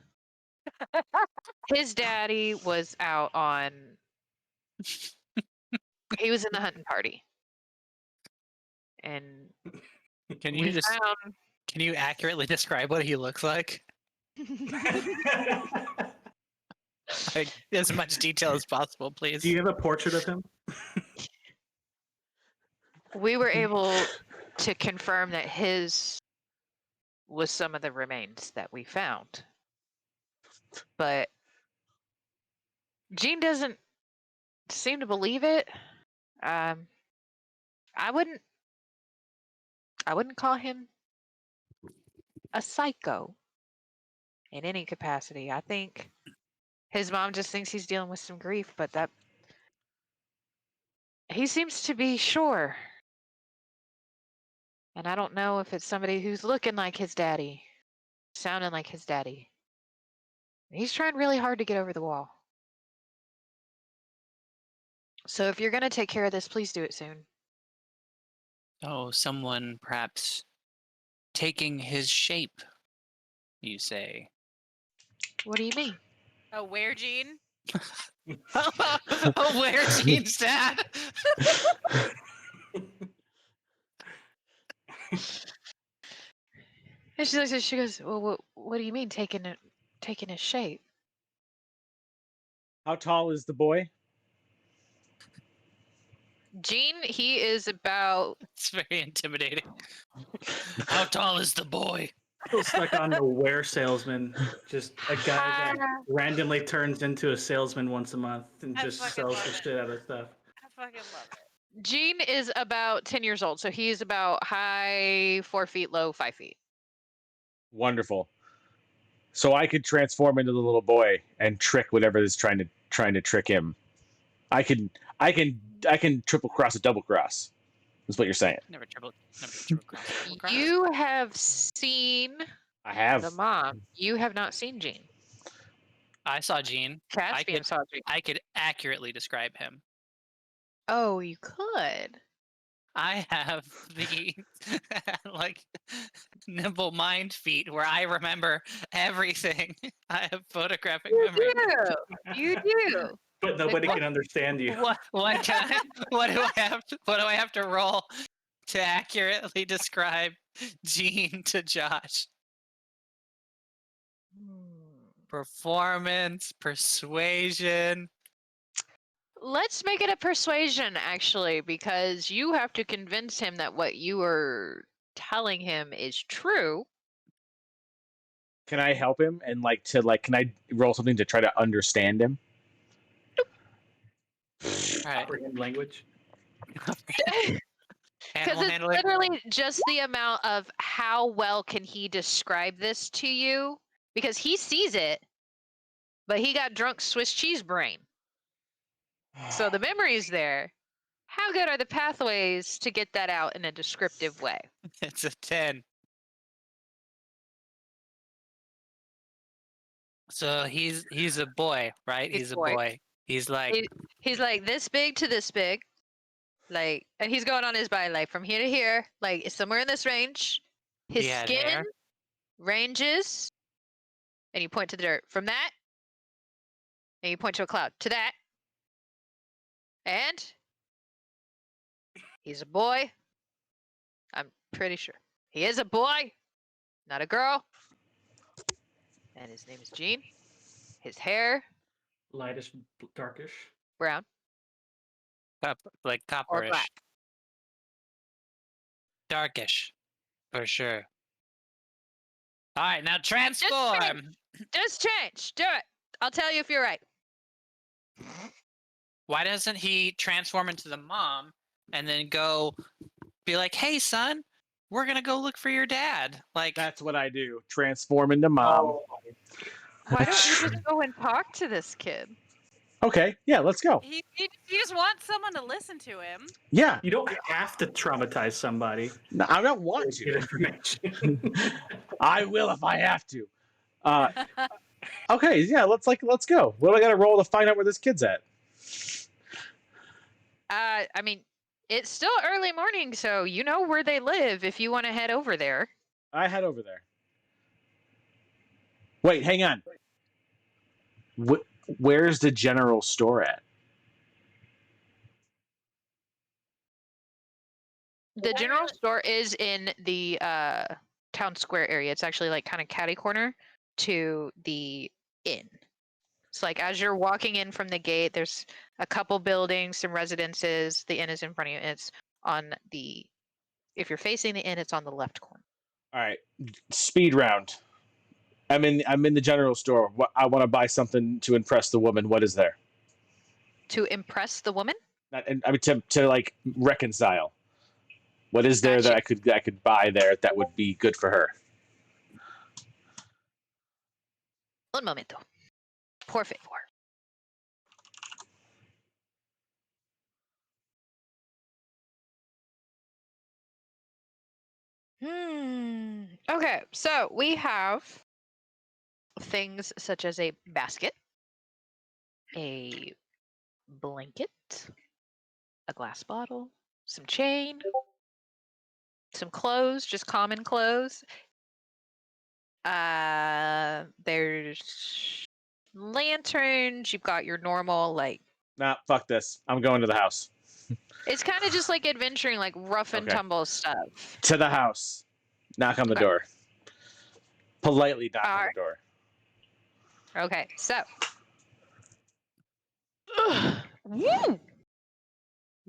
daddy was out on, he was in the hunting party. And Can we you just found can you accurately describe what he looks like? Like as much detail as possible, please. Do you have a portrait of him? we were able to confirm that his was some of the remains that we found. But Gene doesn't seem to believe it. I wouldn't call him a psycho in any capacity. I think his mom just thinks he's dealing with some grief, but that he seems to be sure. And I don't know if it's somebody who's looking like his daddy, sounding like his daddy. He's trying really hard to get over the wall. So if you're going to take care of this, please do it soon. Oh, someone perhaps taking his shape, you say. What do you mean? A where Gene? Oh, where Gene's dad? And she looks at, she goes, well, what do you mean taking his shape? How tall is the boy? Gene, he is about, It's very intimidating. How tall is the boy? Still stuck on the where salesman. Just a guy that randomly turns into a salesman once a month and I just fucking sells love the it. shit out of stuff. I fucking love it. Gene is about 10 years old. So he's about high 4 feet, low 5 feet. Wonderful. So I could transform into the little boy and trick whatever is trying to trick him. I can triple cross a double cross. That's what you're saying. Never triple cross. Double cross. You have seen I have. the mom. You have not seen Gene. I saw Gene. Caspian saw Gene. I could accurately describe him. Oh, you could. I have the like nimble mind feat where I remember everything. I have photographic memory. You do. But nobody what- can understand you. What can I, what do I have to roll to accurately describe Gene to Josh? Performance, persuasion. Let's make it a persuasion, actually, because you have to convince him that what you are telling him is true. Can I help him and can I roll something to try to understand him? All right. Comprehend language. Because Animal it's handling. literally just the amount of how well can he describe this to you, because he sees it, but he got drunk Swiss cheese brain. So the memory's there. How good are the pathways to get that out in a descriptive way? It's a 10. So he's a boy, right? He's He's a boy. boy. He's like He's like this big to this big, like, and he's going on his body like from here to here, like somewhere in this range. His he had skin hair. ranges, and you point to the dirt. From that, and you point to a cloud. To that, and he's a boy. I'm pretty sure he is a boy, not a girl. And his name is Gene. His hair Lightish, darkish. brown Like or copperish. black. Darkish. For sure. Alright, now transform! Just change. Do it. I'll tell you if you're right. Why doesn't he transform into the mom and then go be like, "Hey, son, we're gonna go look for your dad." Like, That's what I do. Transform into mom. Oh, Why don't you just go and talk to this kid? Okay, yeah, let's go. He just wants someone to listen to him. Yeah, you don't have to traumatize somebody no, I don't want to get to. information. I will if I have to. Okay, yeah, let's go. What do I got to roll to find out where this kid's at? I mean, it's still early morning, so you know where they live if you want to head over there. I head over there. Wait, hang on. Where's the general store at? The general store is in the town square area. It's actually like kind of catty corner to the inn. It's like as you're walking in from the gate, there's a couple buildings, some residences. The inn is in front of you. It's on the, if you're facing the inn, it's on the left corner. All right, speed round. I'm in the general store. I want to buy something to impress the woman. What is there? To impress the woman? I mean to like reconcile. What is there that Gotcha. I could buy there that would be good for her? Un momento. Por favor. Okay, so we have things such as a basket, a blanket, a glass bottle, some chain, some clothes, just common clothes. There's lanterns. You've got your normal like. Nah, fuck this. I'm going to the house. It's kind of just like adventuring, like rough and Okay. tumble stuff. To the house. Knock on the Okay. door. Politely knock on Alright. the door. Okay, so. Woo!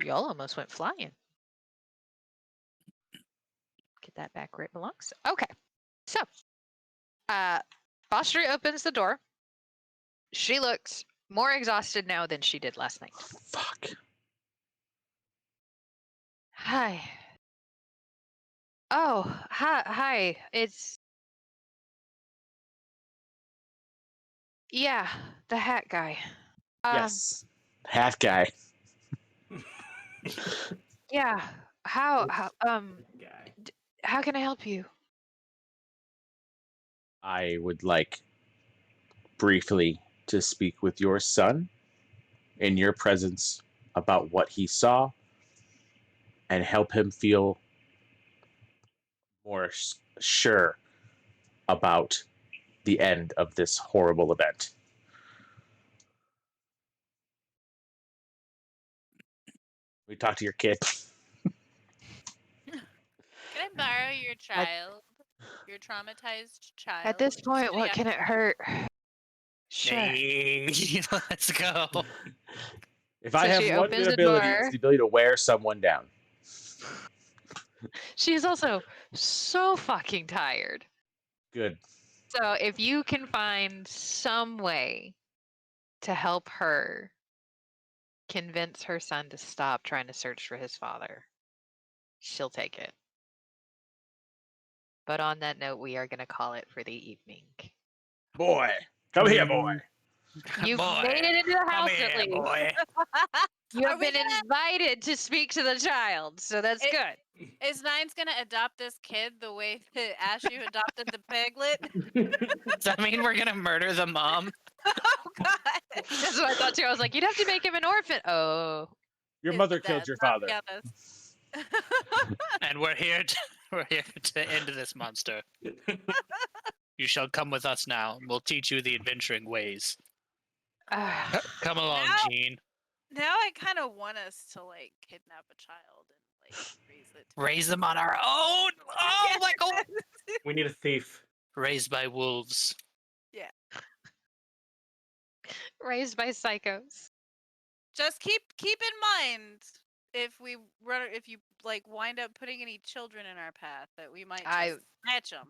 Y'all almost went flying. Get that back where it belongs. Okay, so. Fostery opens the door. She looks more exhausted now than she did last night. Fuck. Hi. Oh, hi. It's. Yeah, the hat guy. Yes. Hat guy. Yeah. How Guy. how can I help you? I would like briefly to speak with your son in your presence about what he saw and help him feel more sure about the end of this horrible event. We talk to your kid. Can I borrow your child? Your traumatized child? At this point, Shitty what can it hurt? Sure. hey, let's go. If So I have she one opens good the ability, door. it's the ability to wear someone down. She's also so fucking tired. Good. So if you can find some way to help her convince her son to stop trying to search for his father, she'll take it. But on that note, we are going to call it for the evening. Boy, come here, boy. You've Boy, made it into the come house here, at least. boy. You Are have we been invited to speak to the child, so that's It- good. Is Nine's gonna adopt this kid the way that A.A.S.H.U adopted the piglet? Does that mean we're gonna murder the mom? Oh God! That's what I thought too. I was like, you'd have to make him an orphan. Oh, Your mother killed your father. And we're here to end this monster. You shall come with us now, and we'll teach you the adventuring ways. Come along, Now- Jean. Now I kind of want us to like kidnap a child and like raise it. Raise them on our own. Oh, like We need a thief. raised by wolves. raised by psychos. Just keep in mind if you like wind up putting any children in our path that we might just snatch them.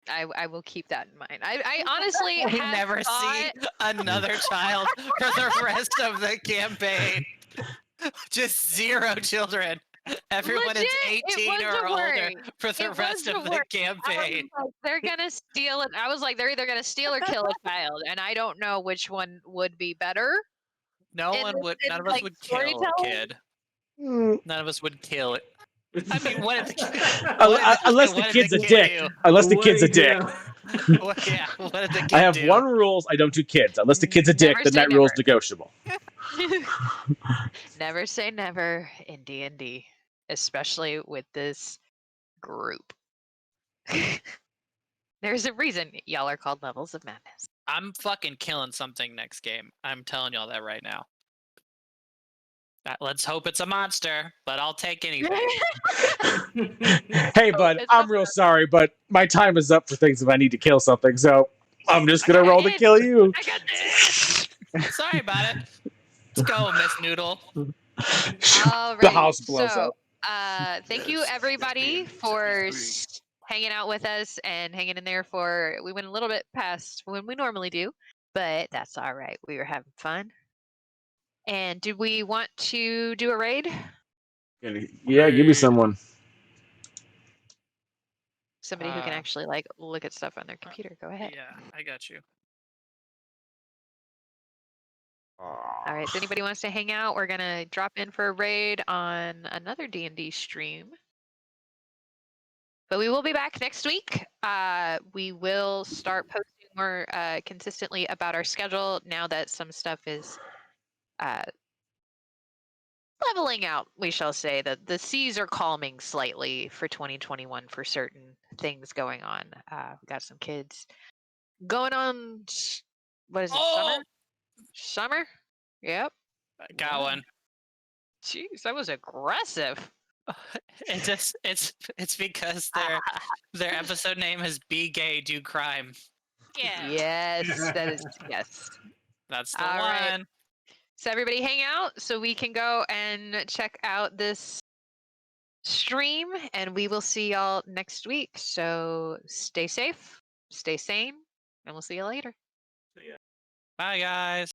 I will keep that in mind. I honestly We had never see thought, another child for the rest of the campaign. Just 0 children. Everyone legit, is it 18 was or a older worry. for the It was rest a of the worry. I campaign. was like, they're gonna steal it. I was like, they're either gonna steal or kill a child, and I don't know which one would be better. No in one this- would. in, None of us like, would kill a storytelling. kid. Mm, None of us would kill it. I mean, what did the kid? unless the what did kid's a kid dick. do? Unless the What kid's do a you dick. do? Yeah, what did the kid I have do? one rules. I don't do kids. Unless the kid's a dick, Never then say that rule's never. negotiable. Never say never in D&D, especially with this group. There's a reason y'all are called Levels of Madness. I'm fucking killing something next game. I'm telling y'all that right now. Let's hope it's a monster, but I'll take anything. Hey, bud, I'm real sorry, but my time is up for things if I need to kill something, so I'm just gonna roll to kill you. I got this. Sorry about it. Let's go, Miss Noodle. All The right. house blows So, up. thank you everybody for hanging out with us and hanging in there for. We went a little bit past when we normally do, but that's all right. We were having fun. And did we want to do a raid? Yeah, give me someone. Somebody who can actually like look at stuff on their computer. Go ahead. Yeah, I got you. All right. So anybody wants to hang out, we're gonna drop in for a raid on another D&D stream. But we will be back next week. We will start posting more consistently about our schedule now that some stuff is leveling out, we shall say. That the seas are calming slightly for 2021 for certain things going on. We got some kids going on, what is it, summer? Summer? Yep. I got one. Jeez, that was aggressive. It's because their episode name is Be Gay, Do Crime. Yeah. Yes, that is, yes. That's the All one. right. So everybody hang out so we can go and check out this stream, and we will see y'all next week. So stay safe, stay sane, and we'll see you later. Bye, guys.